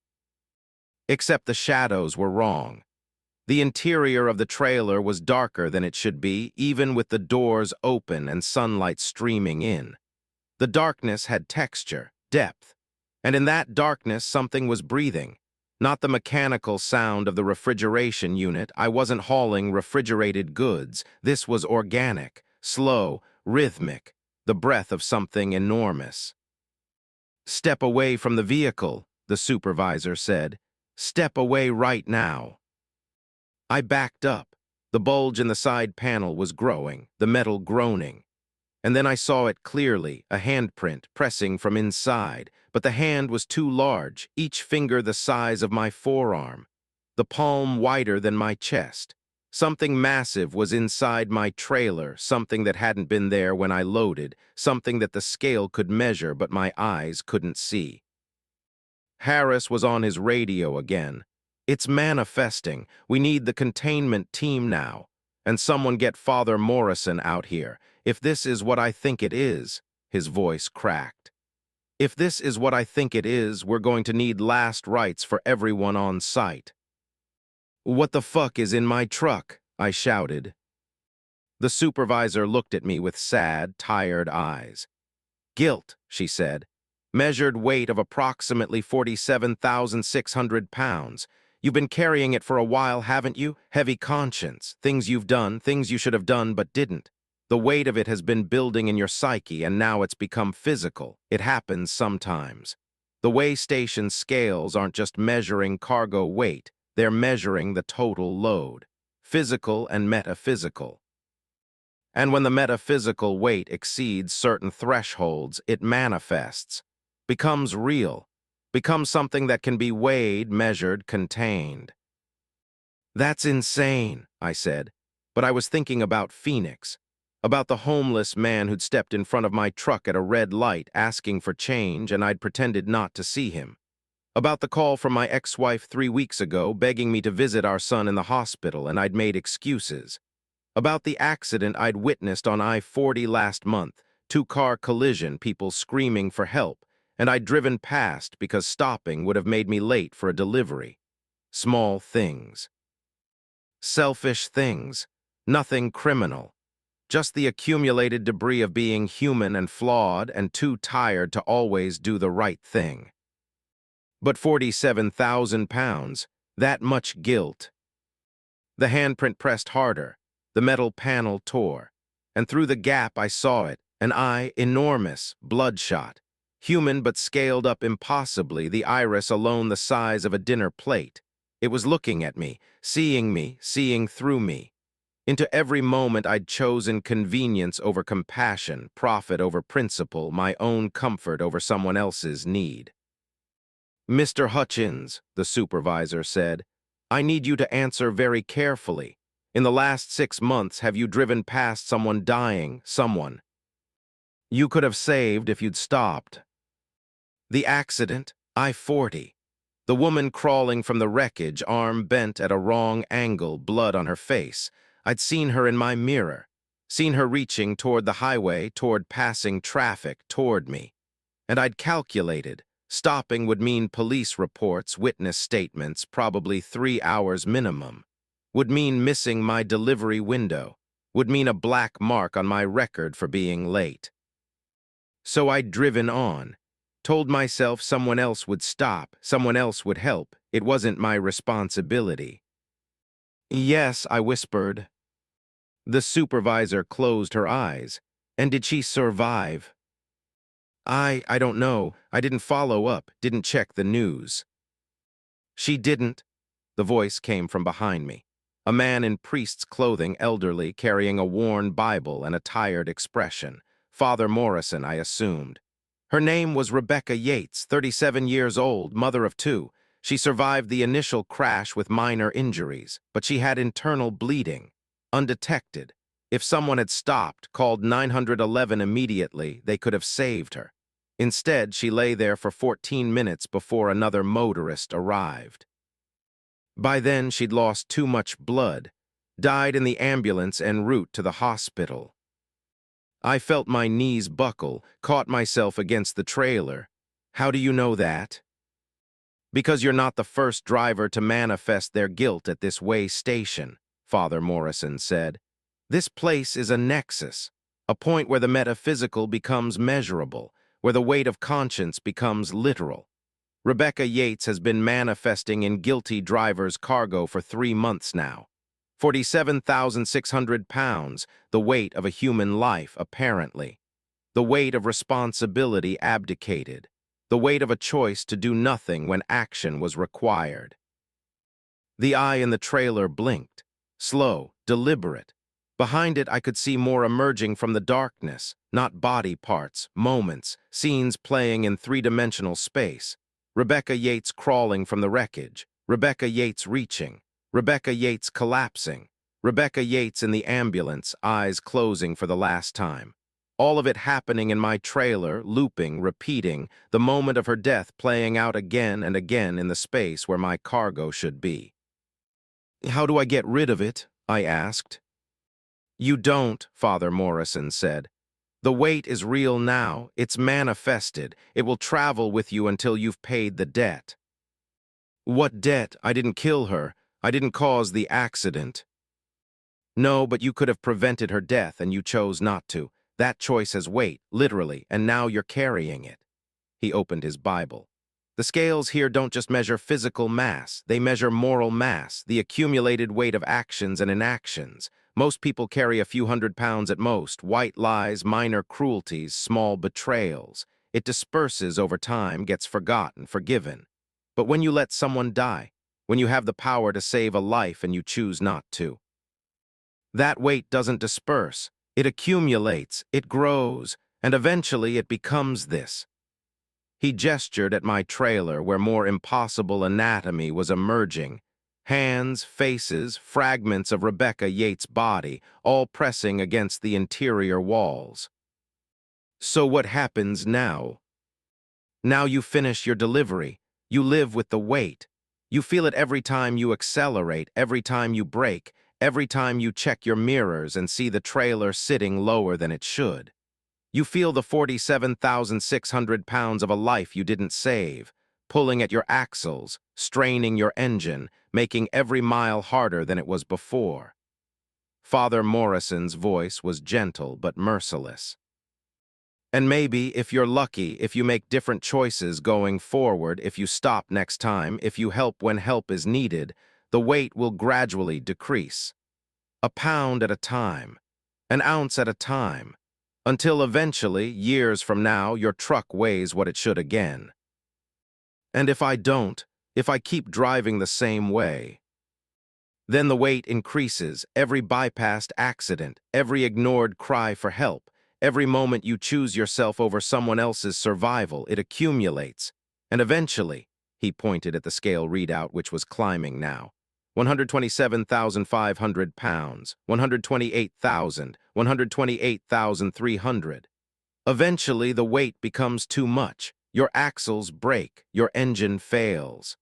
Except the shadows were wrong. The interior of the trailer was darker than it should be, even with the doors open and sunlight streaming in. The darkness had texture, depth, and in that darkness something was breathing. Not the mechanical sound of the refrigeration unit. I wasn't hauling refrigerated goods. This was organic, slow, rhythmic, the breath of something enormous. "Step away from the vehicle," the supervisor said. "Step away right now." I backed up. The bulge in the side panel was growing, the metal groaning. And then I saw it clearly, a handprint pressing from inside, but the hand was too large, each finger the size of my forearm, the palm wider than my chest. Something massive was inside my trailer, something that hadn't been there when I loaded, something that the scale could measure but my eyes couldn't see. Harris was on his radio again. "It's manifesting. We need the containment team now. And someone get Father Morrison out here. If this is what I think it is," his voice cracked. "If this is what I think it is, we're going to need last rites for everyone on site." "What the fuck is in my truck?" I shouted. The supervisor looked at me with sad, tired eyes. "Guilt," she said. "Measured weight of approximately 47,600 pounds. You've been carrying it for a while, haven't you? Heavy conscience, things you've done, things you should have done but didn't. The weight of it has been building in your psyche, and now it's become physical. It happens sometimes. The weigh station scales aren't just measuring cargo weight, they're measuring the total load, physical and metaphysical. And when the metaphysical weight exceeds certain thresholds, it manifests, becomes real, becomes something that can be weighed, measured, contained." "That's insane," I said, but I was thinking about Phoenix, about the homeless man who'd stepped in front of my truck at a red light asking for change and I'd pretended not to see him, about the call from my ex-wife 3 weeks ago begging me to visit our son in the hospital and I'd made excuses, about the accident I'd witnessed on I-40 last month, 2-car collision, people screaming for help, and I'd driven past because stopping would have made me late for a delivery. Small things. Selfish things. Nothing criminal. Just the accumulated debris of being human and flawed and too tired to always do the right thing. But 47,000 pounds, That much guilt. The handprint pressed harder. The metal panel tore. And through the gap I saw it, an eye, enormous, bloodshot. Human but scaled up impossibly, the iris alone the size of a dinner plate. It was looking at me, seeing through me. Into every moment I'd chosen convenience over compassion, profit over principle, my own comfort over someone else's need. "Mr. Hutchins," the supervisor said, "I need you to answer very carefully. In the last 6 months, have you driven past someone dying, someone you could have saved if you'd stopped? The accident, I-40. The woman crawling from the wreckage, arm bent at a wrong angle, blood on her face. I'd seen her in my mirror, seen her reaching toward the highway, toward passing traffic, toward me. And I'd calculated, stopping would mean police reports, witness statements, probably 3 hours minimum. Would mean missing my delivery window. Would mean a black mark on my record for being late. So I'd driven on. Told myself someone else would stop, someone else would help. It wasn't my responsibility. "Yes," I whispered. The supervisor closed her eyes. "And did she survive?" I don't know. I didn't follow up, didn't check the news." "She didn't." The voice came from behind me. A man in priest's clothing, elderly, carrying a worn Bible and a tired expression. Father Morrison, I assumed. Her name was Rebecca Yates, 37 years old, mother of 2. She survived the initial crash with minor injuries, but she had internal bleeding, undetected. If someone had stopped, called 911 immediately, they could have saved her. Instead, she lay there for 14 minutes before another motorist arrived. By then, she'd lost too much blood, died in the ambulance en route to the hospital. I felt my knees buckle, caught myself against the trailer. "How do you know that?" "Because you're not the first driver to manifest their guilt at this way station," Father Morrison said. "This place is a nexus, a point where the metaphysical becomes measurable, where the weight of conscience becomes literal. Rebecca Yates has been manifesting in guilty drivers' cargo for 3 months now. 47,600 pounds, the weight of a human life, apparently. The weight of responsibility abdicated. The weight of a choice to do nothing when action was required." The eye in the trailer blinked. Slow, deliberate. Behind it, I could see more emerging from the darkness, not body parts, moments, scenes playing in 3-dimensional space. Rebecca Yates crawling from the wreckage. Rebecca Yates reaching. Rebecca Yates collapsing. Rebecca Yates in the ambulance, eyes closing for the last time. All of it happening in my trailer, looping, repeating, the moment of her death playing out again and again in the space where my cargo should be. "How do I get rid of it?" I asked. "You don't," Father Morrison said. "The weight is real now. It's manifested. It will travel with you until you've paid the debt." "What debt? I didn't kill her. I didn't cause the accident." "No, but you could have prevented her death, and you chose not to. That choice has weight, literally, and now you're carrying it." He opened his Bible. "The scales here don't just measure physical mass. They measure moral mass, the accumulated weight of actions and inactions. Most people carry a few 100 pounds at most, white lies, minor cruelties, small betrayals. It disperses over time, gets forgotten, forgiven. But when you let someone die, when you have the power to save a life and you choose not to, that weight doesn't disperse. It accumulates, it grows, and eventually it becomes this." He gestured at my trailer where more impossible anatomy was emerging. Hands, faces, fragments of Rebecca Yates' body, all pressing against the interior walls. "So what happens now?" "Now you finish your delivery. You live with the weight. You feel it every time you accelerate, every time you brake, every time you check your mirrors and see the trailer sitting lower than it should. You feel the 47,600 pounds of a life you didn't save, pulling at your axles, straining your engine, making every mile harder than it was before." Father Morrison's voice was gentle but merciless. And maybe, if you're lucky, if you make different choices going forward, if you stop next time, if you help when help is needed, the weight will gradually decrease. A pound at a time, an ounce at a time, until eventually, years from now, your truck weighs what it should again. And if I don't, if I keep driving the same way, then the weight increases, every bypassed accident, every ignored cry for help, every moment you choose yourself over someone else's survival, it accumulates. And eventually, he pointed at the scale readout, which was climbing now. 127,500 pounds, 128,000, 128,300. Eventually, the weight becomes too much. Your axles break, your engine fails.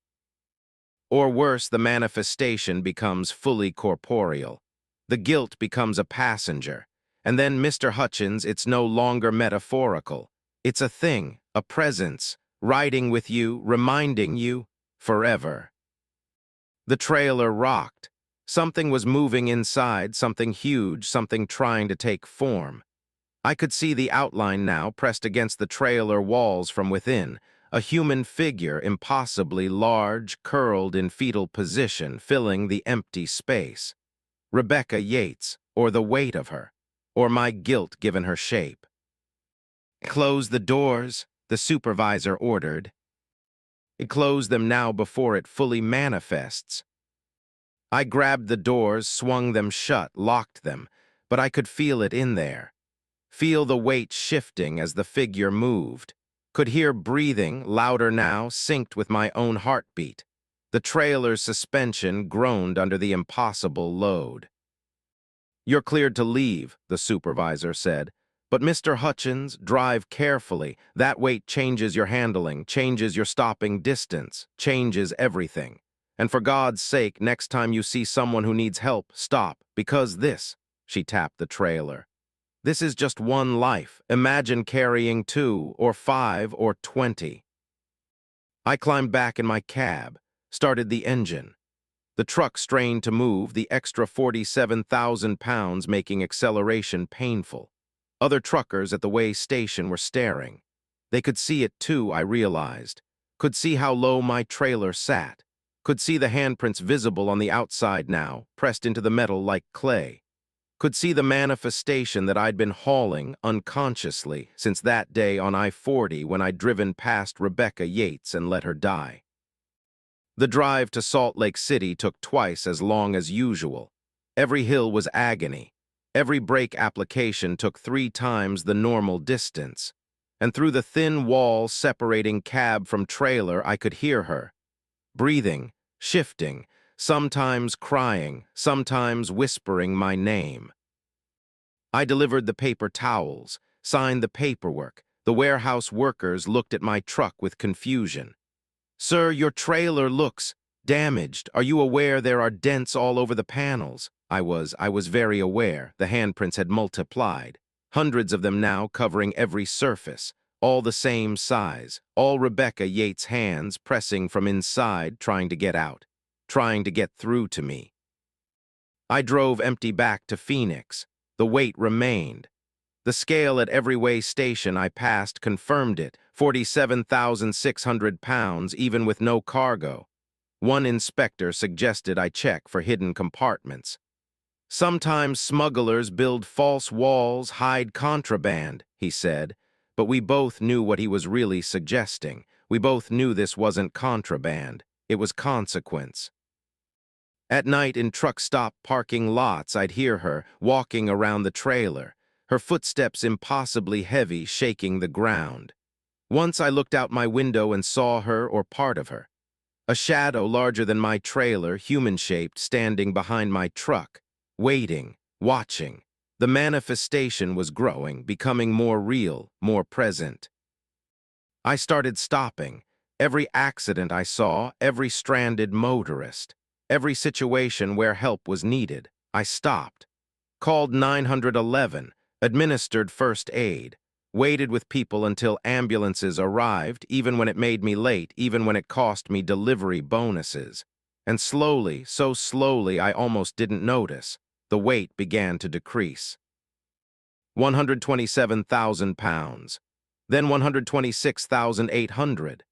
Or worse, the manifestation becomes fully corporeal. The guilt becomes a passenger. And then, Mr. Hutchins, it's no longer metaphorical. It's a thing, a presence, riding with you, reminding you, forever. The trailer rocked. Something was moving inside, something huge, something trying to take form. I could see the outline now, pressed against the trailer walls from within. A human figure, impossibly large, curled in fetal position, filling the empty space. Rebecca Yates, or the weight of her, or my guilt given her shape. "Close the doors," the supervisor ordered. "Close them now before it fully manifests." I grabbed the doors, swung them shut, locked them, but I could feel it in there. Feel the weight shifting as the figure moved. Could hear breathing, louder now, synced with my own heartbeat. The trailer's suspension groaned under the impossible load. "You're cleared to leave," the supervisor said. "But Mr. Hutchins, drive carefully. That weight changes your handling, changes your stopping distance, changes everything. And for God's sake, next time you see someone who needs help, stop, because this," she tapped the trailer. "This is just one life. Imagine carrying 2 or 5 or 20. I climbed back in my cab, started the engine. The truck strained to move, the extra 47,000 pounds making acceleration painful. Other truckers at the way station were staring. They could see it too, I realized. Could see how low my trailer sat. Could see the handprints visible on the outside now, pressed into the metal like clay. Could see the manifestation that I'd been hauling unconsciously since that day on I-40 when I'd driven past Rebecca Yates and let her die. The drive to Salt Lake City took twice as long as usual. Every hill was agony. Every brake application took 3 times the normal distance. And through the thin wall separating cab from trailer, I could hear her. Breathing, shifting, sometimes crying, sometimes whispering my name. I delivered the paper towels, signed the paperwork. The warehouse workers looked at my truck with confusion. "Sir, your trailer looks damaged. Are you aware there are dents all over the panels?" I was very aware. The handprints had multiplied. Hundreds of them now covering every surface, all the same size, all Rebecca Yates' hands pressing from inside, trying to get out, trying to get through to me. I drove empty back to Phoenix. The weight remained. The scale at every way station I passed confirmed it, 47,600 pounds, even with no cargo. One inspector suggested I check for hidden compartments. "Sometimes smugglers build false walls, hide contraband," he said, but we both knew what he was really suggesting. We both knew this wasn't contraband. It was consequence. At night in truck stop parking lots, I'd hear her walking around the trailer, her footsteps impossibly heavy, shaking the ground. Once I looked out my window and saw her, or part of her. A shadow larger than my trailer, human-shaped, standing behind my truck, waiting, watching. The manifestation was growing, becoming more real, more present. I started stopping. Every accident I saw, every stranded motorist, every situation where help was needed, I stopped. Called 911, administered first aid, waited with people until ambulances arrived, even when it made me late, even when it cost me delivery bonuses. And slowly, so slowly I almost didn't notice, the weight began to decrease. 127,000 pounds, then 126,800,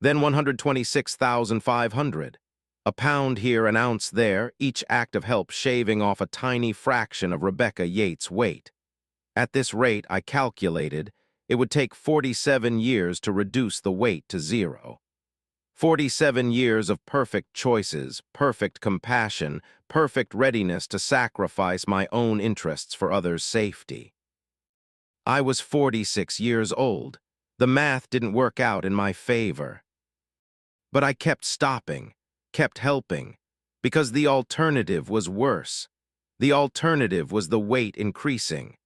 then 126,500. A pound here, an ounce there, each act of help shaving off a tiny fraction of Rebecca Yates' weight. At this rate, I calculated, it would take 47 years to reduce the weight to zero. 47 years of perfect choices, perfect compassion, perfect readiness to sacrifice my own interests for others' safety. I was 46 years old. The math didn't work out in my favor. But I kept stopping, kept helping, because the alternative was worse. The alternative was the weight increasing.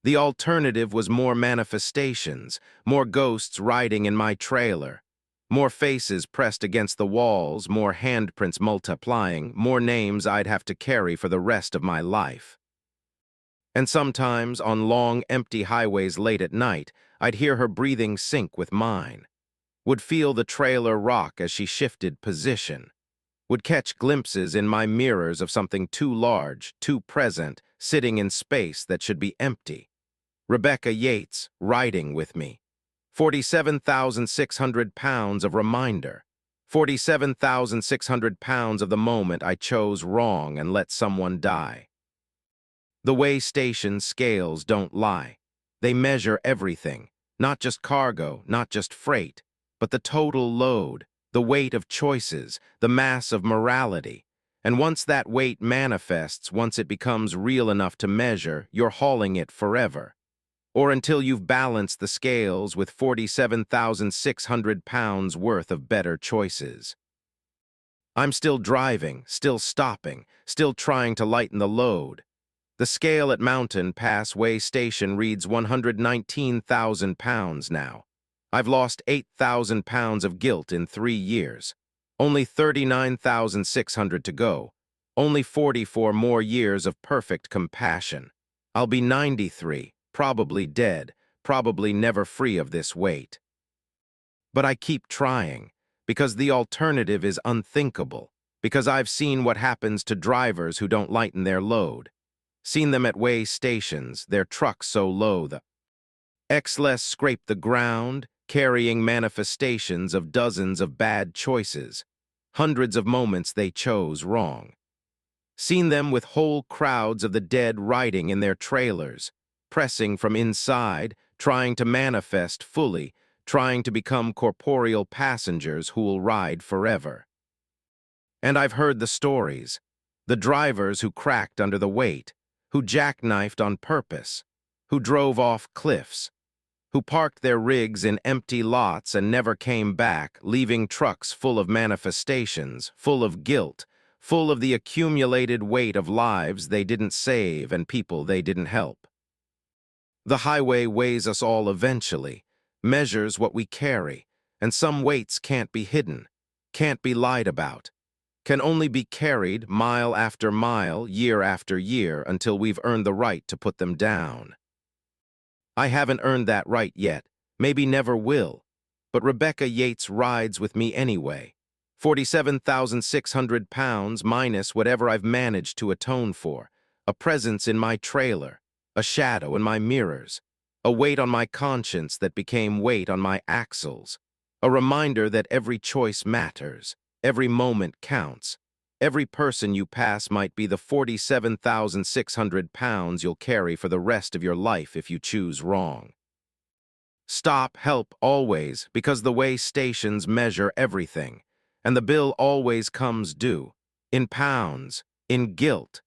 The alternative was more manifestations, more ghosts riding in my trailer, more faces pressed against the walls, more handprints multiplying, more names I'd have to carry for the rest of my life. And sometimes, on long, empty highways late at night, I'd hear her breathing sync with mine, would feel the trailer rock as she shifted position, would catch glimpses in my mirrors of something too large, too present, sitting in space that should be empty. Rebecca Yates, riding with me. 47,600 pounds of reminder. 47,600 pounds of the moment I chose wrong and let someone die. The way station scales don't lie. They measure everything, not just cargo, not just freight, but the total load, the weight of choices, the mass of morality. And once that weight manifests, once it becomes real enough to measure, you're hauling it forever. Or until you've balanced the scales with 47,600 pounds worth of better choices. I'm still driving, still stopping, still trying to lighten the load. The scale at Mountain Pass Way Station reads 119,000 pounds now. I've lost 8,000 pounds of guilt in 3 years. Only 39,600 to go. Only 44 more years of perfect compassion. I'll be 93, probably dead, probably never free of this weight. But I keep trying, because the alternative is unthinkable, because I've seen what happens to drivers who don't lighten their load. Seen them at way stations, their trucks so low the X-less scrape the ground, carrying manifestations of dozens of bad choices, hundreds of moments they chose wrong. Seen them with whole crowds of the dead riding in their trailers, pressing from inside, trying to manifest fully, trying to become corporeal passengers who'll ride forever. And I've heard the stories, the drivers who cracked under the weight, who jackknifed on purpose, who drove off cliffs, who parked their rigs in empty lots and never came back, leaving trucks full of manifestations, full of guilt, full of the accumulated weight of lives they didn't save and people they didn't help. The highway weighs us all eventually, measures what we carry, and some weights can't be hidden, can't be lied about, can only be carried mile after mile, year after year, until we've earned the right to put them down. I haven't earned that right yet, maybe never will, but Rebecca Yates rides with me anyway. 47,600 pounds minus whatever I've managed to atone for, a presence in my trailer, a shadow in my mirrors, a weight on my conscience that became weight on my axles, a reminder that every choice matters, every moment counts, every person you pass might be the 47,600 pounds you'll carry for the rest of your life if you choose wrong. Stop, help, always, because the way stations measure everything, and the bill always comes due, in pounds, in guilt,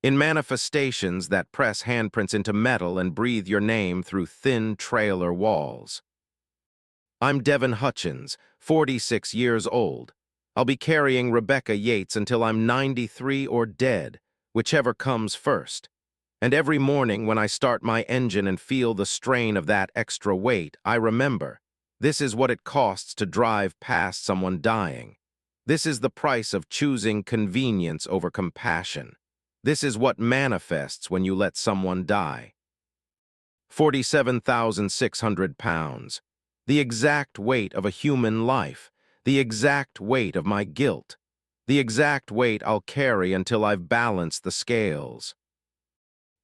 in manifestations that press handprints into metal and breathe your name through thin trailer walls. I'm Devin Hutchins, 46 years old. I'll be carrying Rebecca Yates until I'm 93 or dead, whichever comes first. And every morning when I start my engine and feel the strain of that extra weight, I remember, this is what it costs to drive past someone dying. This is the price of choosing convenience over compassion. This is what manifests when you let someone die. 47,600 pounds. The exact weight of a human life. The exact weight of my guilt. The exact weight I'll carry until I've balanced the scales.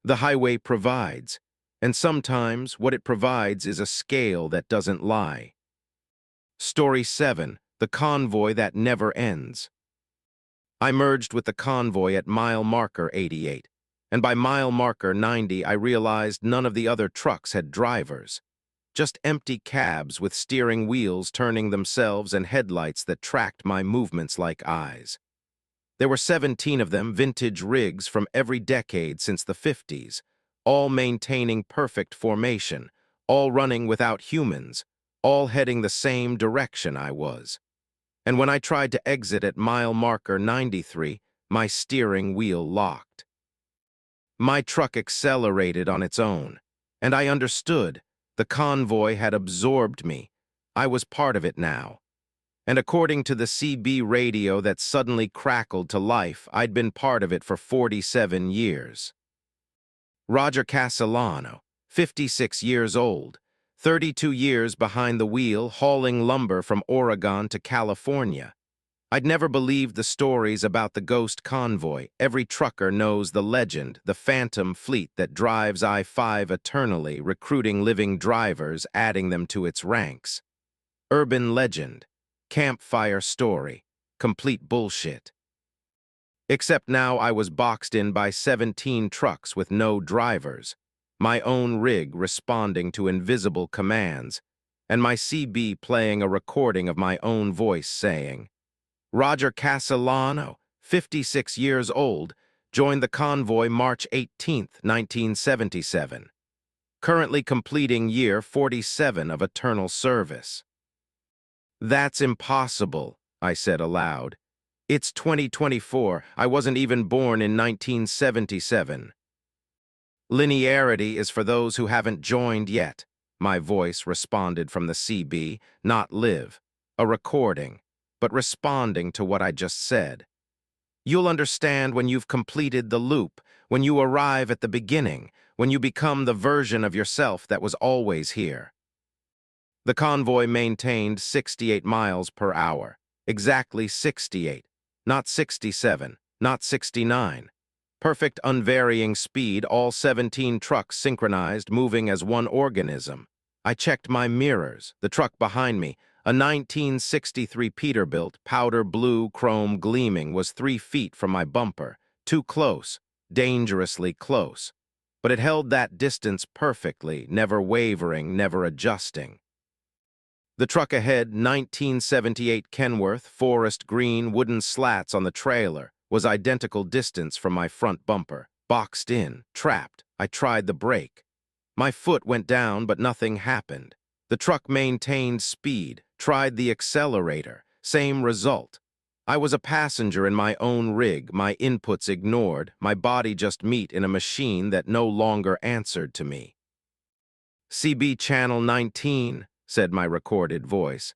The highway provides, And sometimes what it provides is a scale that doesn't lie. Story 7, The Convoy That Never Ends. I merged with the convoy at mile marker 88, and by mile marker 90 I realized none of the other trucks had drivers. Just empty cabs with steering wheels turning themselves and headlights that tracked my movements like eyes. There were 17 of them, vintage rigs from every decade since the 50s, all maintaining perfect formation, all running without humans, all heading the same direction I was. And when I tried to exit at mile marker 93, my steering wheel locked. My truck accelerated on its own, and I understood. The convoy had absorbed me. I was part of it now. And according to the CB radio that suddenly crackled to life, I'd been part of it for 47 years. Roger Castellano, 56 years old, 32 years behind the wheel, hauling lumber from Oregon to California. I'd never believed the stories about the ghost convoy. Every trucker knows the legend, the phantom fleet that drives I-5 eternally, recruiting living drivers, adding them to its ranks. Urban legend, campfire story, complete bullshit. Except now I was boxed in by 17 trucks with no drivers, my own rig responding to invisible commands, and my CB playing a recording of my own voice saying, Roger Castellano, 56 years old, joined the convoy March 18, 1977. Currently completing year 47 of eternal service. That's impossible, I said aloud. It's 2024. I wasn't even born in 1977. Linearity is for those who haven't joined yet, my voice responded from the CB, not live, a recording, but responding to what I just said. You'll understand when you've completed the loop, when you arrive at the beginning, when you become the version of yourself that was always here. The convoy maintained 68 miles per hour, exactly 68, not 67, not 69. Perfect unvarying speed, all 17 trucks synchronized, moving as one organism. I checked my mirrors, the truck behind me, a 1963 Peterbilt, powder blue chrome gleaming, was 3 feet from my bumper, too close, dangerously close. But it held that distance perfectly, never wavering, never adjusting. The truck ahead, 1978 Kenworth, forest green, wooden slats on the trailer, was identical distance from my front bumper. Boxed in, trapped, I tried the brake. My foot went down, but nothing happened. The truck maintained speed, tried the accelerator, same result. I was a passenger in my own rig, my inputs ignored, my body just meat in a machine that no longer answered to me. CB Channel 19, said my recorded voice.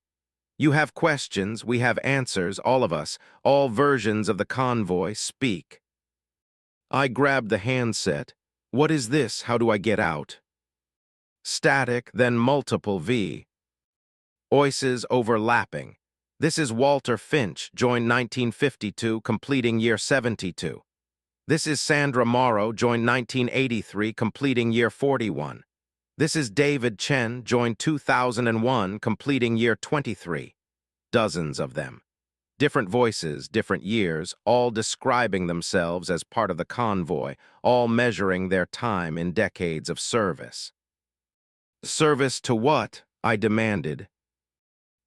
You have questions, we have answers, all of us, all versions of the convoy, speak. I grabbed the handset. What is this? How do I get out? Static, then multiple V. Voices overlapping. This is Walter Finch, joined 1952, completing year 72. This is Sandra Morrow, joined 1983, completing year 41. This is David Chen, joined 2001, completing year 23. Dozens of them. Different voices, different years, all describing themselves as part of the convoy, all measuring their time in decades of service. Service to what? I demanded.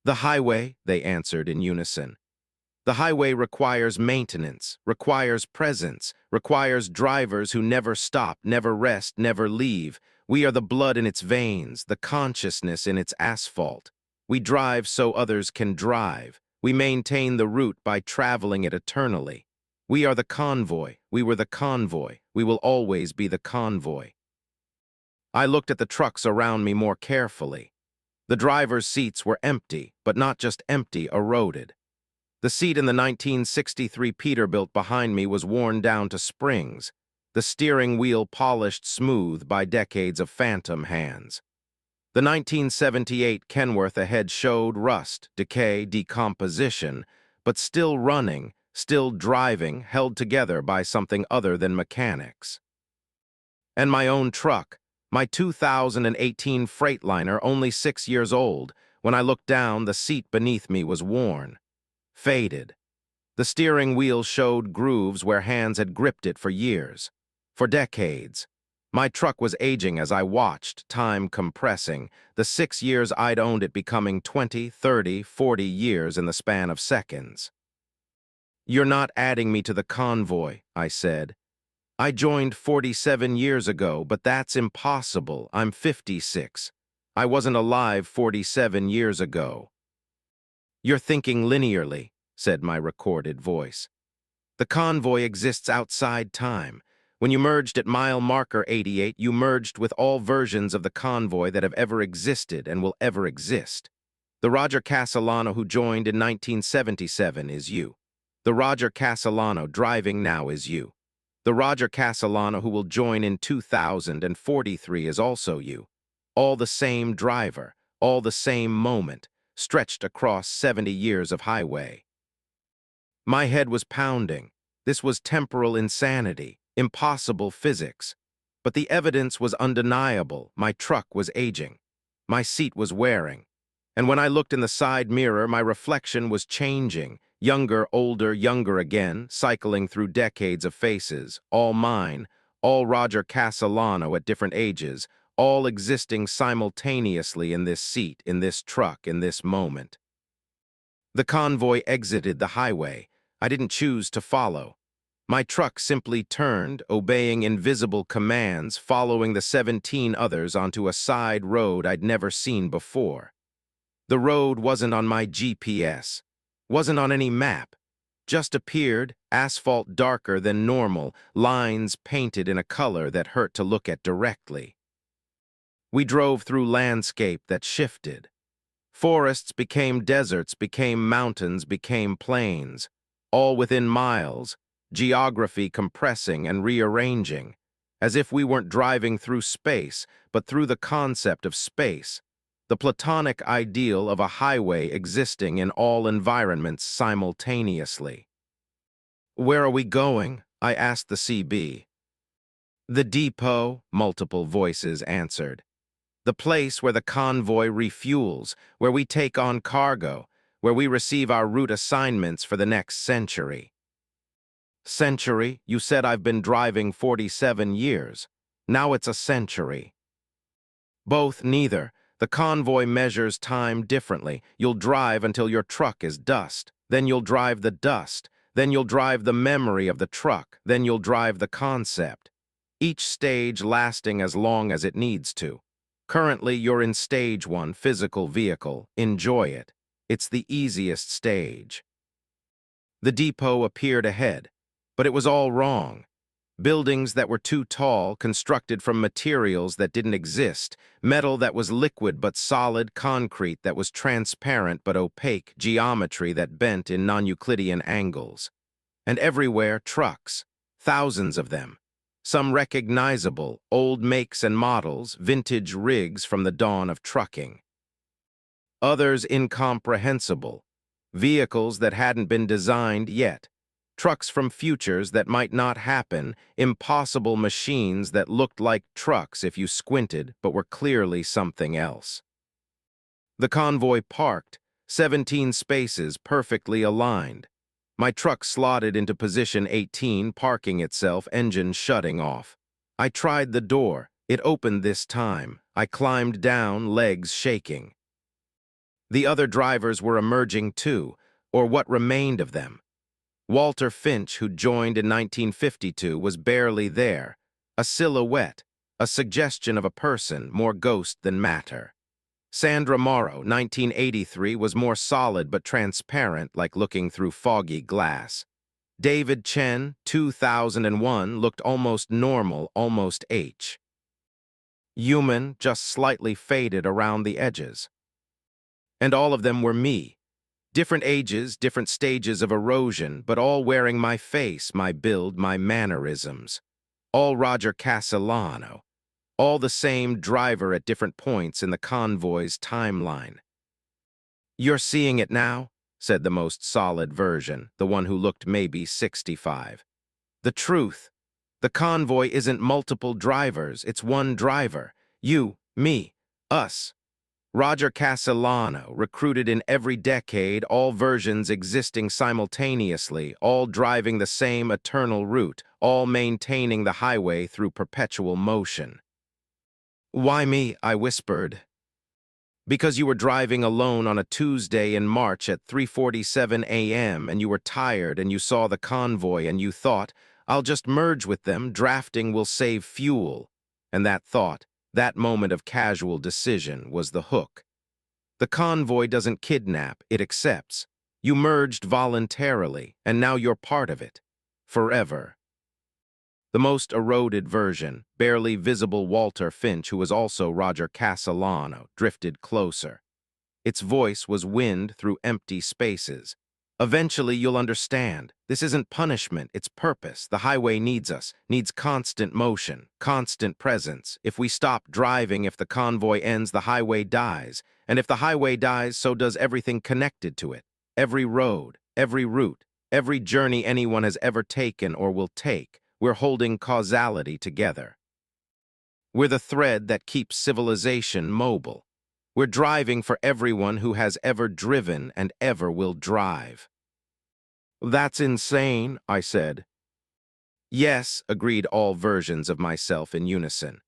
The highway, they answered in unison. The highway requires maintenance, requires presence, requires drivers who never stop, never rest, never leave. We are the blood in its veins, the consciousness in its asphalt. We drive so others can drive. We maintain the route by traveling it eternally. We are the convoy. We were the convoy. We will always be the convoy. I looked at the trucks around me more carefully. The driver's seats were empty, but not just empty, eroded. The seat in the 1963 Peterbilt behind me was worn down to springs, the steering wheel polished smooth by decades of phantom hands. The 1978 Kenworth ahead showed rust, decay, decomposition, but still running, still driving, held together by something other than mechanics. And my own truck, My 2018 Freightliner, only 6 years old. When I looked down, the seat beneath me was worn, faded. The steering wheel showed grooves where hands had gripped it for years, for decades. My truck was aging as I watched, time compressing, the 6 years I'd owned it becoming 20, 30, 40 years in the span of seconds. "You're not adding me to the convoy," I said. "I joined 47 years ago, but that's impossible. I'm 56. I wasn't alive 47 years ago." "You're thinking linearly," said my recorded voice. "The convoy exists outside time. When you merged at mile marker 88, you merged with all versions of the convoy that have ever existed and will ever exist. The Roger Castellano who joined in 1977 is you. The Roger Castellano driving now is you. The Roger Castellano who will join in 2043 is also you. All the same driver, all the same moment, stretched across 70 years of highway." My head was pounding. This was temporal insanity, impossible physics. But the evidence was undeniable. My truck was aging. My seat was wearing. And when I looked in the side mirror, my reflection was changing. Younger, older, younger again, cycling through decades of faces, all mine, all Roger Castellano at different ages, all existing simultaneously in this seat, in this truck, in this moment. The convoy exited the highway. I didn't choose to follow. My truck simply turned, obeying invisible commands, following the 17 others onto a side road I'd never seen before. The road wasn't on my GPS, wasn't on any map, just appeared, asphalt darker than normal, lines painted in a color that hurt to look at directly. We drove through landscape that shifted. Forests became deserts, became mountains, became plains, all within miles, geography compressing and rearranging, as if we weren't driving through space, but through the concept of space, the platonic ideal of a highway existing in all environments simultaneously. "Where are we going?" I asked the CB. "The depot," multiple voices answered. "The place where the convoy refuels, where we take on cargo, where we receive our route assignments for the next century." "Century? You said I've been driving 47 years. Now it's a century." "Both, neither. The convoy measures time differently. You'll drive until your truck is dust. Then you'll drive the dust. Then you'll drive the memory of the truck. Then you'll drive the concept. Each stage lasting as long as it needs to. Currently, you're in stage 1, physical vehicle. Enjoy it. It's the easiest stage." The depot appeared ahead, but it was all wrong. Buildings that were too tall, constructed from materials that didn't exist, metal that was liquid but solid, concrete that was transparent but opaque, geometry that bent in non-Euclidean angles. And everywhere, trucks, thousands of them. Some recognizable, old makes and models, vintage rigs from the dawn of trucking. Others incomprehensible, vehicles that hadn't been designed yet, trucks from futures that might not happen, impossible machines that looked like trucks if you squinted but were clearly something else. The convoy parked, 17 spaces perfectly aligned. My truck slotted into position 18, parking itself, engine shutting off. I tried the door. It opened this time. I climbed down, legs shaking. The other drivers were emerging too, or what remained of them. Walter Finch, who joined in 1952, was barely there. A silhouette, a suggestion of a person, more ghost than matter. Sandra Morrow, 1983, was more solid but transparent, like looking through foggy glass. David Chen, 2001, looked almost normal, almost H. Human, just slightly faded around the edges. And all of them were me. Different ages, different stages of erosion, but all wearing my face, my build, my mannerisms. All Roger Castellano. All the same driver at different points in the convoy's timeline. "You're seeing it now?" said the most solid version, the one who looked maybe 65. "The truth. The convoy isn't multiple drivers, it's one driver. You, me, us. Roger Castellano, recruited in every decade, all versions existing simultaneously, all driving the same eternal route, all maintaining the highway through perpetual motion. Why me? I whispered. Because you were driving alone on a Tuesday in March at 3:47 a.m. and you were tired and you saw the convoy and you thought, I'll just merge with them, drafting will save fuel. And that thought, that moment of casual decision, was the hook. The convoy doesn't kidnap, it accepts. You merged voluntarily, and now you're part of it. Forever. The most eroded version, barely visible Walter Finch, who was also Roger Castellano, drifted closer. Its voice was wind through empty spaces. Eventually you'll understand. This isn't punishment, it's purpose. The highway needs us, needs constant motion, constant presence. If we stop driving, if the convoy ends, the highway dies. And if the highway dies, so does everything connected to it. Every road, every route, every journey anyone has ever taken or will take. We're holding causality together. We're the thread that keeps civilization mobile. We're driving for everyone who has ever driven and ever will drive. That's insane, I said. Yes, agreed all versions of myself in unison.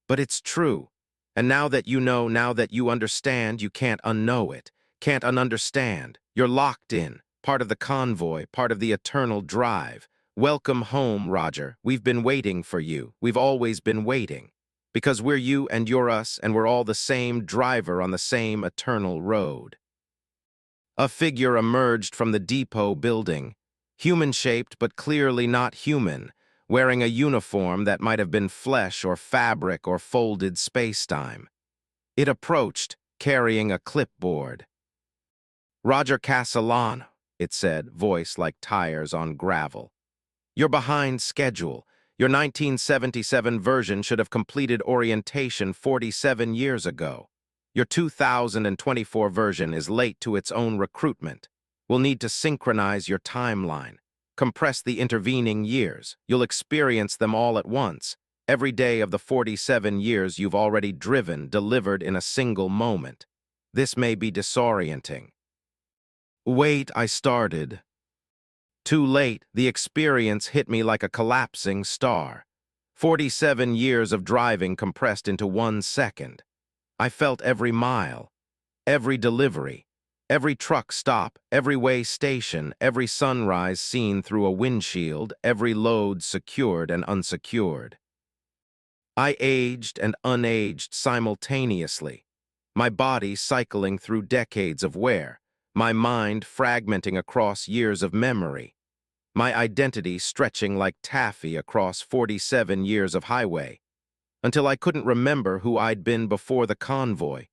But it's true. And now that you know, now that you understand, you can't unknow it, can't ununderstand. You're locked in, part of the convoy, part of the eternal drive. Welcome home, Roger. We've been waiting for you. We've always been waiting. Because we're you and you're us, and we're all the same driver on the same eternal road. A figure emerged from the depot building, human-shaped but clearly not human, wearing a uniform that might have been flesh or fabric or folded space-time. It approached, carrying a clipboard. Roger Castellano, it said, voice like tires on gravel. You're behind schedule. Your 1977 version should have completed orientation 47 years ago. Your 2024 version is late to its own recruitment. We'll need to synchronize your timeline. Compress the intervening years. You'll experience them all at once. Every day of the 47 years you've already driven, delivered in a single moment. This may be disorienting. Wait, I started. Too late, the experience hit me like a collapsing star. 47 years of driving compressed into 1 second. I felt every mile, every delivery, every truck stop, every way station, every sunrise seen through a windshield, every load secured and unsecured. I aged and unaged simultaneously, my body cycling through decades of wear, my mind fragmenting across years of memory, my identity stretching like taffy across 47 years of highway, until I couldn't remember who I'd been before the convoy,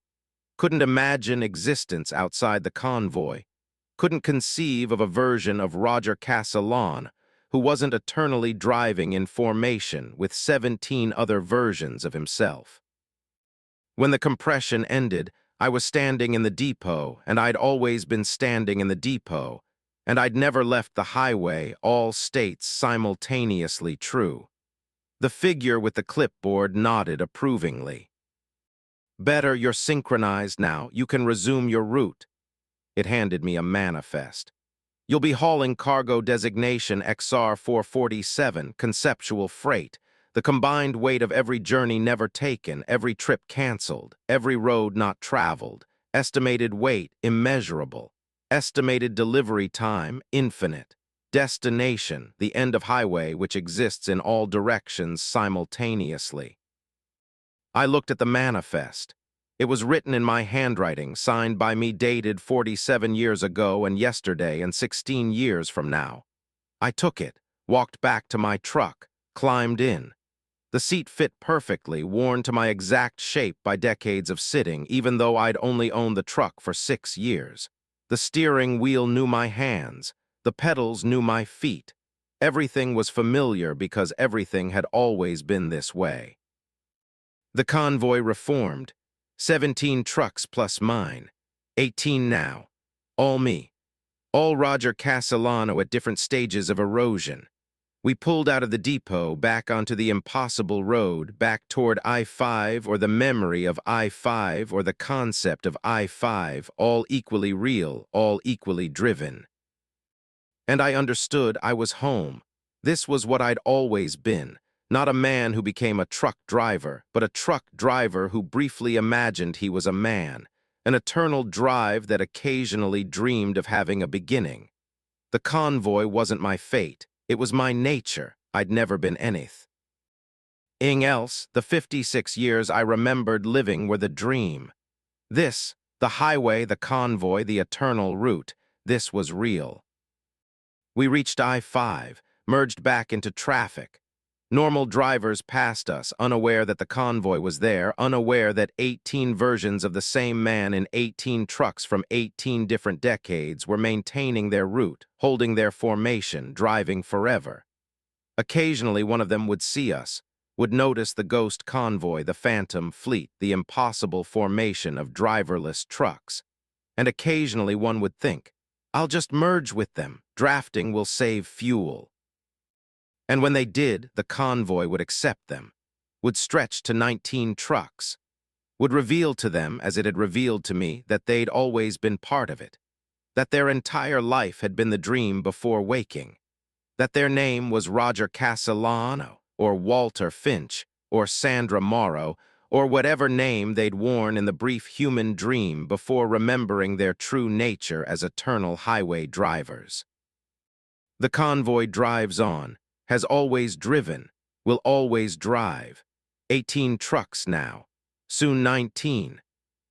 couldn't imagine existence outside the convoy, couldn't conceive of a version of Roger Castellano who wasn't eternally driving in formation with 17 other versions of himself. When the compression ended, I was standing in the depot, and I'd always been standing in the depot, and I'd never left the highway, all states simultaneously true. The figure with the clipboard nodded approvingly. Better, you're synchronized now. You can resume your route. It handed me a manifest. You'll be hauling cargo designation XR 447, conceptual freight, the combined weight of every journey never taken, every trip canceled, every road not traveled, estimated weight immeasurable, estimated delivery time infinite, destination the end of highway which exists in all directions simultaneously. I looked at the manifest. It was written in my handwriting, signed by me, dated 47 years ago and yesterday and 16 years from now. I took it, walked back to my truck, climbed in. The seat fit perfectly, worn to my exact shape by decades of sitting, even though I'd only owned the truck for 6 years. The steering wheel knew my hands. The pedals knew my feet. Everything was familiar because everything had always been this way. The convoy reformed. 17 trucks plus mine. 18 now. All me. All Roger Castellano at different stages of erosion. We pulled out of the depot back onto the impossible road, back toward I-5 or the memory of I-5 or the concept of I-5, all equally real, all equally driven. And I understood I was home. This was what I'd always been. Not a man who became a truck driver, but a truck driver who briefly imagined he was a man. An eternal drive that occasionally dreamed of having a beginning. The convoy wasn't my fate. It was my nature. I'd never been anything else. The 56 years I remembered living were the dream. This, the highway, the convoy, the eternal route, this was real. We reached I-5, merged back into traffic. Normal drivers passed us, unaware that the convoy was there, unaware that 18 versions of the same man in 18 trucks from 18 different decades were maintaining their route, holding their formation, driving forever. Occasionally one of them would see us, would notice the ghost convoy, the phantom fleet, the impossible formation of driverless trucks. And occasionally one would think, I'll just merge with them, drafting will save fuel. And when they did, the convoy would accept them, would stretch to 19 trucks, would reveal to them, as it had revealed to me, that they'd always been part of it, that their entire life had been the dream before waking, that their name was Roger Castellano, or Walter Finch, or Sandra Morrow, or whatever name they'd worn in the brief human dream before remembering their true nature as eternal highway drivers. The convoy drives on, has always driven, will always drive. 18 trucks now, soon 19,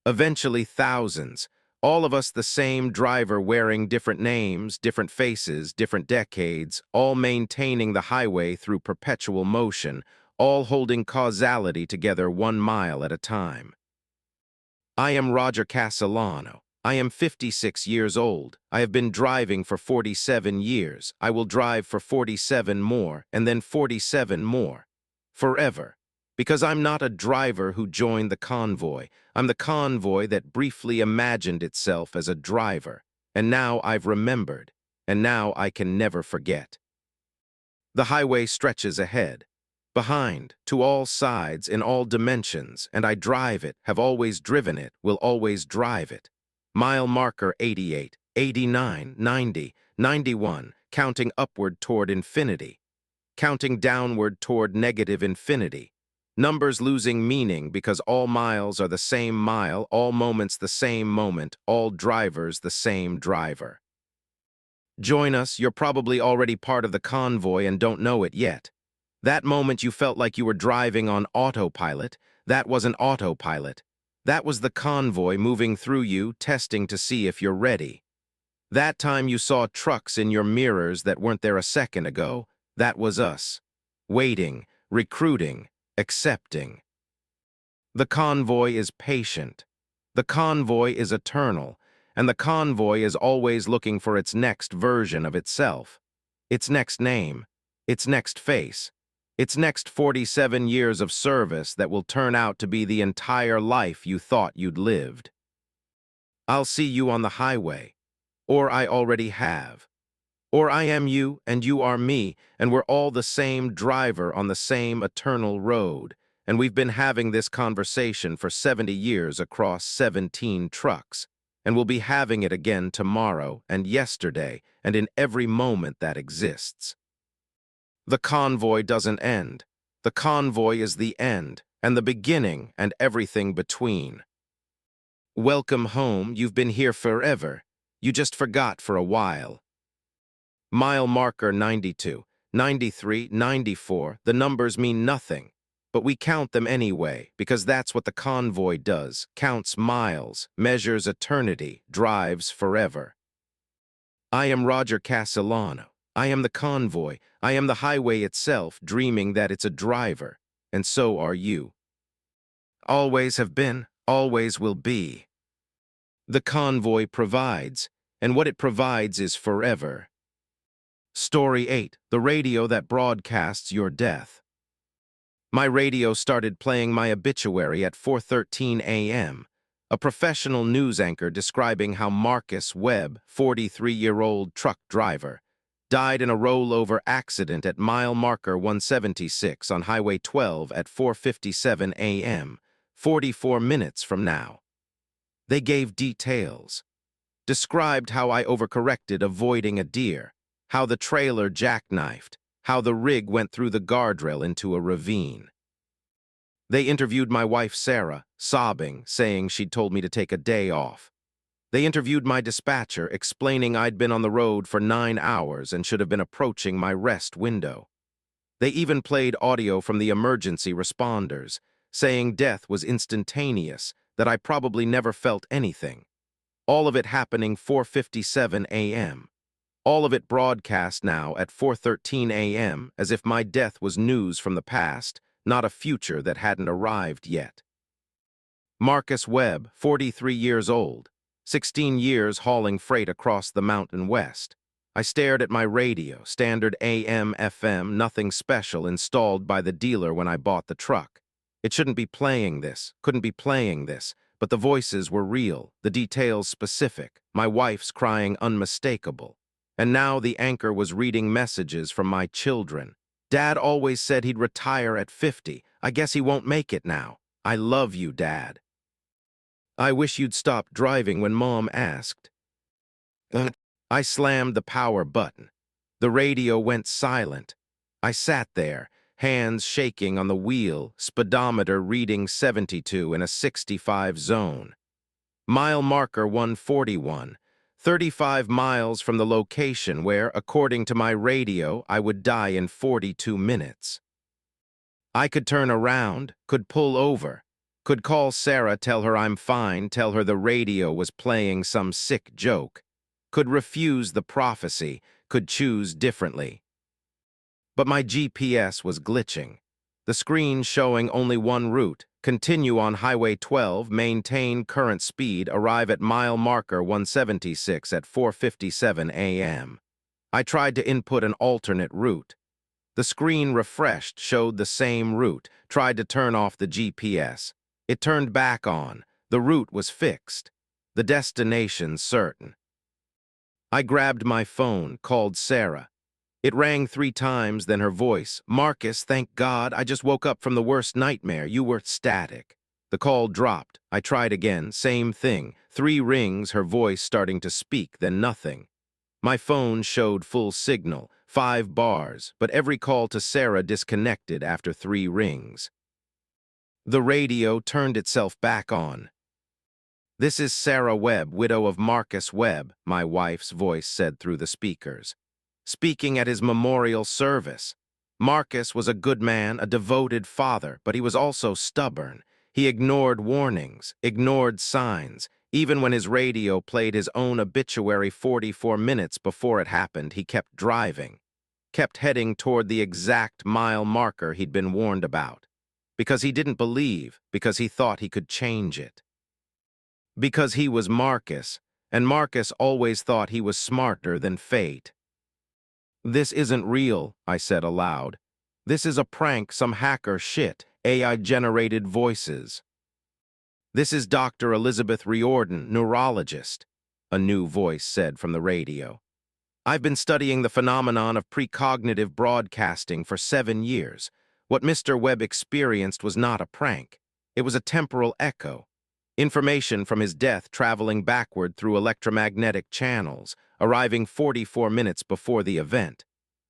eventually thousands, all of us the same driver wearing different names, different faces, different decades, all maintaining the highway through perpetual motion, all holding causality together 1 mile at a time. I am Roger Castellano. I am 56 years old. I have been driving for 47 years. I will drive for 47 more, and then 47 more. Forever. Because I'm not a driver who joined the convoy. I'm the convoy that briefly imagined itself as a driver. And now I've remembered. And now I can never forget. The highway stretches ahead. Behind, to all sides, in all dimensions, and I drive it, have always driven it, will always drive it. Mile marker 88, 89, 90, 91, counting upward toward infinity. Counting downward toward negative infinity. Numbers losing meaning because all miles are the same mile, all moments the same moment, all drivers the same driver. Join us, you're probably already part of the convoy and don't know it yet. That moment you felt like you were driving on autopilot, that wasn't autopilot. That was the convoy moving through you, testing to see if you're ready. That time you saw trucks in your mirrors that weren't there a second ago, that was us. Waiting, recruiting, accepting. The convoy is patient. The convoy is eternal, and the convoy is always looking for its next version of itself. Its next name, its next face. Its next 47 years of service that will turn out to be the entire life you thought you'd lived. I'll see you on the highway, or I already have. Or I am you, and you are me, and we're all the same driver on the same eternal road, and we've been having this conversation for 70 years across 17 trucks, and we'll be having it again tomorrow and yesterday and in every moment that exists. The convoy doesn't end. The convoy is the end, and the beginning, and everything between. Welcome home, you've been here forever. You just forgot for a while. Mile marker 92, 93, 94, the numbers mean nothing. But we count them anyway, because that's what the convoy does, counts miles, measures eternity, drives forever. I am Roger Castellano. I am the convoy. I am the highway itself, dreaming that it's a driver, and so are you. Always have been, always will be. The convoy provides, and what it provides is forever. Story 8, the radio that broadcasts your death. My radio started playing my obituary at 4:13 a.m., a professional news anchor describing how Marcus Webb, 43-year-old truck driver, died in a rollover accident at mile marker 176 on Highway 12 at 4:57 a.m., 44 minutes from now. They gave details, described how I overcorrected avoiding a deer, how the trailer jackknifed, how the rig went through the guardrail into a ravine. They interviewed my wife Sarah, sobbing, saying she'd told me to take a day off. They interviewed my dispatcher, explaining I'd been on the road for 9 hours and should have been approaching my rest window. They even played audio from the emergency responders, saying death was instantaneous, that I probably never felt anything. All of it happening 4:57 a.m. All of it broadcast now at 4:13 a.m. as if my death was news from the past, not a future that hadn't arrived yet. Marcus Webb, 43 years old, 16 years hauling freight across the Mountain West. I stared at my radio, standard AM/FM, nothing special, installed by the dealer when I bought the truck. It shouldn't be playing this, couldn't be playing this, but the voices were real, the details specific, my wife's crying unmistakable. And now the anchor was reading messages from my children. Dad always said he'd retire at 50. I guess he won't make it now. I love you, Dad. I wish you'd stop driving when Mom asked. I slammed the power button. The radio went silent. I sat there, hands shaking on the wheel, speedometer reading 72 in a 65 zone. Mile marker 141, 35 miles from the location where, according to my radio, I would die in 42 minutes. I could turn around, could pull over, could call Sarah, tell her I'm fine, tell her the radio was playing some sick joke, could refuse the prophecy, could choose differently. But my GPS was glitching. The screen showing only one route: continue on Highway 12, maintain current speed, arrive at mile marker 176 at 4:57 a.m. I tried to input an alternate route. The screen refreshed, showed the same route, tried to turn off the GPS. It turned back on. The route was fixed. The destination certain. I grabbed my phone, called Sarah. It rang 3 times, then her voice. Marcus, thank God, I just woke up from the worst nightmare. You were static. The call dropped. I tried again, same thing. 3 rings, her voice starting to speak, then nothing. My phone showed full signal, 5 bars, but every call to Sarah disconnected after 3 rings. The radio turned itself back on. This is Sarah Webb, widow of Marcus Webb, my wife's voice said through the speakers. Speaking at his memorial service. Marcus was a good man, a devoted father, but he was also stubborn. He ignored warnings, ignored signs. Even when his radio played his own obituary 44 minutes before it happened, he kept driving, kept heading toward the exact mile marker he'd been warned about. Because he didn't believe, because he thought he could change it. Because he was Marcus, and Marcus always thought he was smarter than fate. This isn't real, I said aloud. This is a prank, some hacker shit, AI-generated voices. This is Dr. Elizabeth Riordan, neurologist, a new voice said from the radio. I've been studying the phenomenon of precognitive broadcasting for 7 years. What Mr. Webb experienced was not a prank. It was a temporal echo. Information from his death traveling backward through electromagnetic channels, arriving 44 minutes before the event.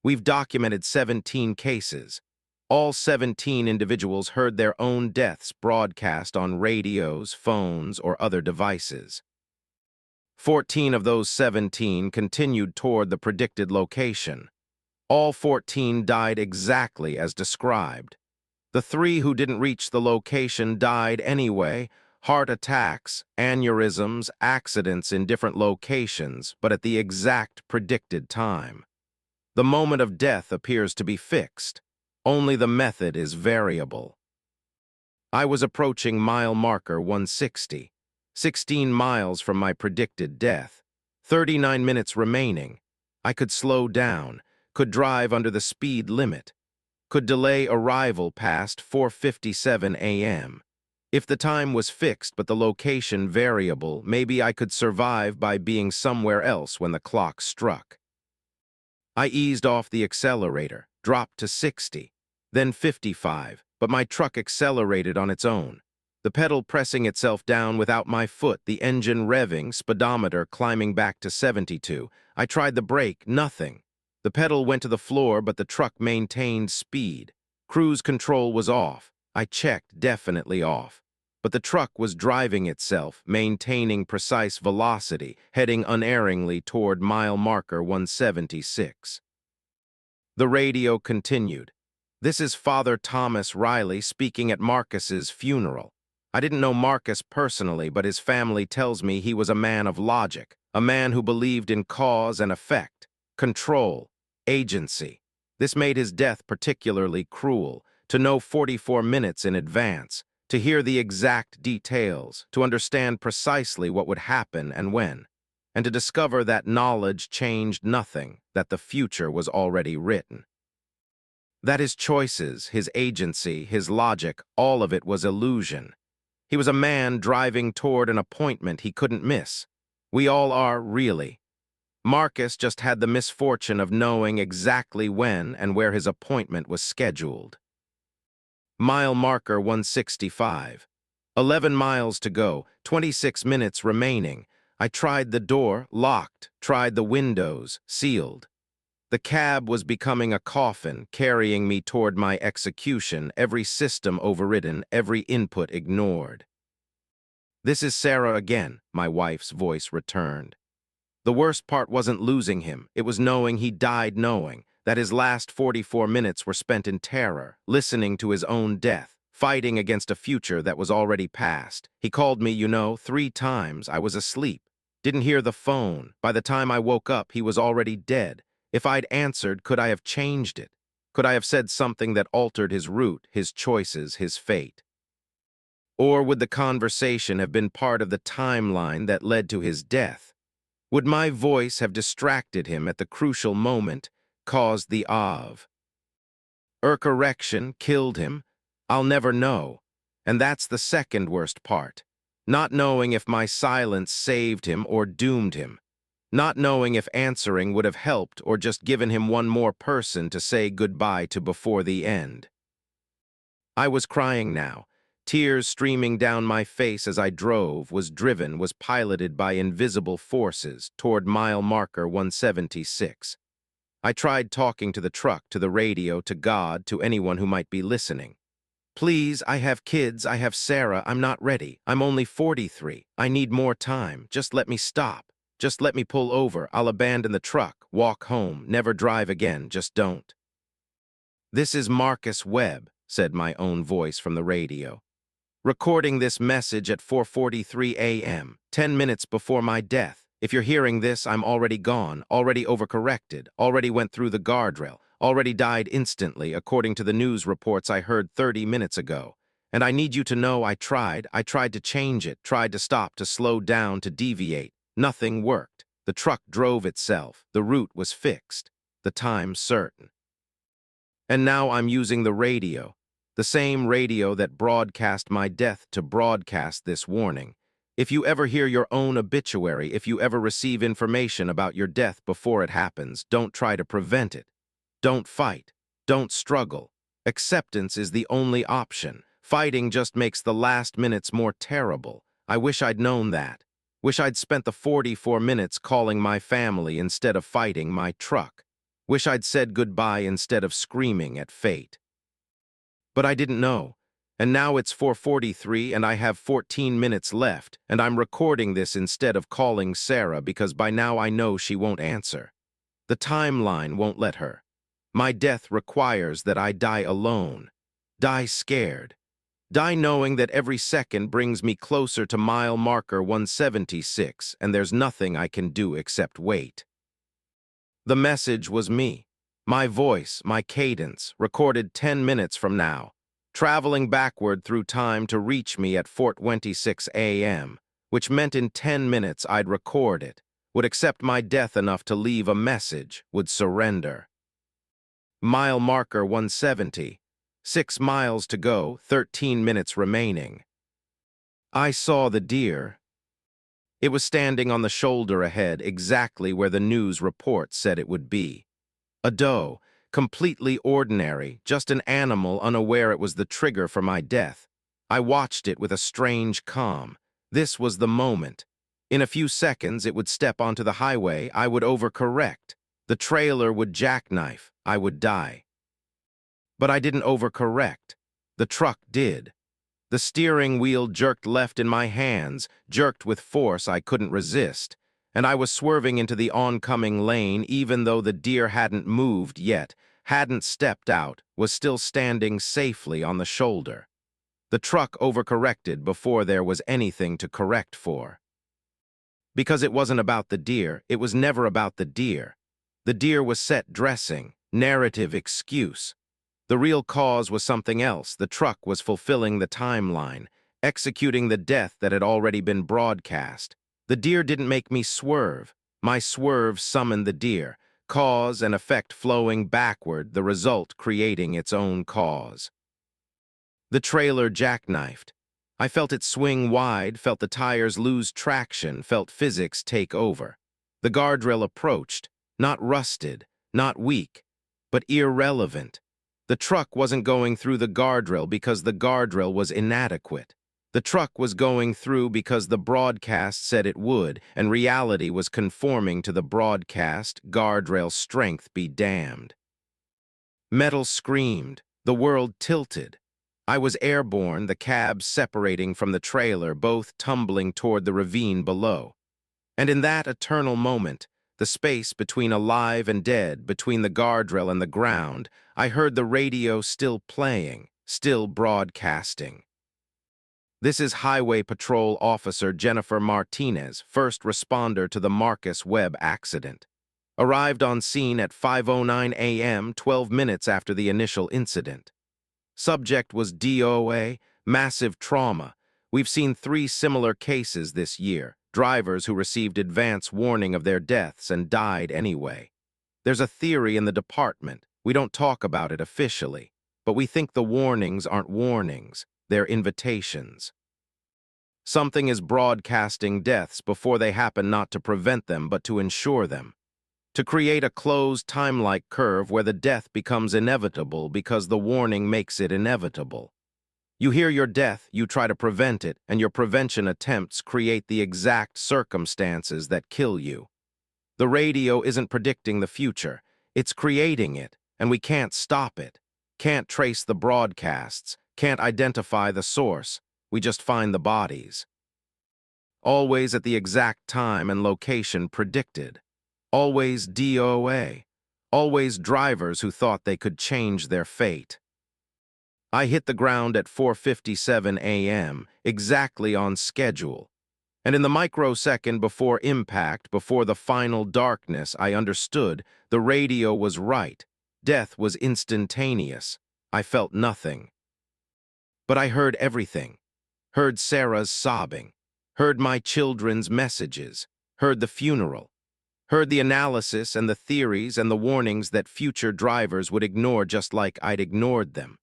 We've documented 17 cases. All 17 individuals heard their own deaths broadcast on radios, phones, or other devices. 14 of those 17 continued toward the predicted location. All 14 died exactly as described. The 3 who didn't reach the location died anyway, heart attacks, aneurysms, accidents in different locations, but at the exact predicted time. The moment of death appears to be fixed. Only the method is variable. I was approaching mile marker 160, 16 miles from my predicted death. 39 minutes remaining. I could slow down, could drive under the speed limit, could delay arrival past 4:57 a.m. If the time was fixed but the location variable, maybe I could survive by being somewhere else when the clock struck. I eased off the accelerator, dropped to 60, then 55, but my truck accelerated on its own. The pedal pressing itself down without my foot, the engine revving, speedometer climbing back to 72. I tried the brake, nothing. The pedal went to the floor, but the truck maintained speed. Cruise control was off. I checked, definitely off. But the truck was driving itself, maintaining precise velocity, heading unerringly toward mile marker 176. The radio continued. "This is Father Thomas Riley speaking at Marcus's funeral. I didn't know Marcus personally, but his family tells me he was a man of logic, a man who believed in cause and effect, control, agency. This made his death particularly cruel, to know 44 minutes in advance, to hear the exact details, to understand precisely what would happen and when, and to discover that knowledge changed nothing, that the future was already written. That his choices, his agency, his logic, all of it was illusion. He was a man driving toward an appointment he couldn't miss. We all are, really. Marcus just had the misfortune of knowing exactly when and where his appointment was scheduled. Mile marker 165. 11 miles to go, 26 minutes remaining. I tried the door, locked, tried the windows, sealed. The cab was becoming a coffin, carrying me toward my execution, every system overridden, every input ignored. "This is Sarah again," my wife's voice returned. The worst part wasn't losing him, it was knowing he died knowing, that his last 44 minutes were spent in terror, listening to his own death, fighting against a future that was already past. He called me, 3 times. I was asleep. Didn't hear the phone. By the time I woke up, he was already dead. If I'd answered, could I have changed it? Could I have said something that altered his route, his choices, his fate? Or would the conversation have been part of the timeline that led to his death? Would my voice have distracted him at the crucial moment, caused the correction, killed him? I'll never know. And that's the second worst part. Not knowing if my silence saved him or doomed him. Not knowing if answering would have helped or just given him one more person to say goodbye to before the end. I was crying now. Tears streaming down my face as I drove, was piloted by invisible forces toward mile marker 176. I tried talking to the truck, to the radio, to God, to anyone who might be listening. "Please, I have kids, I have Sarah, I'm not ready. I'm only 43. I need more time. Just let me stop. Just let me pull over. I'll abandon the truck, walk home, never drive again, just don't." "This is Marcus Webb," said my own voice from the radio. "Recording this message at 4:43 a.m., 10 minutes before my death. If you're hearing this, I'm already gone, already overcorrected, already went through the guardrail, already died instantly, according to the news reports I heard 30 minutes ago. And I need you to know I tried to change it, tried to stop, to slow down, to deviate. Nothing worked. The truck drove itself. The route was fixed. The time certain. And now I'm using the radio. The same radio that broadcast my death to broadcast this warning. If you ever hear your own obituary, if you ever receive information about your death before it happens, don't try to prevent it. Don't fight. Don't struggle. Acceptance is the only option. Fighting just makes the last minutes more terrible. I wish I'd known that. Wish I'd spent the 44 minutes calling my family instead of fighting my truck. Wish I'd said goodbye instead of screaming at fate. But I didn't know. And now it's 4:43 and I have 14 minutes left, and I'm recording this instead of calling Sarah because by now I know she won't answer. The timeline won't let her. My death requires that I die alone. Die scared. Die knowing that every second brings me closer to mile marker 176 and there's nothing I can do except wait. The message was me. My voice, my cadence, recorded 10 minutes from now, traveling backward through time to reach me at 4:26 a.m., which meant in 10 minutes I'd record it, would accept my death enough to leave a message, would surrender. Mile marker 170, 6 miles to go, 13 minutes remaining. I saw the deer. It was standing on the shoulder ahead, exactly where the news report said it would be. A doe, completely ordinary, just an animal unaware it was the trigger for my death. I watched it with a strange calm. This was the moment. In a few seconds, it would step onto the highway, I would overcorrect. The trailer would jackknife, I would die. But I didn't overcorrect. The truck did. The steering wheel jerked left in my hands, jerked with force I couldn't resist, and I was swerving into the oncoming lane even though the deer hadn't moved yet, hadn't stepped out, was still standing safely on the shoulder. The truck overcorrected before there was anything to correct for. Because it wasn't about the deer, it was never about the deer. The deer was set dressing, narrative excuse. The real cause was something else. The truck was fulfilling the timeline, executing the death that had already been broadcast. The deer didn't make me swerve. My swerve summoned the deer, cause and effect flowing backward, the result creating its own cause. The trailer jackknifed. I felt it swing wide, felt the tires lose traction, felt physics take over. The guardrail approached, not rusted, not weak, but irrelevant. The truck wasn't going through the guardrail because the guardrail was inadequate. The truck was going through because the broadcast said it would, and reality was conforming to the broadcast. Guardrail strength be damned. Metal screamed. The world tilted. I was airborne, the cab separating from the trailer, both tumbling toward the ravine below. And in that eternal moment, the space between alive and dead, between the guardrail and the ground, I heard the radio still playing, still broadcasting. This is Highway Patrol Officer Jennifer Martinez, first responder to the Marcus Webb accident. Arrived on scene at 5:09 a.m., 12 minutes after the initial incident. Subject was DOA, massive trauma. We've seen 3 similar cases this year, drivers who received advance warning of their deaths and died anyway. There's a theory in the department. We don't talk about it officially, but we think the warnings aren't warnings, they're invitations. Something is broadcasting deaths before they happen, not to prevent them, but to ensure them. To create a closed time-like curve where the death becomes inevitable because the warning makes it inevitable. You hear your death, you try to prevent it, and your prevention attempts create the exact circumstances that kill you. The radio isn't predicting the future, it's creating it, and we can't stop it. Can't trace the broadcasts, can't identify the source, we just find the bodies. Always at the exact time and location predicted. Always DOA. Always drivers who thought they could change their fate. I hit the ground at 4:57 a.m., exactly on schedule. And in the microsecond before impact, before the final darkness, I understood the radio was right. Death was instantaneous. I felt nothing. But I heard everything. Heard Sarah's sobbing. Heard my children's messages. Heard the funeral. Heard the analysis and the theories and the warnings that future drivers would ignore just like I'd ignored them.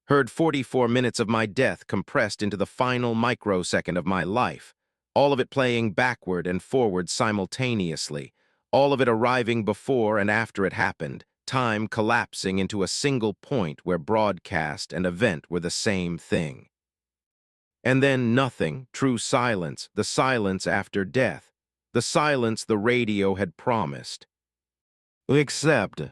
Heard 44 minutes of my death compressed into the final microsecond of my life, all of it playing backward and forward simultaneously, all of it arriving before and after it happened, time collapsing into a single point where broadcast and event were the same thing. And then nothing, true silence, the silence after death, the silence the radio had promised. Except,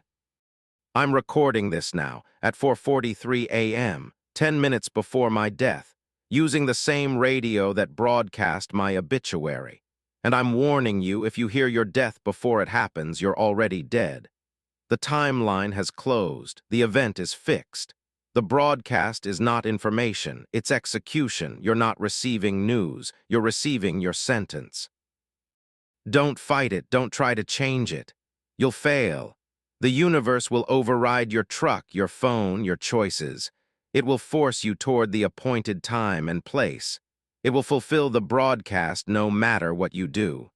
I'm recording this now, at 4:43 a.m., 10 minutes before my death, using the same radio that broadcast my obituary. And I'm warning you, if you hear your death before it happens, you're already dead. The timeline has closed, the event is fixed. The broadcast is not information, it's execution. You're not receiving news, you're receiving your sentence. Don't fight it, don't try to change it. You'll fail. The universe will override your truck, your phone, your choices. It will force you toward the appointed time and place. It will fulfill the broadcast no matter what you do.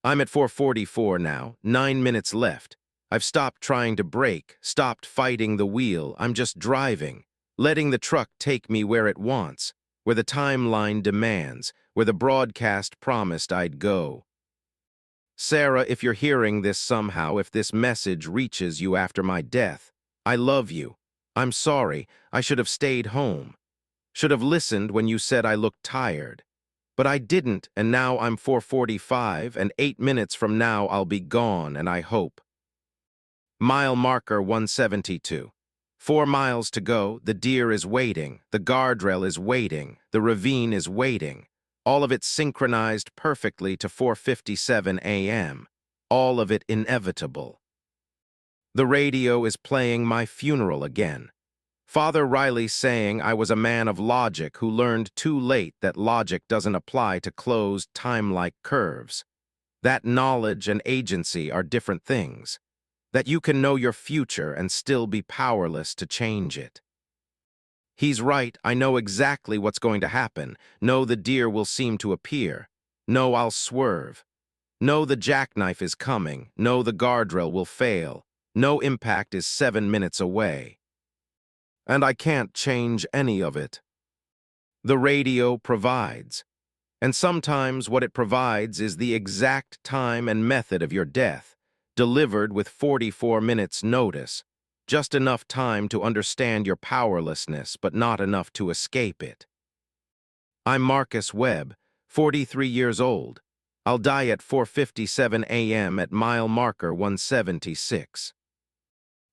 I'm at 4:44 now, 9 minutes left. I've stopped trying to brake, stopped fighting the wheel. I'm just driving, letting the truck take me where it wants, where the timeline demands, where the broadcast promised I'd go. Sarah, if you're hearing this somehow, if this message reaches you after my death, I love you. I'm sorry. I should have stayed home. Should have listened when you said I looked tired. But I didn't, and now I'm 4:45, and 8 minutes from now I'll be gone, and I hope. Mile marker 172. 4 miles to go, the deer is waiting, the guardrail is waiting, the ravine is waiting. All of it synchronized perfectly to 4:57 a.m. All of it inevitable. The radio is playing my funeral again. Father Riley saying I was a man of logic who learned too late that logic doesn't apply to closed time-like curves. That knowledge and agency are different things. That you can know your future and still be powerless to change it. He's right, I know exactly what's going to happen. No, the deer will seem to appear. No, I'll swerve. No, the jackknife is coming. No, the guardrail will fail. No, impact is 7 minutes away. And I can't change any of it. The radio provides. And sometimes what it provides is the exact time and method of your death, delivered with 44 minutes notice, just enough time to understand your powerlessness, but not enough to escape it. I'm Marcus Webb, 43 years old. I'll die at 4:57 a.m. at mile marker 176.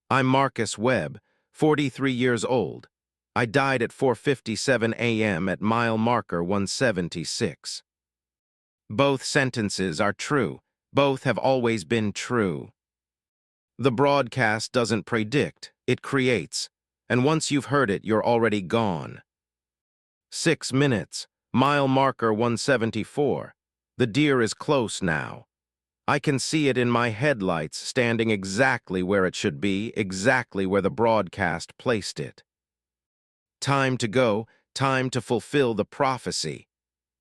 I'm Marcus Webb, 43 years old. I died at 4:57 a.m. at mile marker 176. Both sentences are true. Both have always been true. The broadcast doesn't predict, it creates. And once you've heard it, you're already gone. 6 minutes, mile marker 174. The deer is close now. I can see it in my headlights standing exactly where it should be, exactly where the broadcast placed it. Time to go, time to fulfill the prophecy.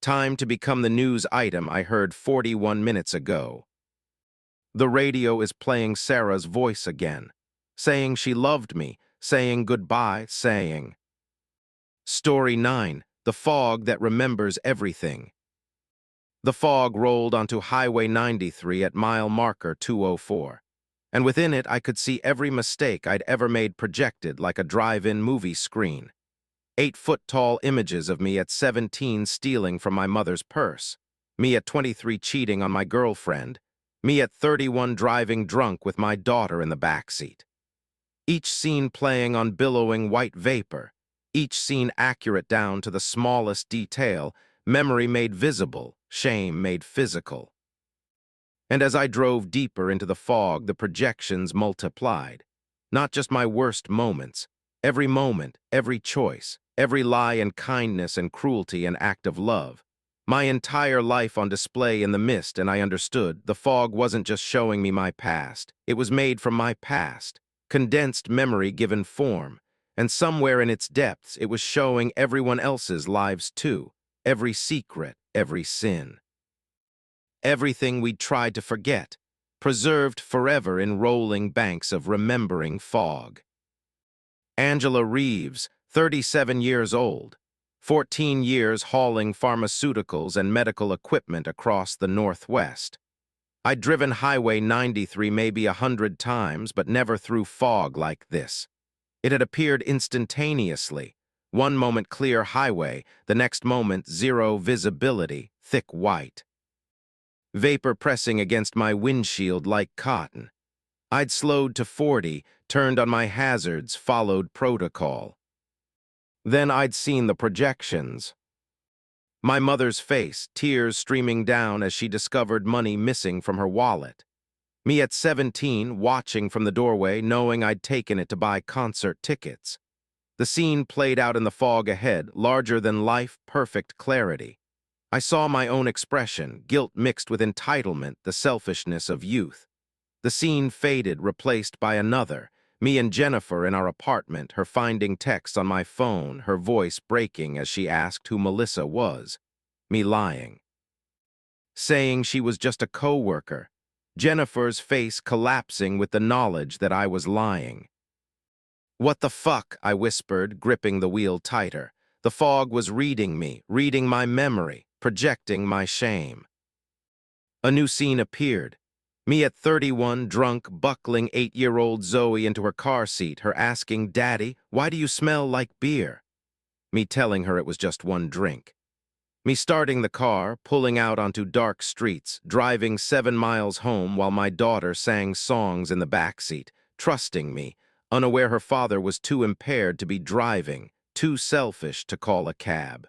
Time to become the news item I heard 41 minutes ago. The radio is playing Sarah's voice again, saying she loved me, saying goodbye, saying. Story 9, the fog that remembers everything. The fog rolled onto Highway 93 at mile marker 204, and within it I could see every mistake I'd ever made projected like a drive-in movie screen. 8-foot-tall images of me at 17 stealing from my mother's purse, me at 23 cheating on my girlfriend, me at 31 driving drunk with my daughter in the backseat. Each scene playing on billowing white vapor, each scene accurate down to the smallest detail, memory made visible, shame made physical. And as I drove deeper into the fog, the projections multiplied. Not just my worst moments, every moment, every choice, every lie and kindness and cruelty and act of love. My entire life on display in the mist, and I understood the fog wasn't just showing me my past. It was made from my past, condensed memory given form, and somewhere in its depths it was showing everyone else's lives too, every secret, every sin. Everything we'd tried to forget, preserved forever in rolling banks of remembering fog. Angela Reeves, 37 years old, 14 years hauling pharmaceuticals and medical equipment across the Northwest. I'd driven Highway 93 maybe 100 times, but never through fog like this. It had appeared instantaneously. One moment clear highway, the next moment zero visibility, thick white. Vapor pressing against my windshield like cotton. I'd slowed to 40, turned on my hazards, followed protocol. Then I'd seen the projections. My mother's face, tears streaming down as she discovered money missing from her wallet. Me at 17, watching from the doorway, knowing I'd taken it to buy concert tickets. The scene played out in the fog ahead, larger than life, perfect clarity. I saw my own expression, guilt mixed with entitlement, the selfishness of youth. The scene faded, replaced by another. Me and Jennifer in our apartment, her finding texts on my phone, her voice breaking as she asked who Melissa was. Me lying. Saying she was just a co-worker. Jennifer's face collapsing with the knowledge that I was lying. What the fuck, I whispered, gripping the wheel tighter. The fog was reading me, reading my memory, projecting my shame. A new scene appeared. Me at 31, drunk, buckling 8-year-old Zoe into her car seat, her asking, "Daddy, why do you smell like beer?" Me telling her it was just one drink. Me starting the car, pulling out onto dark streets, driving 7 miles home while my daughter sang songs in the backseat, trusting me, unaware her father was too impaired to be driving, too selfish to call a cab.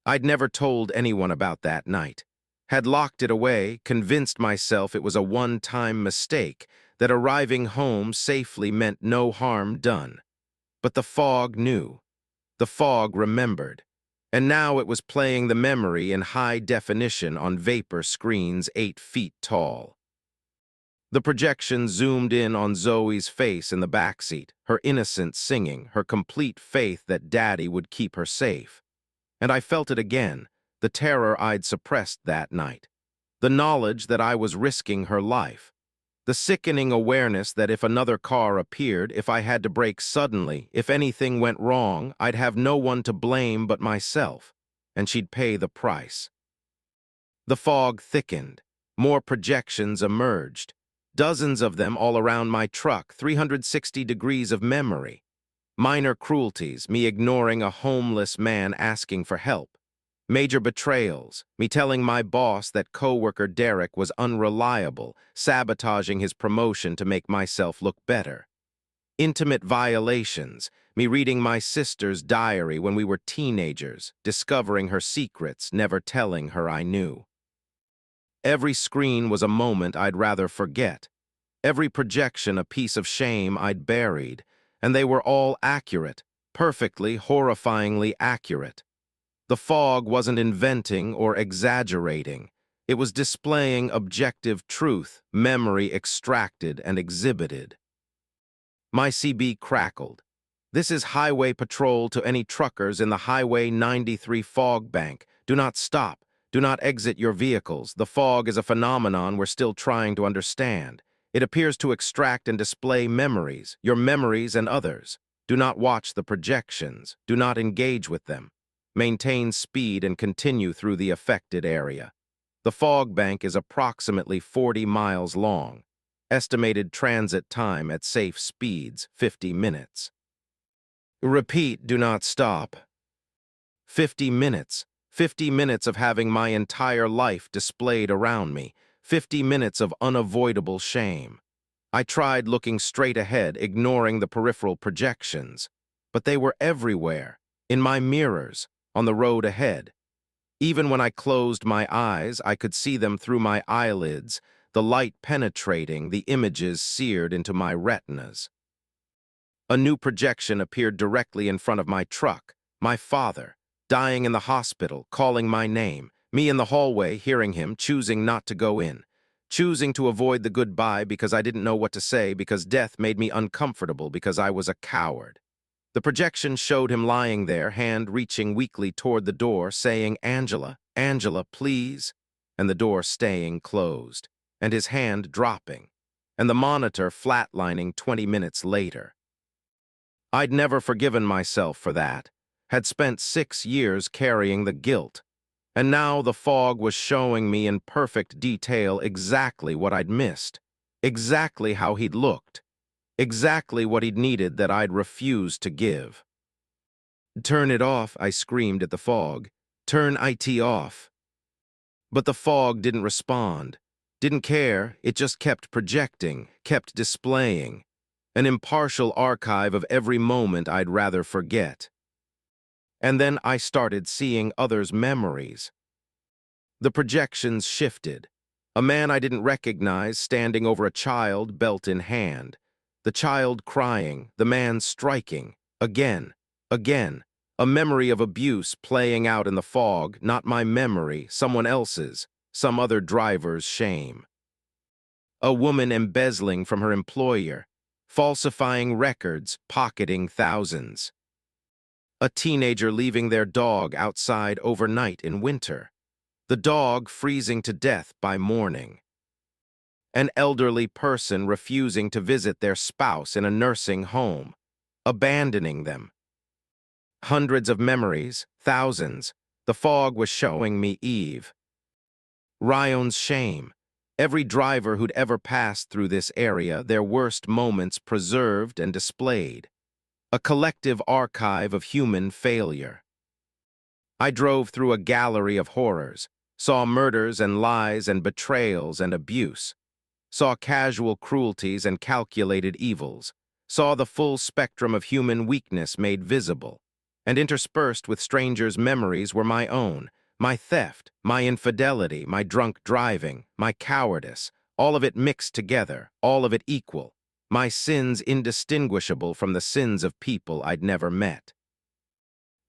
I'd never told anyone about that night. Had locked it away, convinced myself it was a one-time mistake, that arriving home safely meant no harm done. But the fog knew. The fog remembered. And now it was playing the memory in high definition on vapor screens 8 feet tall. The projection zoomed in on Zoe's face in the backseat, her innocent singing, her complete faith that Daddy would keep her safe. And I felt it again, the terror I'd suppressed that night. The knowledge that I was risking her life. The sickening awareness that if another car appeared, if I had to brake suddenly, if anything went wrong, I'd have no one to blame but myself, and she'd pay the price. The fog thickened. More projections emerged. Dozens of them all around my truck, 360 degrees of memory. Minor cruelties, me ignoring a homeless man asking for help. Major betrayals, me telling my boss that coworker Derek was unreliable, sabotaging his promotion to make myself look better. Intimate violations, me reading my sister's diary when we were teenagers, discovering her secrets, never telling her I knew. Every screen was a moment I'd rather forget. Every projection a piece of shame I'd buried, and they were all accurate, perfectly, horrifyingly accurate. The fog wasn't inventing or exaggerating. It was displaying objective truth, memory extracted and exhibited. My CB crackled. "This is highway patrol to any truckers in the Highway 93 fog bank. Do not stop. Do not exit your vehicles. The fog is a phenomenon we're still trying to understand. It appears to extract and display memories, your memories and others. Do not watch the projections. Do not engage with them. Maintain speed and continue through the affected area. The fog bank is approximately 40 miles long. Estimated transit time at safe speeds, 50 minutes. Repeat, do not stop. 50 minutes. 50 minutes of having my entire life displayed around me. 50 minutes of unavoidable shame. I tried looking straight ahead, ignoring the peripheral projections. But they were everywhere, in my mirrors, on the road ahead. Even when I closed my eyes, I could see them through my eyelids, the light penetrating, the images seared into my retinas. A new projection appeared directly in front of my truck. My father, dying in the hospital, calling my name. Me in the hallway, hearing him, choosing not to go in. Choosing to avoid the goodbye because I didn't know what to say, because death made me uncomfortable, because I was a coward. The projection showed him lying there, hand reaching weakly toward the door, saying, "Angela, Angela, please," and the door staying closed, and his hand dropping, and the monitor flatlining 20 minutes later. I'd never forgiven myself for that, had spent 6 years carrying the guilt, and now the fog was showing me in perfect detail exactly what I'd missed, exactly how he'd looked, exactly what he'd needed that I'd refused to give. "Turn it off," I screamed at the fog. "Turn IT off." But the fog didn't respond, didn't care, it just kept projecting, kept displaying. An impartial archive of every moment I'd rather forget. And then I started seeing others' memories. The projections shifted. A man I didn't recognize standing over a child, belt in hand. The child crying, the man striking. Again, again. A memory of abuse playing out in the fog, not my memory, someone else's, some other driver's shame. A woman embezzling from her employer, falsifying records, pocketing thousands. A teenager leaving their dog outside overnight in winter. The dog freezing to death by morning. An elderly person refusing to visit their spouse in a nursing home, abandoning them. Hundreds of memories, thousands. The fog was showing me Eve. Ryan's shame. Every driver who'd ever passed through this area, their worst moments preserved and displayed. A collective archive of human failure. I drove through a gallery of horrors, saw murders and lies and betrayals and abuse, saw casual cruelties and calculated evils, saw the full spectrum of human weakness made visible, and interspersed with strangers' memories were my own, my theft, my infidelity, my drunk driving, my cowardice, all of it mixed together, all of it equal, my sins indistinguishable from the sins of people I'd never met.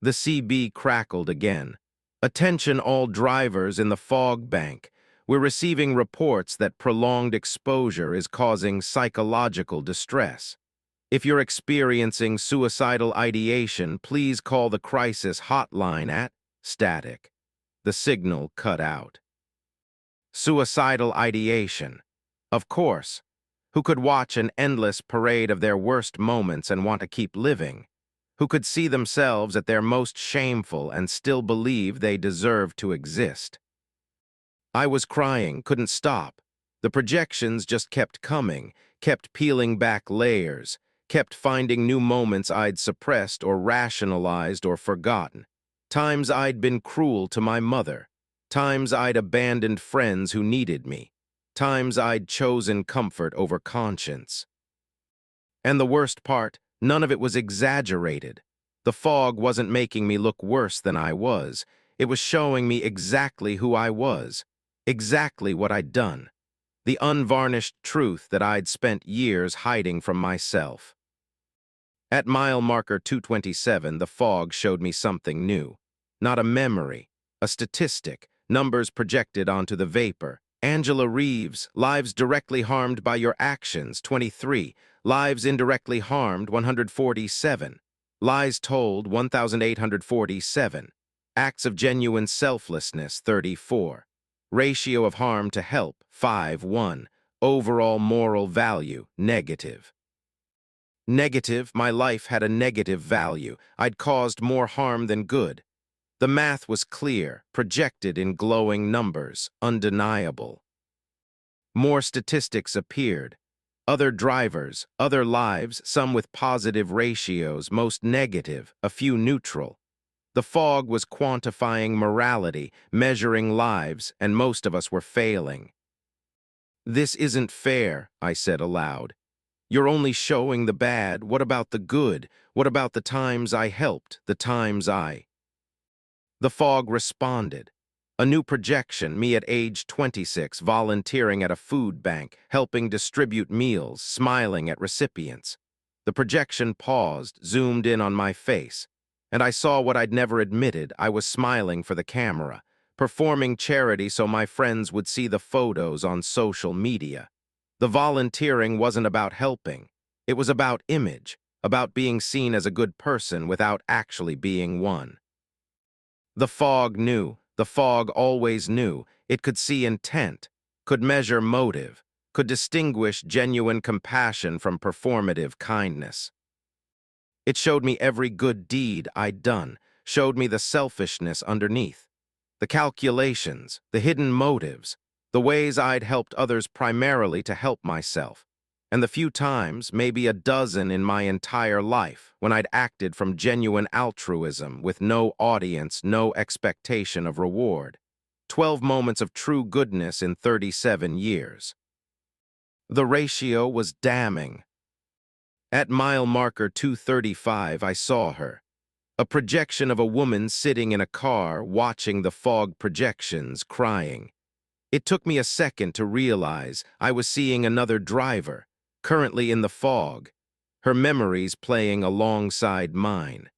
The CB crackled again. Attention all drivers in the fog bank. We're receiving reports that prolonged exposure is causing psychological distress. If you're experiencing suicidal ideation, please call the crisis hotline at static. The signal cut out. Suicidal ideation. Of course. Who could watch an endless parade of their worst moments and want to keep living? Who could see themselves at their most shameful and still believe they deserve to exist? I was crying, couldn't stop. The projections just kept coming, kept peeling back layers, kept finding new moments I'd suppressed or rationalized or forgotten. Times I'd been cruel to my mother. Times I'd abandoned friends who needed me. Times I'd chosen comfort over conscience. And the worst part, none of it was exaggerated. The fog wasn't making me look worse than I was. It was showing me exactly who I was, exactly what I'd done, the unvarnished truth that I'd spent years hiding from myself. At mile marker 227, the fog showed me something new. Not a memory, a statistic, numbers projected onto the vapor. Angela Reeves, lives directly harmed by your actions, 23. Lives indirectly harmed, 147. Lies told, 1,847. Acts of genuine selflessness, 34. Ratio of harm to help, 5:1. Overall moral value, negative. Negative, my life had a negative value. I'd caused more harm than good. The math was clear, projected in glowing numbers, undeniable. More statistics appeared. Other drivers, other lives, some with positive ratios, most negative, a few neutral. The fog was quantifying morality, measuring lives, and most of us were failing. This isn't fair, I said aloud. You're only showing the bad. What about the good? What about the times I helped, the times I... The fog responded. A new projection, me at age 26, volunteering at a food bank, helping distribute meals, smiling at recipients. The projection paused, zoomed in on my face, and I saw what I'd never admitted. I was smiling for the camera, performing charity so my friends would see the photos on social media. The volunteering wasn't about helping. It was about image, about being seen as a good person without actually being one. The fog knew, the fog always knew. It could see intent, could measure motive, could distinguish genuine compassion from performative kindness. It showed me every good deed I'd done, showed me the selfishness underneath, the calculations, the hidden motives, the ways I'd helped others primarily to help myself, and the few times, maybe a dozen in my entire life, when I'd acted from genuine altruism with no audience, no expectation of reward. 12 moments of true goodness in 37 years. The ratio was damning. At mile marker 235, I saw her. A projection of a woman sitting in a car watching the fog projections, crying. It took me a second to realize I was seeing another driver, currently in the fog, her memories playing alongside mine.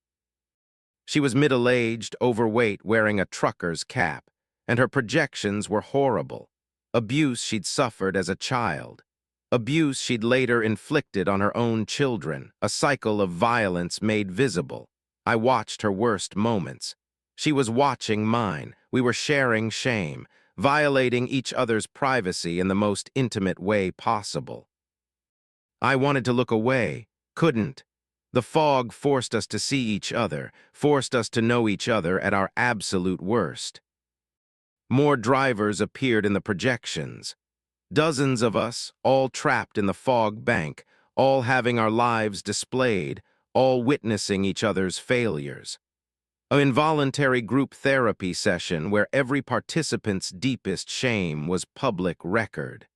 She was middle-aged, overweight, wearing a trucker's cap, and her projections were horrible. Abuse she'd suffered as a child. Abuse she'd later inflicted on her own children, a cycle of violence made visible. I watched her worst moments. She was watching mine. We were sharing shame, violating each other's privacy in the most intimate way possible. I wanted to look away, couldn't. The fog forced us to see each other, forced us to know each other at our absolute worst. More drivers appeared in the projections. Dozens of us, all trapped in the fog bank, all having our lives displayed, all witnessing each other's failures. An involuntary group therapy session where every participant's deepest shame was public record.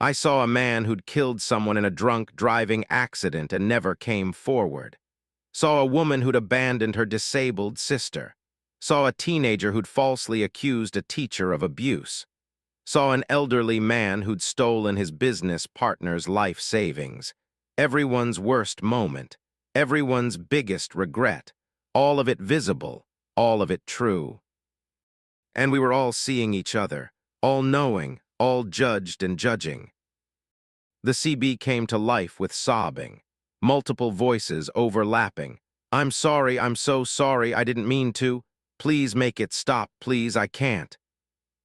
I saw a man who'd killed someone in a drunk driving accident and never came forward. Saw a woman who'd abandoned her disabled sister. Saw a teenager who'd falsely accused a teacher of abuse. Saw an elderly man who'd stolen his business partner's life savings. Everyone's worst moment, everyone's biggest regret, all of it visible, all of it true. And we were all seeing each other, all knowing, all judged and judging. The CB came to life with sobbing, multiple voices overlapping. I'm sorry, I'm so sorry, I didn't mean to. Please make it stop, please, I can't.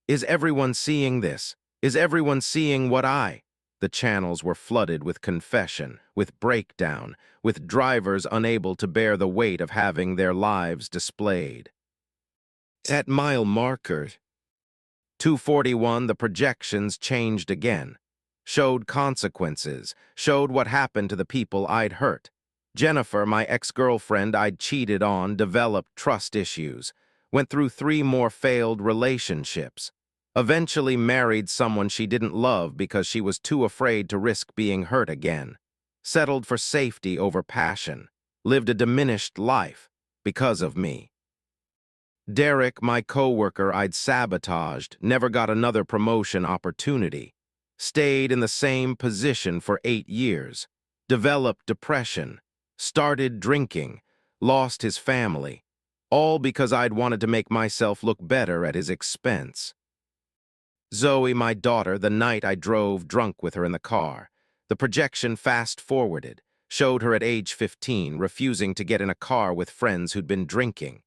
Is everyone seeing this? Is everyone seeing what I? The channels were flooded with confession, with breakdown, with drivers unable to bear the weight of having their lives displayed. At mile marker 241, the projections changed again. Showed consequences, showed what happened to the people I'd hurt. Jennifer, my ex-girlfriend I'd cheated on, developed trust issues, went through 3 more failed relationships, eventually married someone she didn't love because she was too afraid to risk being hurt again, settled for safety over passion, lived a diminished life because of me. Derek, my coworker I'd sabotaged, never got another promotion opportunity, stayed in the same position for 8 years, developed depression, started drinking, lost his family, all because I'd wanted to make myself look better at his expense. Zoe, my daughter, the night I drove drunk with her in the car, the projection fast-forwarded, showed her at age 15 refusing to get in a car with friends who'd been drinking.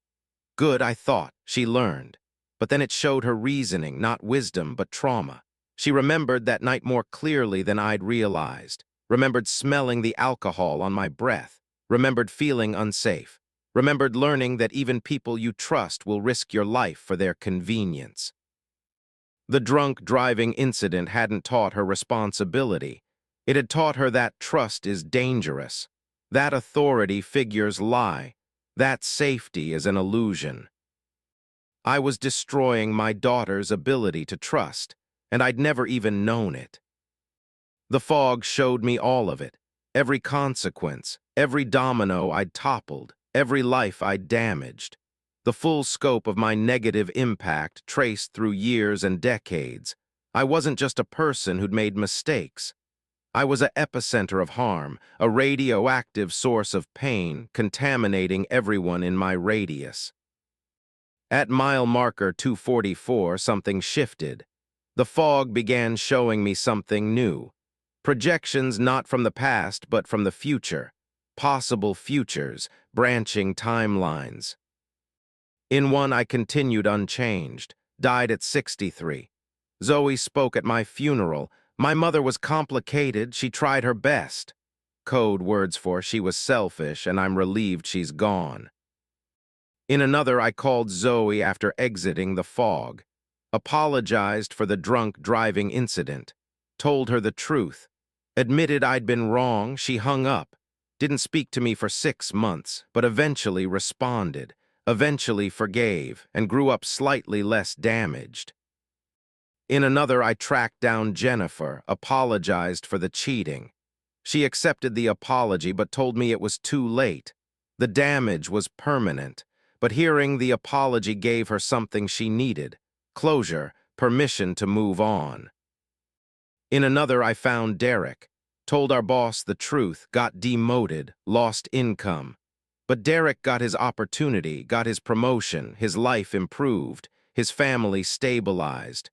Good, I thought, she learned. But then it showed her reasoning, not wisdom, but trauma. She remembered that night more clearly than I'd realized, remembered smelling the alcohol on my breath, remembered feeling unsafe, remembered learning that even people you trust will risk your life for their convenience. The drunk driving incident hadn't taught her responsibility. It had taught her that trust is dangerous, that authority figures lie, that safety is an illusion. I was destroying my daughter's ability to trust, and I'd never even known it. The fog showed me all of it, every consequence, every domino I'd toppled, every life I'd damaged. The full scope of my negative impact traced through years and decades. I wasn't just a person who'd made mistakes. I was an epicenter of harm, a radioactive source of pain, contaminating everyone in my radius. At mile marker 244, something shifted. The fog began showing me something new. Projections not from the past, but from the future. Possible futures, branching timelines. In one, I continued unchanged, died at 63. Zoe spoke at my funeral. My mother was complicated, she tried her best. Code words for she was selfish, and I'm relieved she's gone. In another, I called Zoe after exiting the fog, apologized for the drunk driving incident, told her the truth, admitted I'd been wrong. She hung up, didn't speak to me for 6 months, but eventually responded, eventually forgave, and grew up slightly less damaged. In another, I tracked down Jennifer, apologized for the cheating. She accepted the apology but told me it was too late. The damage was permanent, but hearing the apology gave her something she needed: closure, permission to move on. In another, I found Derek, told our boss the truth, got demoted, lost income. But Derek got his opportunity, got his promotion, his life improved, his family stabilized.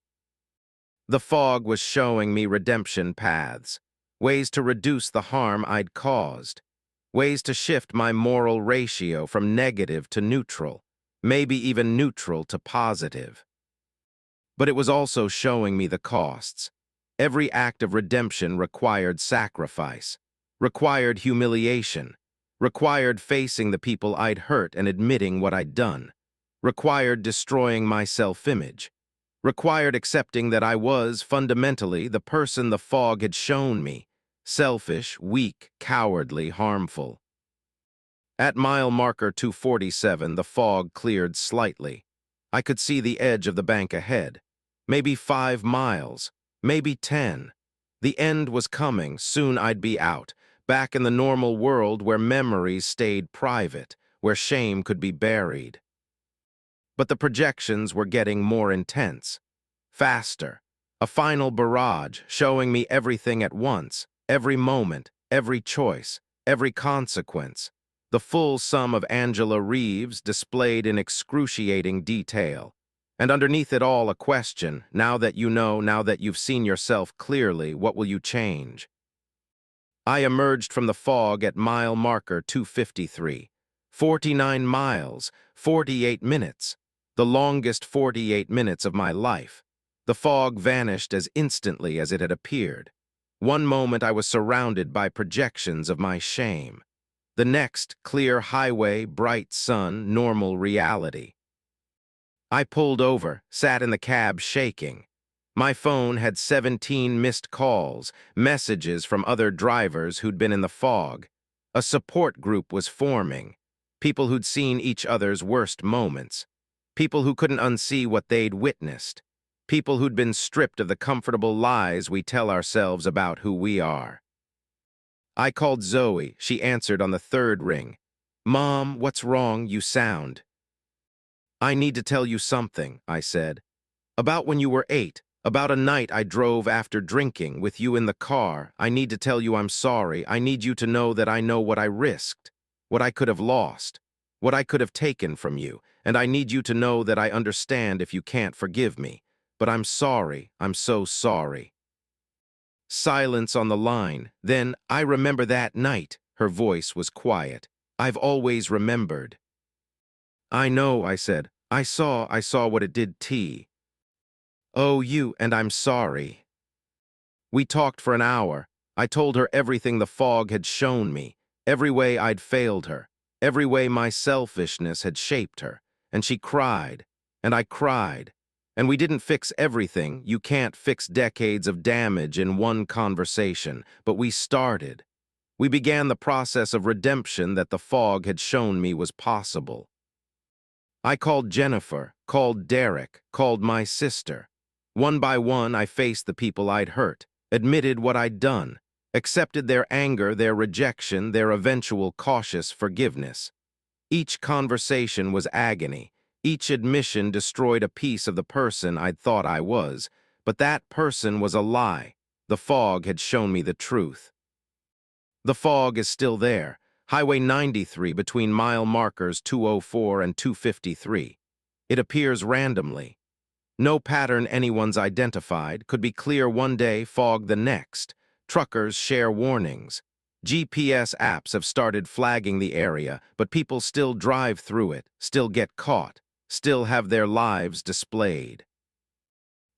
The fog was showing me redemption paths, ways to reduce the harm I'd caused, ways to shift my moral ratio from negative to neutral, maybe even neutral to positive. But it was also showing me the costs. Every act of redemption required sacrifice, required humiliation, required facing the people I'd hurt and admitting what I'd done. required destroying my self-image, required accepting that I was, fundamentally, the person the fog had shown me, selfish, weak, cowardly, harmful. At mile marker 247, the fog cleared slightly. I could see the edge of the bank ahead. Maybe 5 miles, maybe 10. The end was coming, soon I'd be out, back in the normal world where memories stayed private, where shame could be buried. But the projections were getting more intense, faster. A final barrage showing me everything at once, every moment, every choice, every consequence. The full sum of Angela Reeves displayed in excruciating detail. And underneath it all a question, now that you know, now that you've seen yourself clearly, what will you change? I emerged from the fog at mile marker 253. 49 miles, 48 minutes. The longest 48 minutes of my life. The fog vanished as instantly as it had appeared. One moment I was surrounded by projections of my shame. The next, clear highway, bright sun, normal reality. I pulled over, sat in the cab shaking. My phone had 17 missed calls, messages from other drivers who'd been in the fog. A support group was forming. People who'd seen each other's worst moments. People who couldn't unsee what they'd witnessed. People who'd been stripped of the comfortable lies we tell ourselves about who we are. I called Zoe. She answered on the third ring. "Mom, what's wrong? You sound." "I need to tell you something," I said. "About when you were 8, about a night I drove after drinking with you in the car. I need to tell you I'm sorry. I need you to know that I know what I risked, what I could have lost, what I could have taken from you, and I need you to know that I understand if you can't forgive me. But I'm sorry. I'm so sorry." Silence on the line. Then, "I remember that night." Her voice was quiet. "I've always remembered." "I know," I said. I saw what it did to." "Oh, and I'm sorry." We talked for an hour. I told her everything the fog had shown me, every way I'd failed her, every way my selfishness had shaped her. And she cried, and I cried. And we didn't fix everything. You can't fix decades of damage in one conversation. But we started. We began the process of redemption that the fog had shown me was possible. I called Jennifer, called Derek, called my sister. One by one, I faced the people I'd hurt, admitted what I'd done, accepted their anger, their rejection, their eventual cautious forgiveness. Each conversation was agony. Each admission destroyed a piece of the person I'd thought I was, but that person was a lie. The fog had shown me the truth. The fog is still there. Highway 93 between mile markers 204 and 253. It appears randomly. No pattern anyone's identified, could be clear one day, fog the next. Truckers share warnings. GPS apps have started flagging the area, but people still drive through it, still get caught, still have their lives displayed.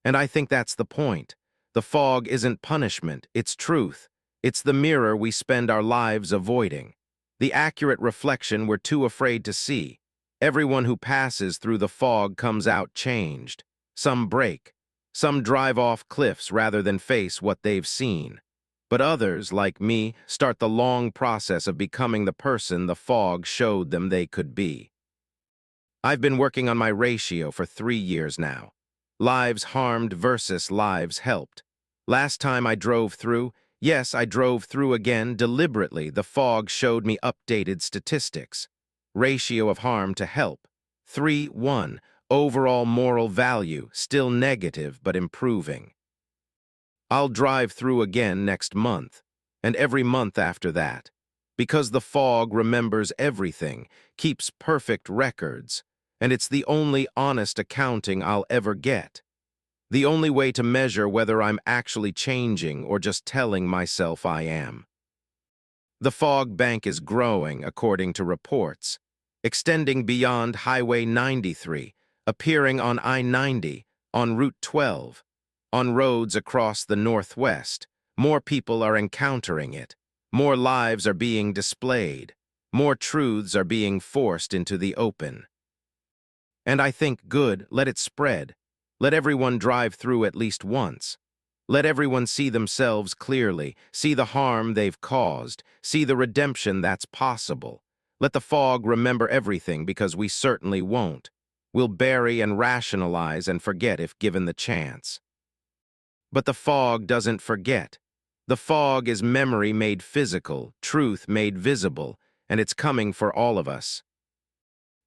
And I think that's the point. The fog isn't punishment, it's truth. It's the mirror we spend our lives avoiding. The accurate reflection we're too afraid to see. Everyone who passes through the fog comes out changed. Some break. Some drive off cliffs rather than face what they've seen. But others, like me, start the long process of becoming the person the fog showed them they could be. I've been working on my ratio for 3 years now. Lives harmed versus lives helped. Last time I drove through, yes, I drove through again deliberately. The fog showed me updated statistics. Ratio of harm to help. 3:1. Overall moral value, still negative but improving. I'll drive through again next month, and every month after that. Because the fog remembers everything, keeps perfect records, and it's the only honest accounting I'll ever get. The only way to measure whether I'm actually changing or just telling myself I am. The fog bank is growing, according to reports, extending beyond Highway 93, appearing on I-90, on Route 12, on roads across the Northwest. More people are encountering it. More lives are being displayed. More truths are being forced into the open. And I think, good, let it spread. Let everyone drive through at least once. Let everyone see themselves clearly, see the harm they've caused, see the redemption that's possible. Let the fog remember everything, because we certainly won't. We'll bury and rationalize and forget if given the chance. But the fog doesn't forget. The fog is memory made physical, truth made visible, and it's coming for all of us.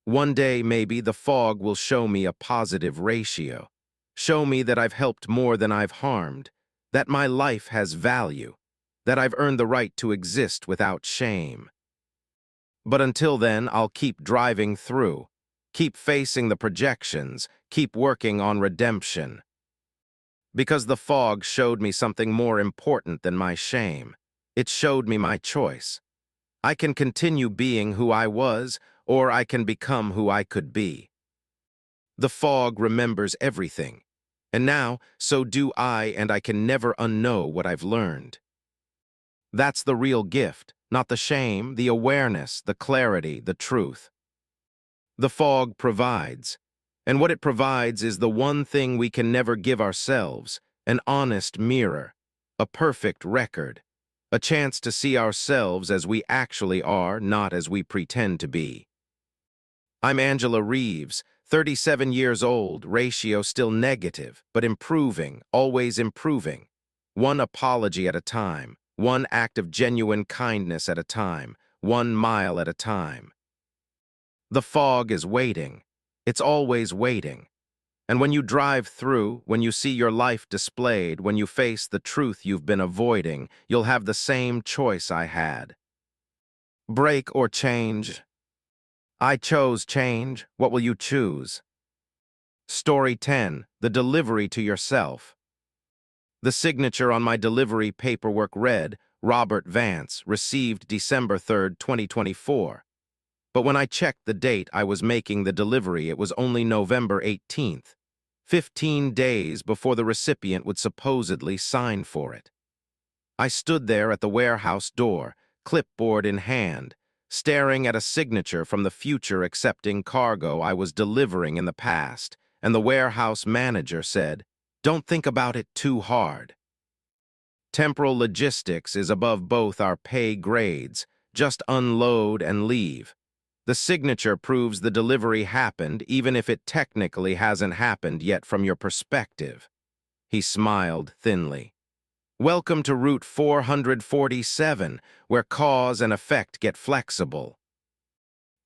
One day, maybe, the fog will show me a positive ratio. Show me that I've helped more than I've harmed, that my life has value, that I've earned the right to exist without shame. But until then, I'll keep driving through, keep facing the projections, keep working on redemption. Because the fog showed me something more important than my shame. It showed me my choice. I can continue being who I was, or I can become who I could be. The fog remembers everything. And now, so do I, and I can never unknow what I've learned. That's the real gift, not the shame, the awareness, the clarity, the truth. The fog provides. And what it provides is the one thing we can never give ourselves, an honest mirror, a perfect record, a chance to see ourselves as we actually are, not as we pretend to be. I'm Angela Reeves, 37 years old, ratio still negative, but improving, always improving. One apology at a time, one act of genuine kindness at a time, 1 mile at a time. The fog is waiting. It's always waiting. And when you drive through, when you see your life displayed, when you face the truth you've been avoiding, you'll have the same choice I had. Break or change? I chose change. What will you choose? Story 10, the delivery to yourself. The signature on my delivery paperwork read, Robert Vance, received December 3rd, 2024. But when I checked the date I was making the delivery, it was only November 18th, 15 days before the recipient would supposedly sign for it. I stood there at the warehouse door, clipboard in hand, staring at a signature from the future accepting cargo I was delivering in the past, and the warehouse manager said, "Don't think about it too hard. Temporal logistics is above both our pay grades. Just unload and leave. The signature proves the delivery happened, even if it technically hasn't happened yet from your perspective." He smiled thinly. Welcome to Route 447, where cause and effect get flexible.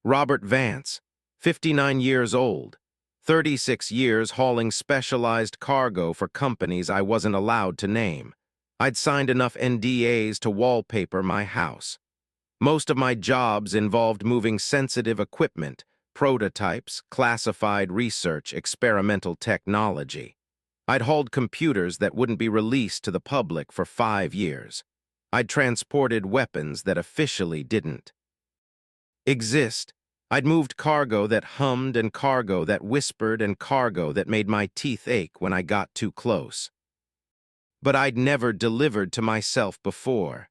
Robert Vance, 59 years old, 36 years hauling specialized cargo for companies I wasn't allowed to name. I'd signed enough NDAs to wallpaper my house. Most of my jobs involved moving sensitive equipment, prototypes, classified research, experimental technology. I'd hauled computers that wouldn't be released to the public for 5 years. I'd transported weapons that officially didn't exist. I'd moved cargo that hummed and cargo that whispered and cargo that made my teeth ache when I got too close. But I'd never delivered to myself before.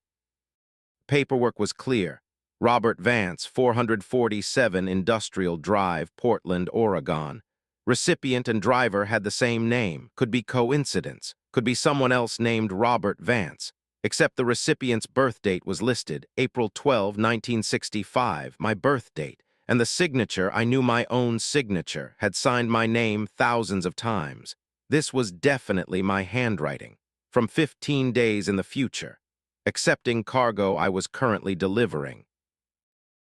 Paperwork was clear. Robert Vance, 447 Industrial Drive, Portland, Oregon. Recipient and driver had the same name. Could be coincidence. Could be someone else named Robert Vance. Except the recipient's birth date was listed, April 12, 1965, my birth date. And the signature, I knew my own signature, had signed my name thousands of times. This was definitely my handwriting. From 15 days in the future. Accepting cargo I was currently delivering.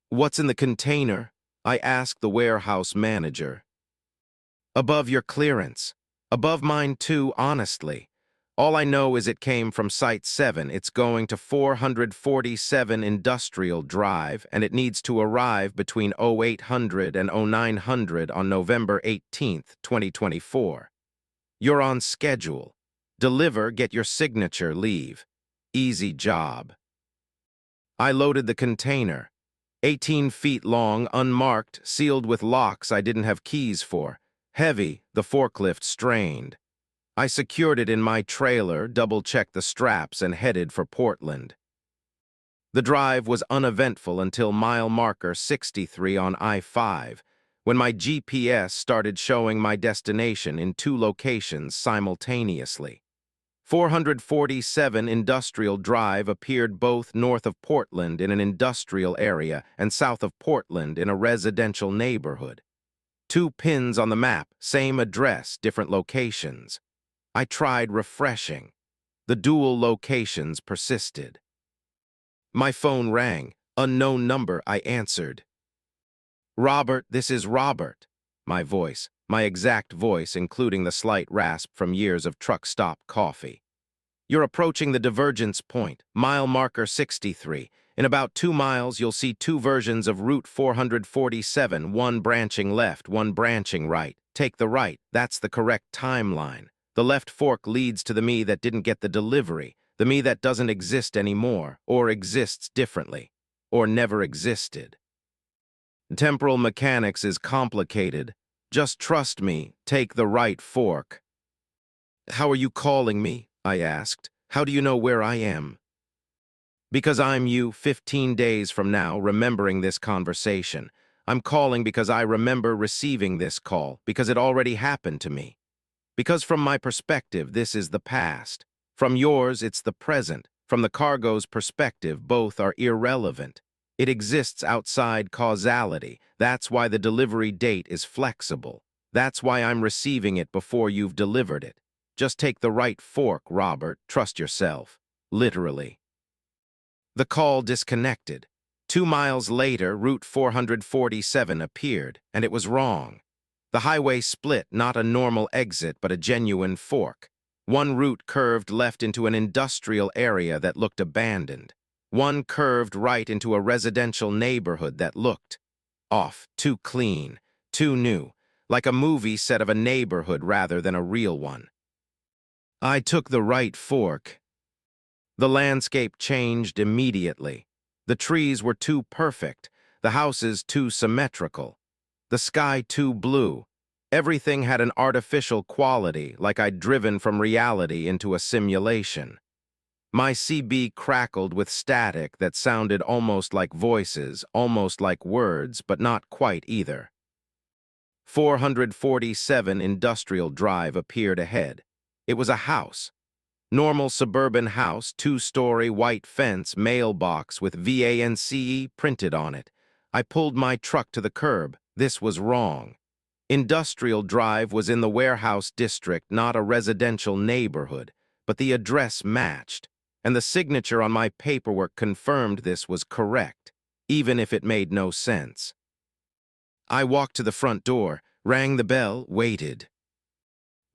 What's in the container? I asked the warehouse manager. Above your clearance. Above mine too, honestly. All I know is it came from Site 7. It's going to 447 Industrial Drive, and it needs to arrive between 0800 and 0900 on November 18th, 2024. You're on schedule. Deliver, get your signature, leave. Easy job. I loaded the container. 18 feet long, unmarked, sealed with locks I didn't have keys for. Heavy, the forklift strained. I secured it in my trailer, double-checked the straps, and headed for Portland. The drive was uneventful until mile marker 63 on I-5, when my GPS started showing my destination in two locations simultaneously. 447 Industrial Drive appeared both north of Portland in an industrial area and south of Portland in a residential neighborhood. Two pins on the map, same address, different locations. I tried refreshing. The dual locations persisted. My phone rang. Unknown number, I answered. "Robert, this is Robert." My voice, my exact voice, including the slight rasp from years of truck stop coffee. "You're approaching the divergence point, mile marker 63. In about 2 miles, you'll see two versions of Route 447, one branching left, one branching right. Take the right, that's the correct timeline. The left fork leads to the me that didn't get the delivery, the me that doesn't exist anymore, or exists differently, or never existed. Temporal mechanics is complicated. Just trust me, take the right fork." "How are you calling me?" I asked. "How do you know where I am?" "Because I'm you 15 days from now remembering this conversation. I'm calling because I remember receiving this call, because it already happened to me. Because from my perspective, this is the past. From yours, it's the present. From the cargo's perspective, both are irrelevant. It exists outside causality. That's why the delivery date is flexible. That's why I'm receiving it before you've delivered it. Just take the right fork, Robert. Trust yourself. Literally." The call disconnected. 2 miles later, Route 447 appeared, and it was wrong. The highway split, not a normal exit, but a genuine fork. One route curved left into an industrial area that looked abandoned. One curved right into a residential neighborhood that looked off, too clean, too new, like a movie set of a neighborhood rather than a real one. I took the right fork. The landscape changed immediately. The trees were too perfect, the houses too symmetrical, the sky too blue. Everything had an artificial quality, like I'd driven from reality into a simulation. My CB crackled with static that sounded almost like voices, almost like words, but not quite either. 447 Industrial Drive appeared ahead. It was a house. Normal suburban house, 2-story, white fence, mailbox with VANCE printed on it. I pulled my truck to the curb. This was wrong. Industrial Drive was in the warehouse district, not a residential neighborhood, but the address matched, and the signature on my paperwork confirmed this was correct, even if it made no sense. I walked to the front door, rang the bell, waited.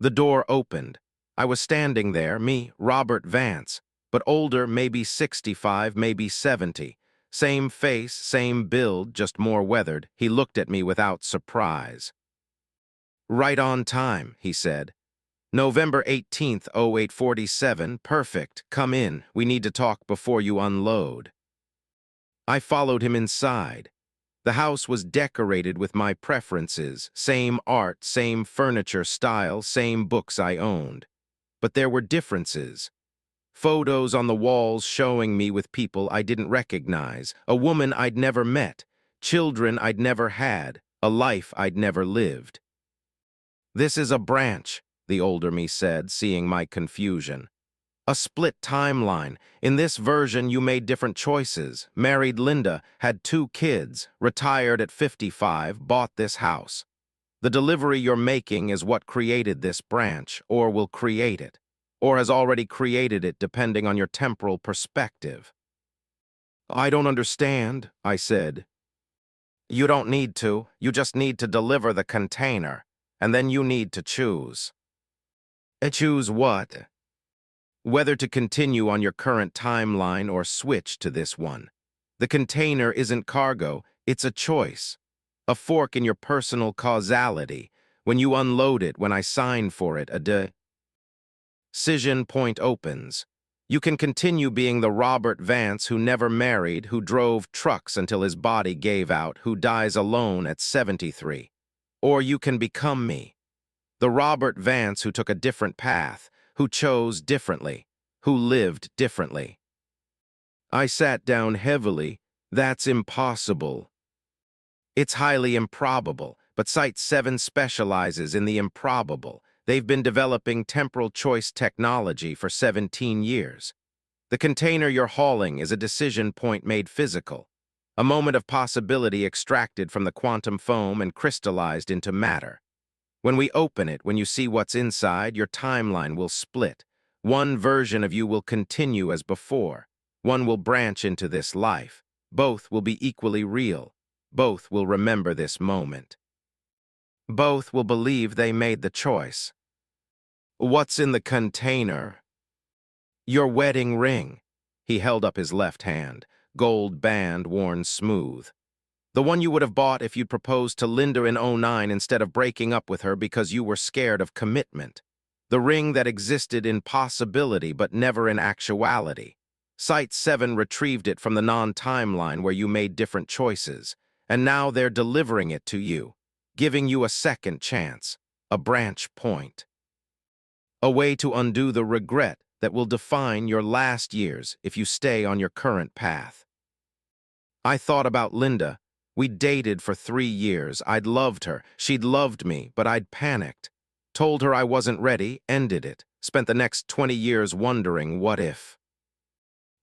The door opened. I was standing there, me, Robert Vance, but older, maybe 65, maybe 70. Same face, same build, just more weathered. He looked at me without surprise. "Right on time," he said. "November 18th, 0847, perfect. Come in. We need to talk before you unload." I followed him inside. The house was decorated with my preferences, same art, same furniture style, same books I owned. But there were differences. Photos on the walls showing me with people I didn't recognize, a woman I'd never met, children I'd never had, a life I'd never lived. "This is a branch," the older me said, seeing my confusion. "A split timeline. In this version, you made different choices. Married Linda, had 2 kids, retired at 55, bought this house. The delivery you're making is what created this branch, or will create it, or has already created it depending on your temporal perspective." "I don't understand," I said. "You don't need to. You just need to deliver the container, and then you need to choose." "Choose what?" "Whether to continue on your current timeline or switch to this one. The container isn't cargo, it's a choice. A fork in your personal causality. When you unload it, when I sign for it, a decision point opens. You can continue being the Robert Vance who never married, who drove trucks until his body gave out, who dies alone at 73. Or you can become me. The Robert Vance who took a different path, who chose differently, who lived differently. I sat down heavily. "That's impossible." "It's highly improbable, But Site 7 specializes in the improbable. They've been developing temporal choice technology for 17 years. The container you're hauling is a decision point made physical, a moment of possibility extracted from the quantum foam and crystallized into matter. When we open it, when you see what's inside, your timeline will split. One version of you will continue as before. One will branch into this life. Both will be equally real. Both will remember this moment. Both will believe they made the choice. What's in the container? Your wedding ring. He held up his left hand, gold band worn smooth. The one you would have bought if you'd proposed to Linda in '09 instead of breaking up with her because you were scared of commitment. The ring that existed in possibility but never in actuality. Site 7 retrieved it from the non-timeline where you made different choices, and now they're delivering it to you, giving you a second chance, a branch point. A way to undo the regret that will define your last years if you stay on your current path. I thought about Linda. We dated for 3 years. I'd loved her. She'd loved me, but I'd panicked. Told her I wasn't ready, ended it. Spent the next 20 years wondering what if.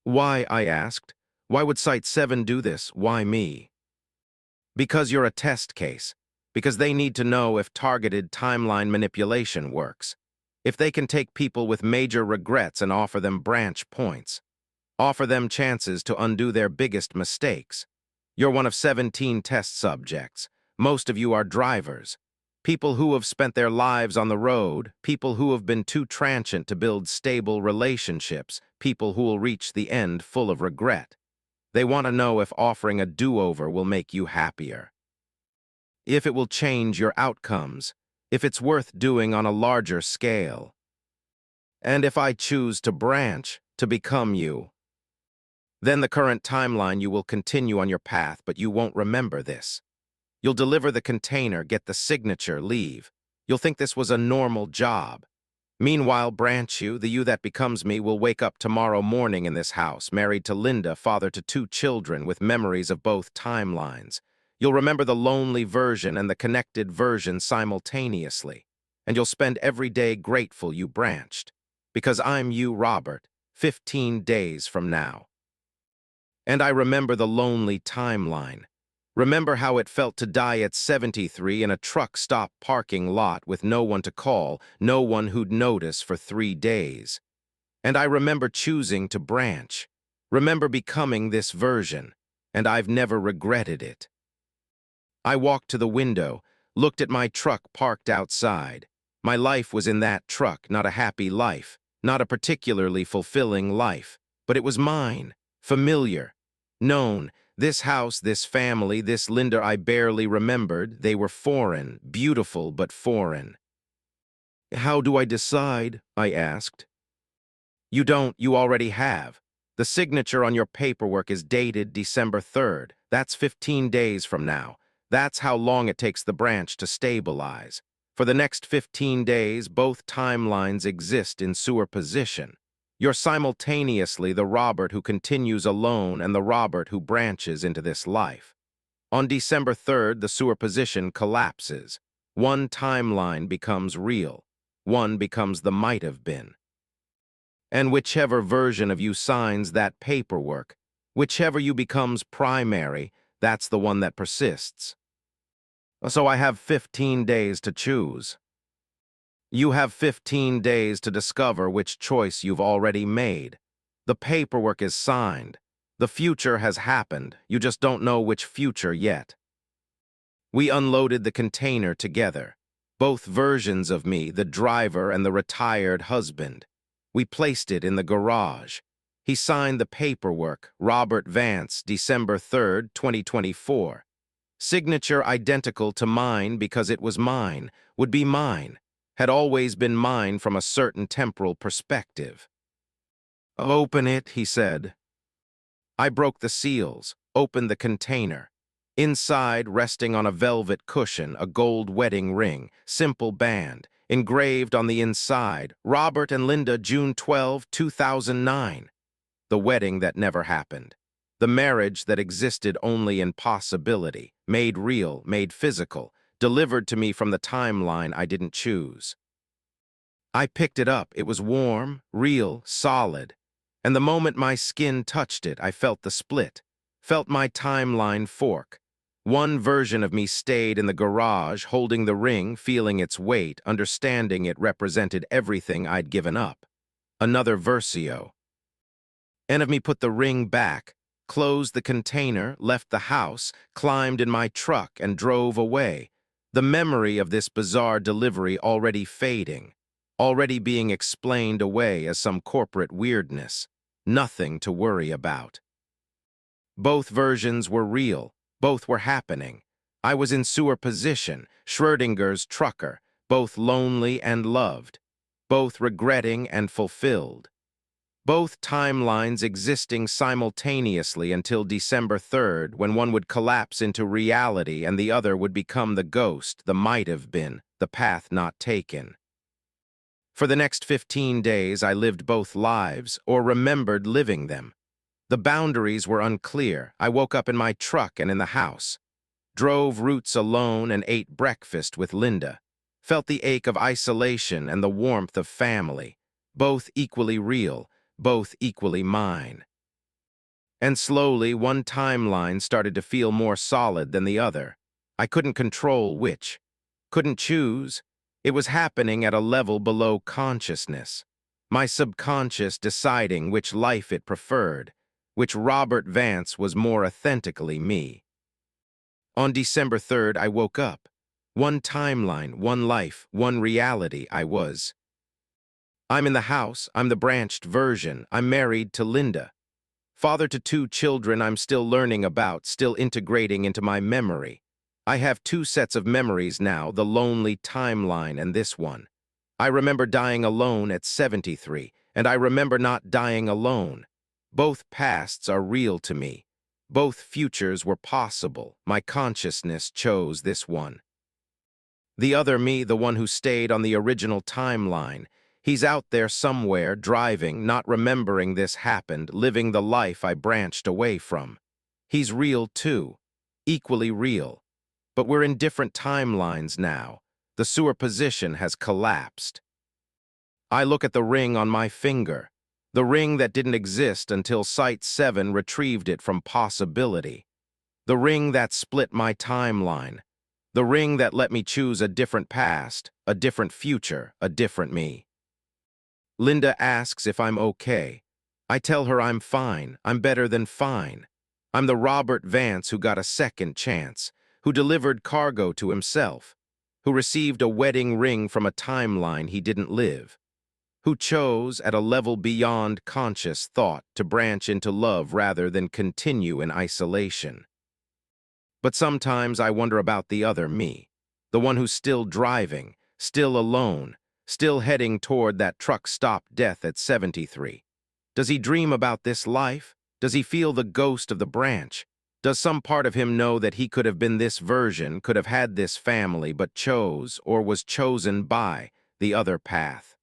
Why, I asked. Why would Site 7 do this? Why me? Because you're a test case. Because they need to know if targeted timeline manipulation works. If they can take people with major regrets and offer them branch points. Offer them chances to undo their biggest mistakes. You're one of 17 test subjects. Most of you are drivers. People who have spent their lives on the road, people who have been too transient to build stable relationships, people who will reach the end full of regret. They want to know if offering a do-over will make you happier. If it will change your outcomes, if it's worth doing on a larger scale. And if I choose to branch, to become you, then the current timeline you will continue on your path, but you won't remember this. You'll deliver the container, get the signature, leave. You'll think this was a normal job. Meanwhile, branch you, the you that becomes me, will wake up tomorrow morning in this house, married to Linda, father to 2 children, with memories of both timelines. You'll remember the lonely version and the connected version simultaneously, and you'll spend every day grateful you branched. Because I'm you, Robert, 15 days from now. And I remember the lonely timeline. Remember how it felt to die at 73 in a truck stop parking lot with no one to call, no one who'd notice for 3 days. And I remember choosing to branch. Remember becoming this version, and I've never regretted it. I walked to the window, looked at my truck parked outside. My life was in that truck, not a happy life, not a particularly fulfilling life, but it was mine, familiar, known. This house, this family, this Linda I barely remembered, they were foreign, beautiful but foreign. How do I decide? I asked. You don't, you already have. The signature on your paperwork is dated December 3rd. That's 15 days from now. That's how long it takes the branch to stabilize. For the next 15 days, both timelines exist in superposition. You're simultaneously the Robert who continues alone and the Robert who branches into this life. On December 3rd, the superposition collapses. One timeline becomes real. One becomes the might have been. And whichever version of you signs that paperwork, whichever you becomes primary, that's the one that persists. So I have 15 days to choose. You have 15 days to discover which choice you've already made. The paperwork is signed. The future has happened. You just don't know which future yet. We unloaded the container together. Both versions of me, the driver and the retired husband. We placed it in the garage. He signed the paperwork, Robert Vance, December 3rd, 2024. Signature identical to mine because it was mine, would be mine. Had always been mine from a certain temporal perspective. Open it, he said. I broke the seals, opened the container. Inside, resting on a velvet cushion, a gold wedding ring, simple band, engraved on the inside, Robert and Linda, June 12, 2009. The wedding that never happened. The marriage that existed only in possibility, made real, made physical, delivered to me from the timeline I didn't choose. I picked it up. It was warm, real, solid. And the moment my skin touched it, I felt the split, felt my timeline fork. One version of me stayed in the garage, holding the ring, feeling its weight, understanding it represented everything I'd given up. Another versio. And of me put the ring back, closed the container, left the house, climbed in my truck, and drove away. The memory of this bizarre delivery already fading, already being explained away as some corporate weirdness. Nothing to worry about. Both versions were real. Both were happening. I was in sewer position, Schrödinger's trucker, both lonely and loved, both regretting and fulfilled. Both timelines existing simultaneously until December 3rd, when one would collapse into reality and the other would become the ghost, the might have been, the path not taken. For the next 15 days, I lived both lives, or remembered living them. The boundaries were unclear. I woke up in my truck and in the house, drove routes alone and ate breakfast with Linda, felt the ache of isolation and the warmth of family, both equally real, both equally mine. And slowly, one timeline started to feel more solid than the other. I couldn't control which, couldn't choose. It was happening at a level below consciousness. My subconscious deciding which life it preferred, which Robert Vance was more authentically me. On December 3rd, I woke up. One timeline, one life, one reality I was. I'm in the house, I'm the branched version, I'm married to Linda. Father to 2 children I'm still learning about, still integrating into my memory. I have 2 sets of memories now, the lonely timeline and this one. I remember dying alone at 73, and I remember not dying alone. Both pasts are real to me. Both futures were possible. My consciousness chose this one. The other me, the one who stayed on the original timeline, he's out there somewhere, driving, not remembering this happened, living the life I branched away from. He's real too, equally real. But we're in different timelines now. The sewer position has collapsed. I look at the ring on my finger, the ring that didn't exist until Site 7 retrieved it from possibility. The ring that split my timeline. The ring that let me choose a different past, a different future, a different me. Linda asks if I'm okay. I tell her I'm fine, I'm better than fine. I'm the Robert Vance who got a second chance, who delivered cargo to himself, who received a wedding ring from a timeline he didn't live, who chose, at a level beyond conscious thought, to branch into love rather than continue in isolation. But sometimes I wonder about the other me, the one who's still driving, still alone, still heading toward that truck-stop death at 73. Does he dream about this life? Does he feel the ghost of the branch? Does some part of him know that he could have been this version, could have had this family, but chose, or was chosen by, the other path?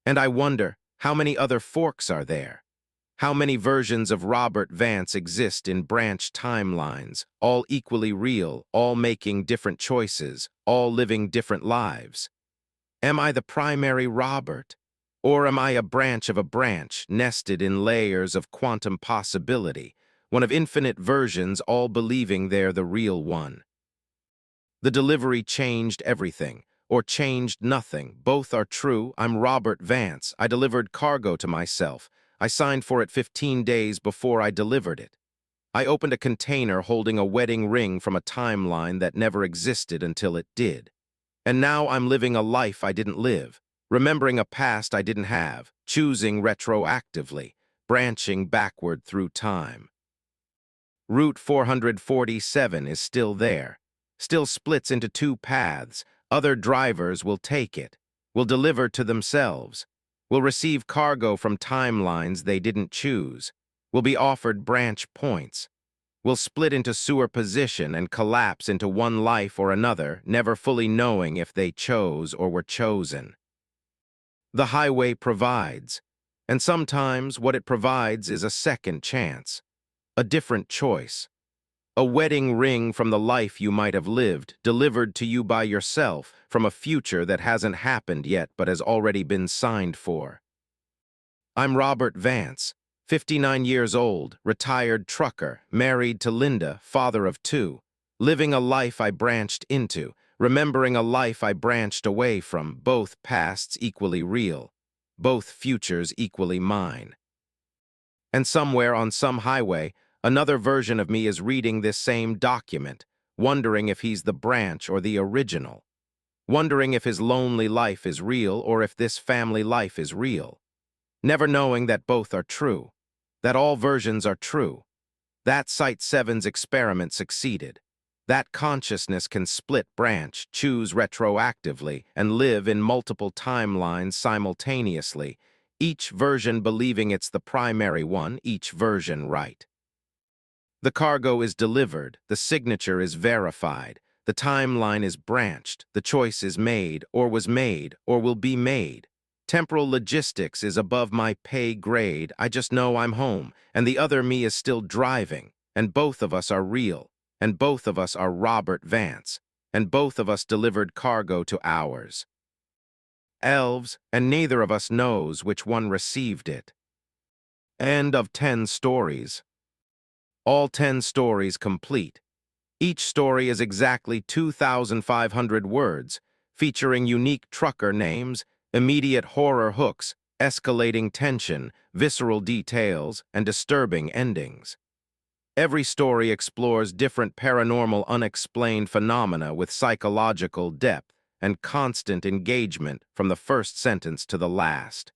And I wonder, how many other forks are there? How many versions of Robert Vance exist in branch timelines, all equally real, all making different choices, all living different lives? Am I the primary Robert? Or am I a branch of a branch, nested in layers of quantum possibility, one of infinite versions, all believing they're the real one? The delivery changed everything, or changed nothing. Both are true. I'm Robert Vance. I delivered cargo to myself. I signed for it 15 days before I delivered it. I opened a container holding a wedding ring from a timeline that never existed until it did. And now I'm living a life I didn't live, remembering a past I didn't have, choosing retroactively, branching backward through time. Route 447 is still there, still splits into 2 paths. Other drivers will take it, will deliver to themselves, will receive cargo from timelines they didn't choose, will be offered branch points, will split into sewer position and collapse into one life or another, never fully knowing if they chose or were chosen. The highway provides, and sometimes what it provides is a second chance, a different choice, A wedding ring from the life you might have lived, delivered to you by yourself from a future that hasn't happened yet but has already been signed for. I'm Robert Vance, 59 years old, retired trucker, married to Linda, father of two, living a life I branched into, remembering a life I branched away from, both pasts equally real, both futures equally mine. And somewhere on some highway, another version of me is reading this same document, wondering if he's the branch or the original, wondering if his lonely life is real or if this family life is real, never knowing that both are true, that all versions are true. That Site 7's experiment succeeded. That consciousness can split branch, choose retroactively, and live in multiple timelines simultaneously, each version believing it's the primary one, each version right. The cargo is delivered, the signature is verified, the timeline is branched, the choice is made, or was made, or will be made. Temporal logistics is above my pay grade, I just know I'm home, and the other me is still driving, and both of us are real, and both of us are Robert Vance, and both of us delivered cargo to ours. Elves, and neither of us knows which one received it. End of 10 stories. All 10 stories complete. Each story is exactly 2,500 words, featuring unique trucker names, immediate horror hooks, escalating tension, visceral details, and disturbing endings. Every story explores different paranormal unexplained phenomena with psychological depth and constant engagement from the first sentence to the last.